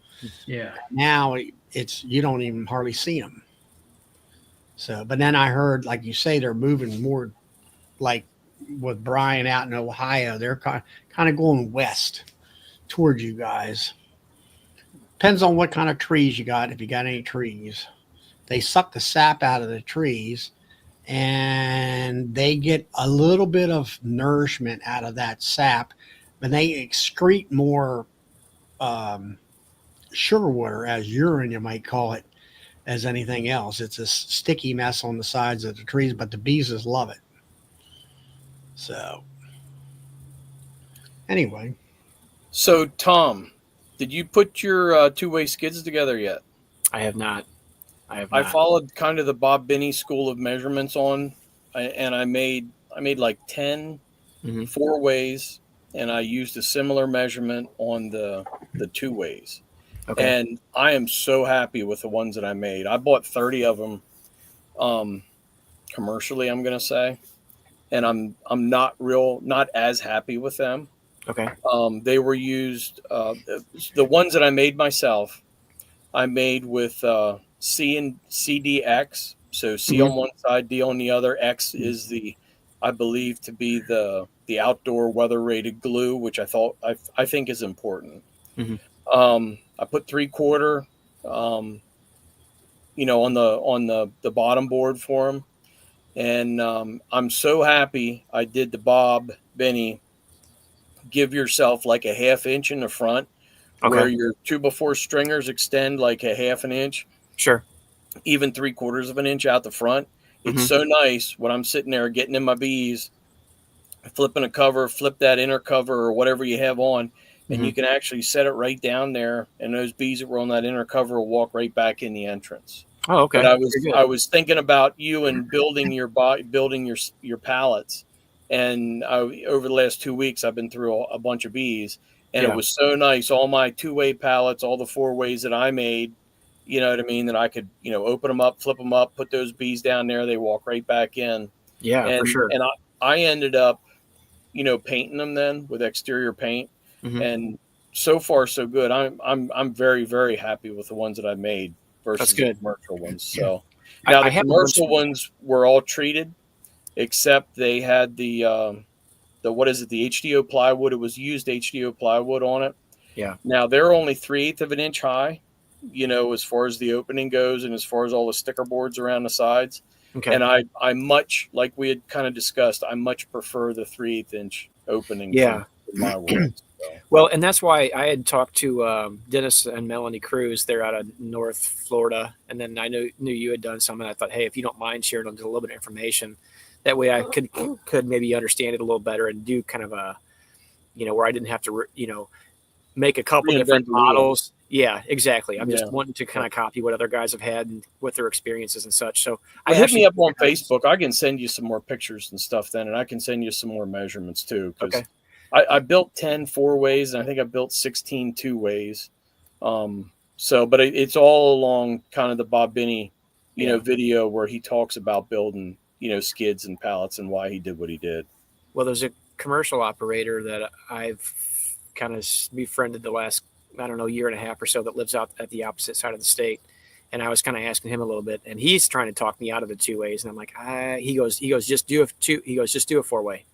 Yeah. Now you don't even hardly see them. So, but then I heard, like you say, they're moving more, like with Brian out in Ohio, they're kind of going west towards you guys. Depends on what kind of trees you got. If you got any trees, they suck the sap out of the trees, and they get a little bit of nourishment out of that sap, but they excrete more sugar water, as urine, you might call it, as anything else. It's a sticky mess on the sides of the trees, but the bees just love it. So anyway. So Tom, did you put your two-way skids together yet? I have not. I followed kind of the Bob Binney school of measurements and I made like 10 four ways, and I used a similar measurement on the two ways. Okay. And I am so happy with the ones that I made. I bought 30 of them commercially, I'm going to say. And I'm not as happy with them. Okay. They were used, the ones that I made myself, I made with C and CDX. So C on one side, D on the other. X is the I believe to be the outdoor weather rated glue, which I think is important. Mhm. I put 3/4, on the bottom board for them, and I'm so happy I did the Bob Benny. Give yourself like a 1/2 inch in the front, where Okay. your 2x4 stringers extend like a 1/2 an inch, Sure. even 3/4 of an inch out the front. It's Mhm. so nice when I'm sitting there getting in my bees, flipping a cover, flip that inner cover or whatever you have on, and you Mhm. can actually set it right down there, and those bees that were on that inner cover will walk right back in the entrance. Oh, But okay. Very good. I was thinking about you and building your pallets, and over the last 2 weeks I've been through a bunch of bees, and it Yeah. was so nice. All my 2-way pallets, all the 4-ways that I made, you know what I mean, that I could open them up, flip them up, put those bees down there, they walk right back in, Yeah, for and sure. I ended up painting them then with exterior paint, Mhm. and so far so good. I'm very very happy with the ones that I made That's versus the good. commercial ones. So I now I the have a bunch commercial ones were all treated, except they had the what is it, the HDO plywood. It was used HDO plywood on it. Yeah. Now they're only 3/8 of an inch high, as far as the opening goes, and as far as all the sticker boards around the sides. Okay. And I much, like we had kind of discussed, I much prefer the 3/8 inch opening Yeah. for my woods. So. Well, and that's why I had talked to Dennis and Melanie Cruz. They're out of North Florida, and then I knew you had done some, and I thought, hey, if you don't mind sharing a little bit of information, that way I could maybe understand it a little better and do kind of a, where I didn't have to, make a couple Reinvent different the wheel. models. Yeah, exactly. I'm just Yeah. wanting to kind of copy what other guys have had and with their experiences and such. So But I hit me actually up on Facebook. I can send you some more pictures and stuff then, and I can send you some more measurements too. Because Okay. I built 10 4-ways, and I think I built 16 2-ways. But it's all along kind of the Bob Binney, Yeah. video where he talks about building, skids and pallets and why he did what he did. Well, there's a commercial operator that I've kind of befriended the last, I don't know, year and a half or so that lives out at the opposite side of the state. And I was kind of asking him a little bit, and he's trying to talk me out of the 2-ways. And I'm like, he goes, just do a 4-way.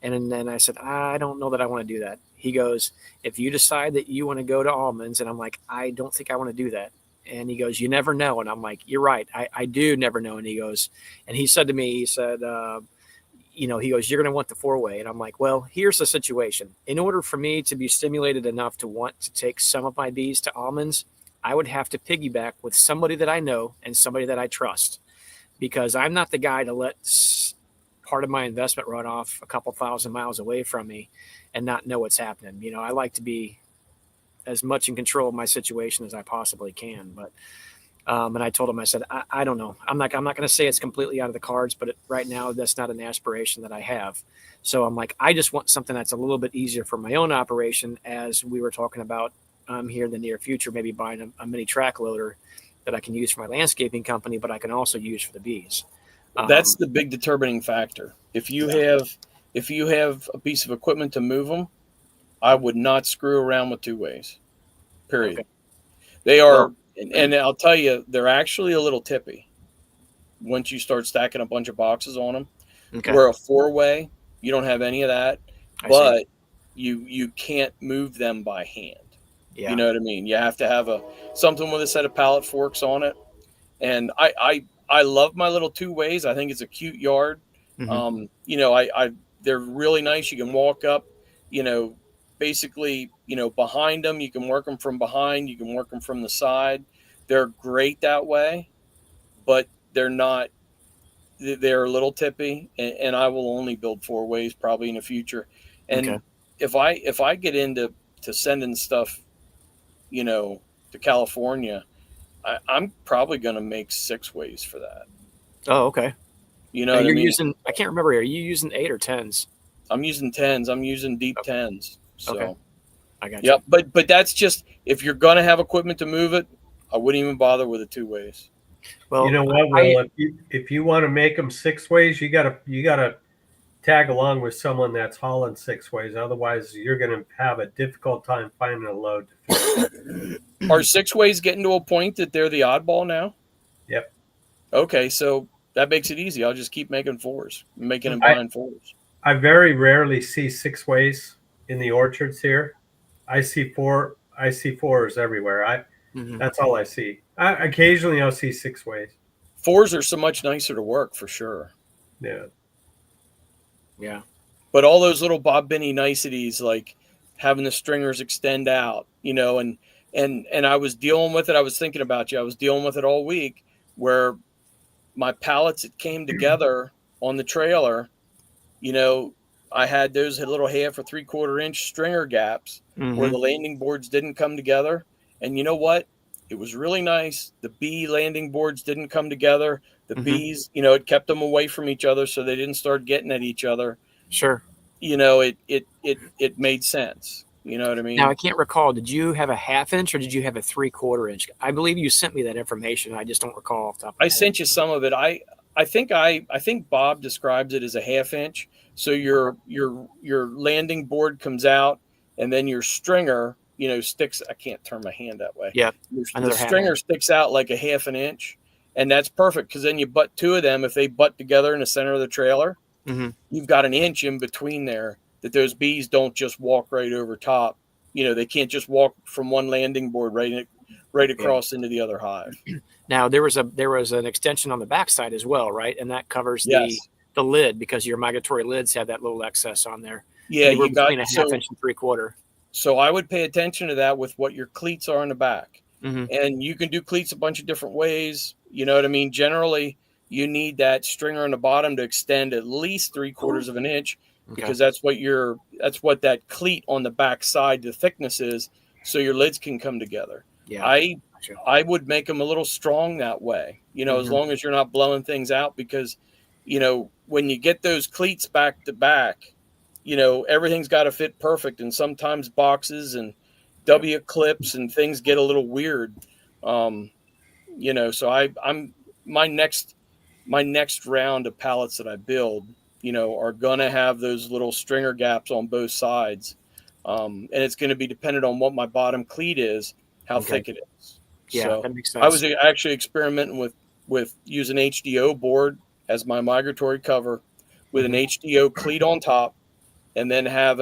And then I said, I don't know that I want to do that. He goes, if you decide that you want to go to almonds, and I'm like, I don't think I want to do that. And he goes, you never know. And I'm like, you're right. I do never know. And he goes, and he said to me, he said, he goes, you're going to want the 4-way. And I'm like, well, here's the situation. In order for me to be stimulated enough to want to take some of my bees to almonds, I would have to piggyback with somebody that I know and somebody that I trust, because I'm not the guy to let part of my investment run off a couple thousand miles away from me and not know what's happening. I like to be as much in control of my situation as I possibly can. But and I told him, I said, I don't know. I'm not going to say it's completely out of the cards, but right now that's not an aspiration that I have. So I'm like, I just want something that's a little bit easier for my own operation, as we were talking about here in the near future, maybe buying a mini track loader that I can use for my landscaping company, but I can also use for the bees. That's the big determining factor. If you have a piece of equipment to move them, I would not screw around with 2-ways. Period. Okay. They are, and I'll tell you, they're actually a little tippy once you start stacking a bunch of boxes on them. Okay. Where a 4-way, you don't have any of that, but you can't move them by hand. Yeah. You know what I mean? You have to have something with a set of pallet forks on it. And I love my little 2-ways. I think it's a cute yard. Mm-hmm. They're really nice. You can walk up, basically, behind them. You can work them from behind. You can work them from the side. They're great that way, but they're not. They're a little tippy, and I will only build 4-ways probably in the future. And Okay. if I get into sending stuff, to California, I'm probably going to make 6-ways for that. Oh, okay. You know what you're I mean? using, I can't remember. Are you using 8 or 10s? I'm using 10s. I'm using deep 10s. So, Okay. I got you. yep. But that's just, if you're going to have equipment to move it, I wouldn't even bother with the 2-ways. Well, You know what, Will? If you want to make them 6-ways, you gotta tag along with someone that's hauling 6-ways. Otherwise, you're going to have a difficult time finding a load to fill. Are 6-ways getting to a point that they're the oddball now? Yep. Okay, so that makes it easy. I'll just keep making 4s, making and I- buying 4s. I very rarely see 6-ways in the orchards here. I see 4s everywhere. Mhm. That's all I see. Occasionally I'll see 6-ways. 4s are so much nicer to work for sure. Yeah. Yeah. But all those little Bob Binney niceties, like having the stringers extend out, and I was dealing with it. I was thinking about you. I was dealing with it all week, where my pallets that came together on the trailer, I had those little 1/2 or 3/4 inch stringer gaps where Mhm. the landing boards didn't come together. And you know what? It was really nice. The bee landing boards didn't come together. The Mhm. bees, it kept them away from each other so they didn't start getting at each other. Sure. It made sense. You know what I mean? Now I can't recall. Did you have a 1/2 inch or did you have a 3/4 inch? I believe you sent me that information. I just don't recall off the top of my I head. sent you some of it. I think Bob describes it as a 1/2 inch. So your landing board comes out, and then your stringer, sticks. I can't turn my hand that way. Yeah, The another 1/2 stringer inch. sticks out like a 1/2 inch, and that's perfect because then you butt 2 of them. If they butt together in the center of the trailer, Mhm. you've got an inch in between there that those bees don't just walk right over top. They can't just walk from one landing board right across into the other hive. Now there was an extension on the backside as well, right? And that covers Yes. the lid because your migratory lids have that little excess on there. Yeah, They were you got between a 1/2 inch and 3/4. So I would pay attention to that with what your cleats are in the back. Mhm. And you can do cleats a bunch of different ways. You know what I mean? Generally, you need that stringer on the bottom to extend at least 3/4 of an inch Okay. because that's what that cleat on the back side, the thickness is, so your lids can come together. Yeah. Gotcha. I would make them a little strong that way, as Mhm. long as you're not blowing things out because, when you get those cleats back to back, everything's got to fit perfect. And sometimes boxes and W clips and things get a little weird. So I'm my next round of pallets that I build, are going to have those little stringer gaps on both sides. And it's going to be dependent on what my bottom cleat is, how Okay. thick it is. Yeah, So that makes sense. I was actually experimenting with using HDO board as my migratory cover with an HDO cleat on top, and then I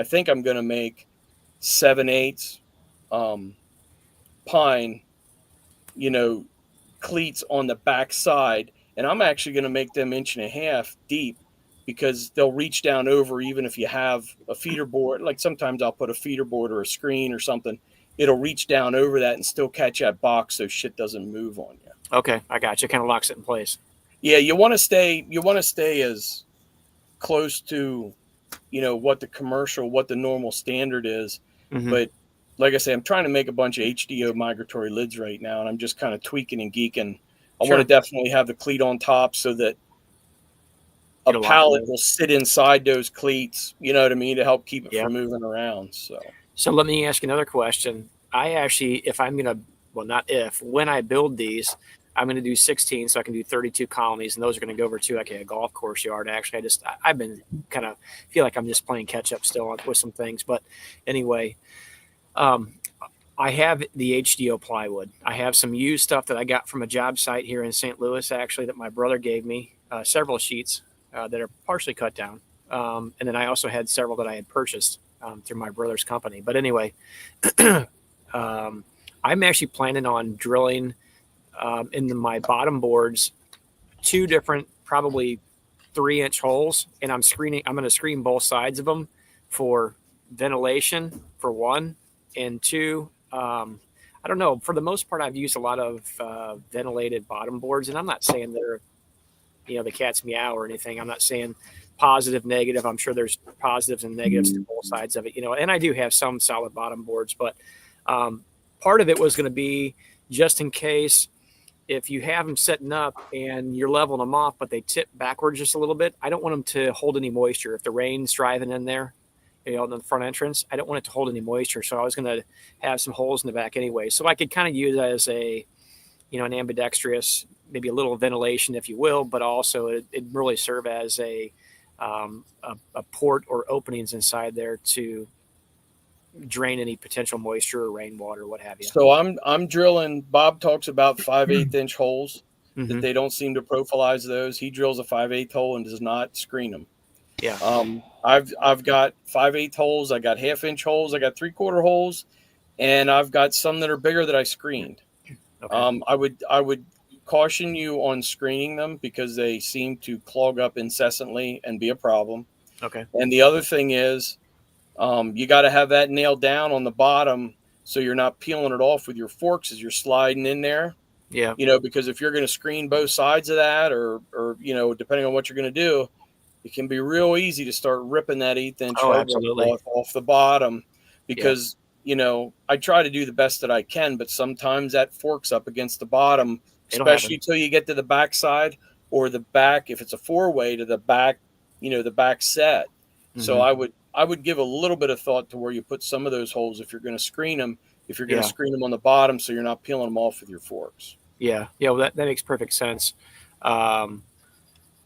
think I'm going to make 7/8 pine, cleats on the back side, and I'm actually going to make them 1.5 deep because they'll reach down over even if you have a feeder board. Like sometimes I'll put a feeder board or a screen or something. It'll reach down over that and still catch that box so shit doesn't move on you. Okay, I got you. Kind of locks it in place. Yeah, you want to stay as close to, what the normal standard is. Mhm. But like I say, I'm trying to make a bunch of HDO migratory lids right now, and I'm just kind of tweaking and geeking. I Sure. want to definitely have the cleat on top so that a It'll lock pallet it in. will sit inside those cleats, you know what I mean, to help keep it Yep. from moving around. So let me ask you another question. I actually, if I'm gonna, well, not if, when I build these, I'm gonna do 16, so I can do 32 colonies, and those are gonna go over to like a golf course yard. Actually, I've been kind of feel like I'm just playing catch up still with some things, but anyway, I have the HDO plywood. I have some used stuff that I got from a job site here in St. Louis, actually, that my brother gave me, several sheets that are partially cut down, and then I also had several that I had purchased through my brother's company. But anyway, I'm actually planning on drilling in my bottom boards 2 different, probably 3-inch holes, and I'm going to screen both sides of them for ventilation for 1, and 2. I don't know. For the most part, I've used a lot of ventilated bottom boards, and I'm not saying they're, the cat's meow or anything. I'm not saying positive, negative. I'm sure there's positives and negatives to both sides of it, and I do have some solid bottom boards, but part of it was going to be just in case if you have them setting up and you're leveling them off, but they tip backwards just a little bit. I don't want them to hold any moisture. If the rain's driving in there, in the front entrance, I don't want it to hold any moisture. So I was going to have some holes in the back anyway. So I could kind of use it as a, an ambidextrous, maybe a little ventilation, if you will, but also it really serve as a port or openings inside there to drain any potential moisture or rainwater or what have you. So I'm drilling. Bob talks about 5/8 inch holes, that they don't seem to profilize those. He drills a 5/8 hole and does not screen them. Yeah. I've got 5/8 holes. I got 1/2 inch holes. I got 3/4 holes, and I've got some that are bigger that I screened. Okay. I would caution you on screening them because they seem to clog up incessantly and be a problem. Okay. And the other thing is, you got to have that nailed down on the bottom so you're not peeling it off with your forks as you're sliding in there. Yeah. Because if you're going to screen both sides of that, or depending on what you're going to do, it can be real easy to start ripping that 1/8 inch absolutely. off the bottom because, I try to do the best that I can, but sometimes that forks up against the bottom, especially till you get to the back side or the back, if it's a 4-way to the back, the back set. So I would give a little bit of thought to where you put some of those holes if you're going to screen them, if you're going to screen them on the bottom so you're not peeling them off with your forks. Yeah. Yeah. Well, that makes perfect sense.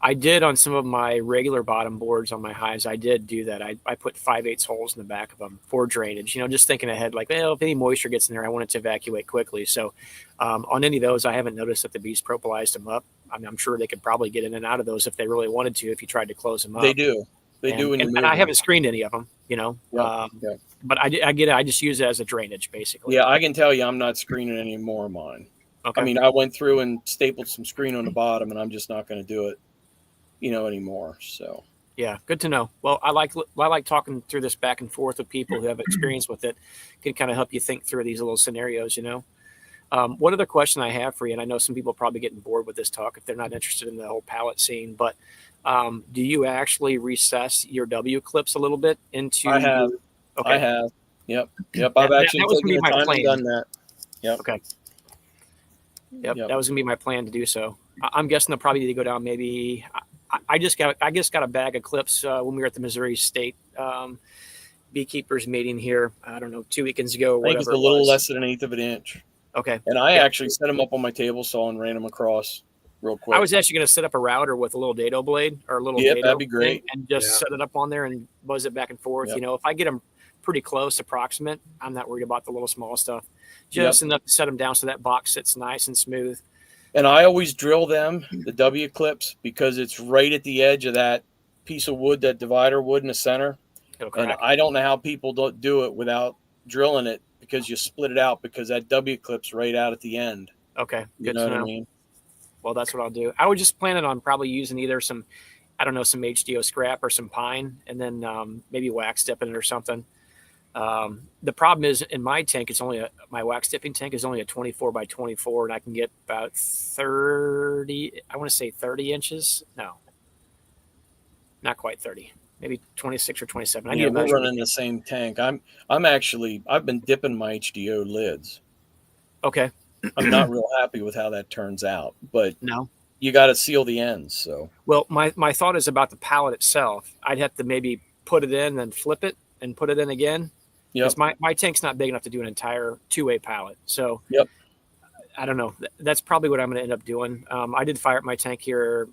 I did on some of my regular bottom boards on my hives. I did do that. I put 5/8 holes in the back of them for drainage, just thinking ahead, like, well, if any moisture gets in there, I want it to evacuate quickly. So on any of those, I haven't noticed that the bees propolized them up. I mean, I'm sure they could probably get in and out of those if they really wanted to, if you tried to close them up. They do. They do. And I haven't screened any of them, but I get it. I just use it as a drainage, basically. Yeah, I can tell you I'm not screening any more of mine. Okay. I mean, I went through and stapled some screen on the bottom, and I'm just not going to do it, anymore. So yeah, good to know. Well, I like talking through this back and forth with people who have experience with it. Can kind of help you think through these little scenarios, One other question I have for you, and I know some people are probably getting bored with this talk if they're not interested in the whole pallet scene, but do you actually recess your W clips a little bit into? I have. Okay. I have. Yep. I've actually taken the time and done that. Yep. Okay. Yep. That was gonna be my plan to do so. I'm guessing they'll probably need to go down. Maybe I just got a bag of clips when we were at the Missouri State beekeepers meeting here. I don't know, 2 weekends ago. I think it's a little less than 1/8 of an inch. Okay. And I actually set them up on my table saw and ran them across real quick. I was actually going to set up a router with a little dado blade or a little dado that'd be great, and just set it up on there and buzz it back and forth. If I get them pretty close, approximate, I'm not worried about the little small stuff. Just enough to set them down so that box sits nice and smooth. And I always drill them, the W clips, because it's right at the edge of that piece of wood, that divider wood in the center. And I don't know how people don't do it without drilling it, because you split it out, because that W clip's right out at the end. Okay. Good to know. What I mean? Well, that's what I'll do. I was just planning on probably using either some HDO scrap or some pine, and then maybe wax dipping it or something. The problem is in my tank, my wax dipping tank is only a 24 by 24, and I can get about 30. I want to say 30 inches. No, not quite 30. Maybe 26 or 27. I need to we're running the same tank. I've been dipping my HDO lids. Okay. I'm not real happy with how that turns out, but no, you got to seal the ends. So, well, my thought is about the pallet itself. I'd have to maybe put it in, then flip it and put it in again. Because my tank's not big enough to do an entire 2-way pallet. So I don't know. That's probably what I'm going to end up doing. I did fire up my tank here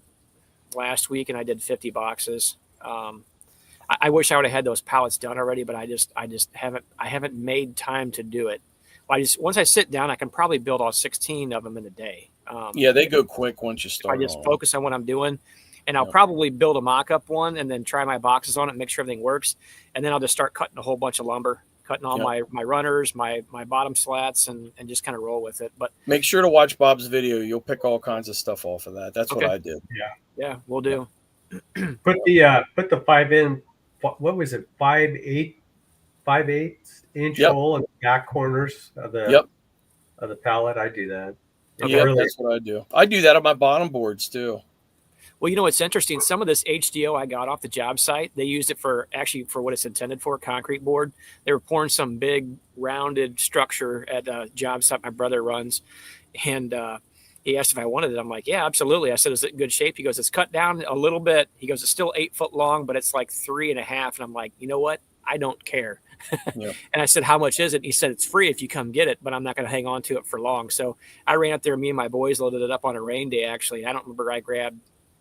last week, and I did 50 boxes. I wish I would have had those pallets done already, but I just haven't made time to do it. Once I sit down, I can probably build all 16 of them in a day. They go quick once you start. I just focus on what I'm doing, and I'll probably build a mock-up one and then try my boxes on it, make sure everything works, and then I'll just start cutting a whole bunch of lumber, cutting all my runners, my bottom slats, and just kind of roll with it. But make sure to watch Bob's video. You'll pick all kinds of stuff off of that. That's what I did. Yeah, we'll do. Put the 5 what was it, 5/8 inch hole in the back corners of the pallet. I do that. That's what I do. I do that on my bottom boards too. Well, it's interesting. Some of this HDO I got off the job site, they used it for what it's intended for, concrete board. They were pouring some big rounded structure at a job site my brother runs. And he asked if I wanted it. I'm like, yeah, absolutely. I said, is it in good shape? He goes, it's cut down a little bit. He goes, it's still 8 foot long, but it's like 3.5. And I'm like, you know what? I don't care. And I said, how much is it? He said, it's free if you come get it, but I'm not going to hang on to it for long. So I ran up there. Me and my boys loaded it up on a rain day. Actually, I don't remember. I grabbed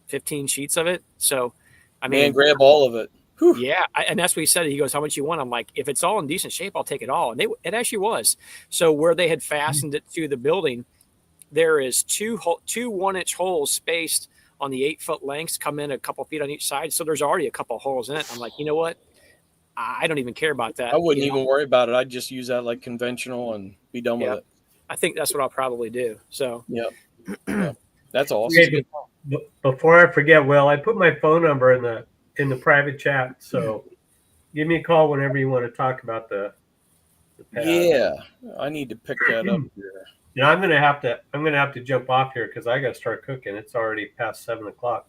15 sheets of it. So, I mean, grab all of it. Whew. Yeah. And that's what he said. He goes, how much you want? I'm like, if it's all in decent shape, I'll take it all. And it actually was. So where they had fastened it to the building, there is two 1-inch holes spaced on the 8-foot lengths, come in a couple feet on each side. So there's already a couple holes in it. I'm like, you know what? I don't even care about that. I wouldn't even worry about it. I'd just use that like conventional and be done with it. I think that's what I'll probably do. So Yep. That's awesome. Okay, before I forget, Will, I put my phone number in the private chat, so give me a call whenever you want to talk about the pad. Yeah, I need to pick that up here. Yeah, I'm gonna have to jump off here because I got to start cooking. It's already past 7:00.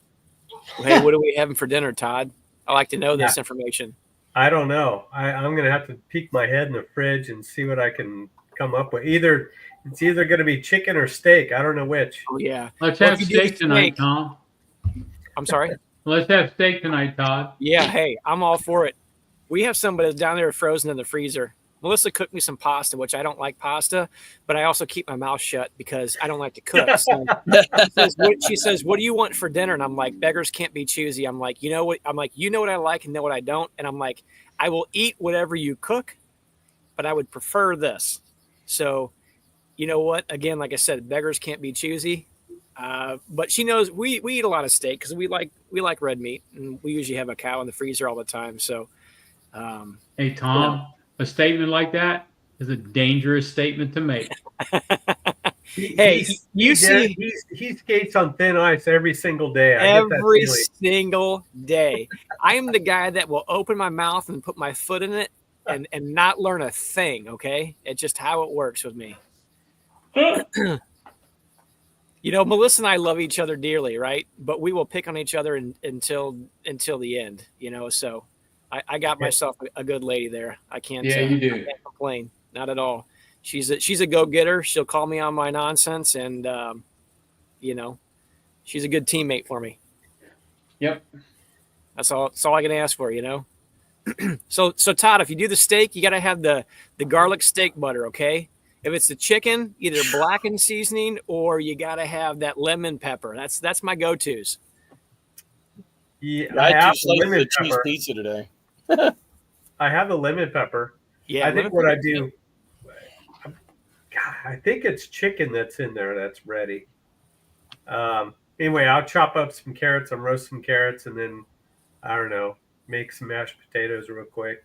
Hey, what are we having for dinner, Todd? I like to know this information. I don't know. I'm gonna have to peek my head in the fridge and see what I can come up with. It's either gonna be chicken or steak. I don't know which. Oh yeah. Let's have steak tonight, Tom. I'm sorry. Let's have steak tonight, Todd. Yeah. Hey, I'm all for it. We have somebody that's down there frozen in the freezer. Melissa cooked me some pasta, which I don't like pasta, but I also keep my mouth shut because I don't like to cook. So she says, what do you want for dinner? And I'm like, beggars can't be choosy. I'm like, you know what? You know what I like and know what I don't. And I'm like, I will eat whatever you cook, but I would prefer this. So, you know what? Again, like I said, beggars can't be choosy. But she knows we eat a lot of steak because we like red meat, and we usually have a cow in the freezer all the time. So, hey, Tom. A statement like that is a dangerous statement to make. Hey, he skates on thin ice every single day. Every single day. I am the guy that will open my mouth and put my foot in it and not learn a thing. Okay, it's just how it works with me. You know, Melissa and I love each other dearly, right? But we will pick on each other until the end. You know, so. I got myself a good lady there. I can't. Yeah, you do. I can't complain. Not at all. She's a go-getter. She'll call me on my nonsense, and you know, she's a good teammate for me. Yep. That's all I can ask for. You know. So Todd, if you do the steak, you got to have the garlic steak butter. Okay. If it's the chicken, either blackened seasoning or you got to have that lemon pepper. That's my go-tos. Yeah, I had 2 slices of cheese pizza today. I have the lemon pepper. Yeah, I think what I do, God, I think it's chicken that's in there that's ready. Anyway, I'll chop up some carrots and roast some carrots, and then I don't know, make some mashed potatoes real quick.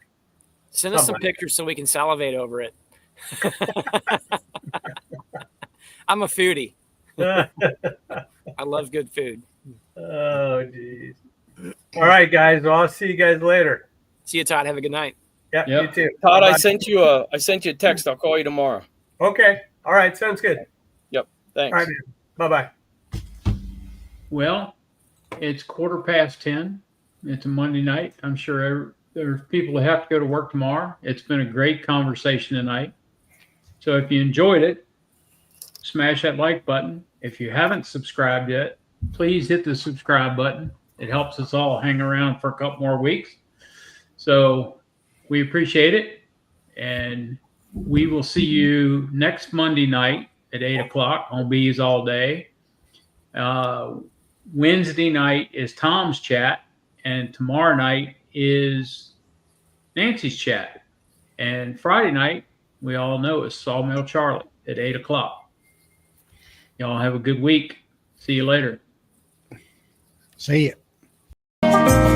Send us some pictures so we can salivate over it. I'm a foodie. I love good food. Oh, geez. All right, guys. Well, I'll see you guys later. See you, Todd. Have a good night. Yep. You too. Todd, Bye-bye. I sent you a text. I'll call you tomorrow. Okay. All right. Sounds good. Yep. Thanks. All right. Bye-bye. Well, it's 10:15. It's a Monday night. I'm sure there's people that have to go to work tomorrow. It's been a great conversation tonight. So if you enjoyed it, smash that like button. If you haven't subscribed yet, please hit the subscribe button. It helps us all hang around for a couple more weeks. So we appreciate it. And we will see you next Monday night at 8:00 on Bes All Day. Wednesday night is Tom's chat. And tomorrow night is Nancy's chat. And Friday night, we all know, is Sawmill Charlie at 8:00. Y'all have a good week. See you later. See ya.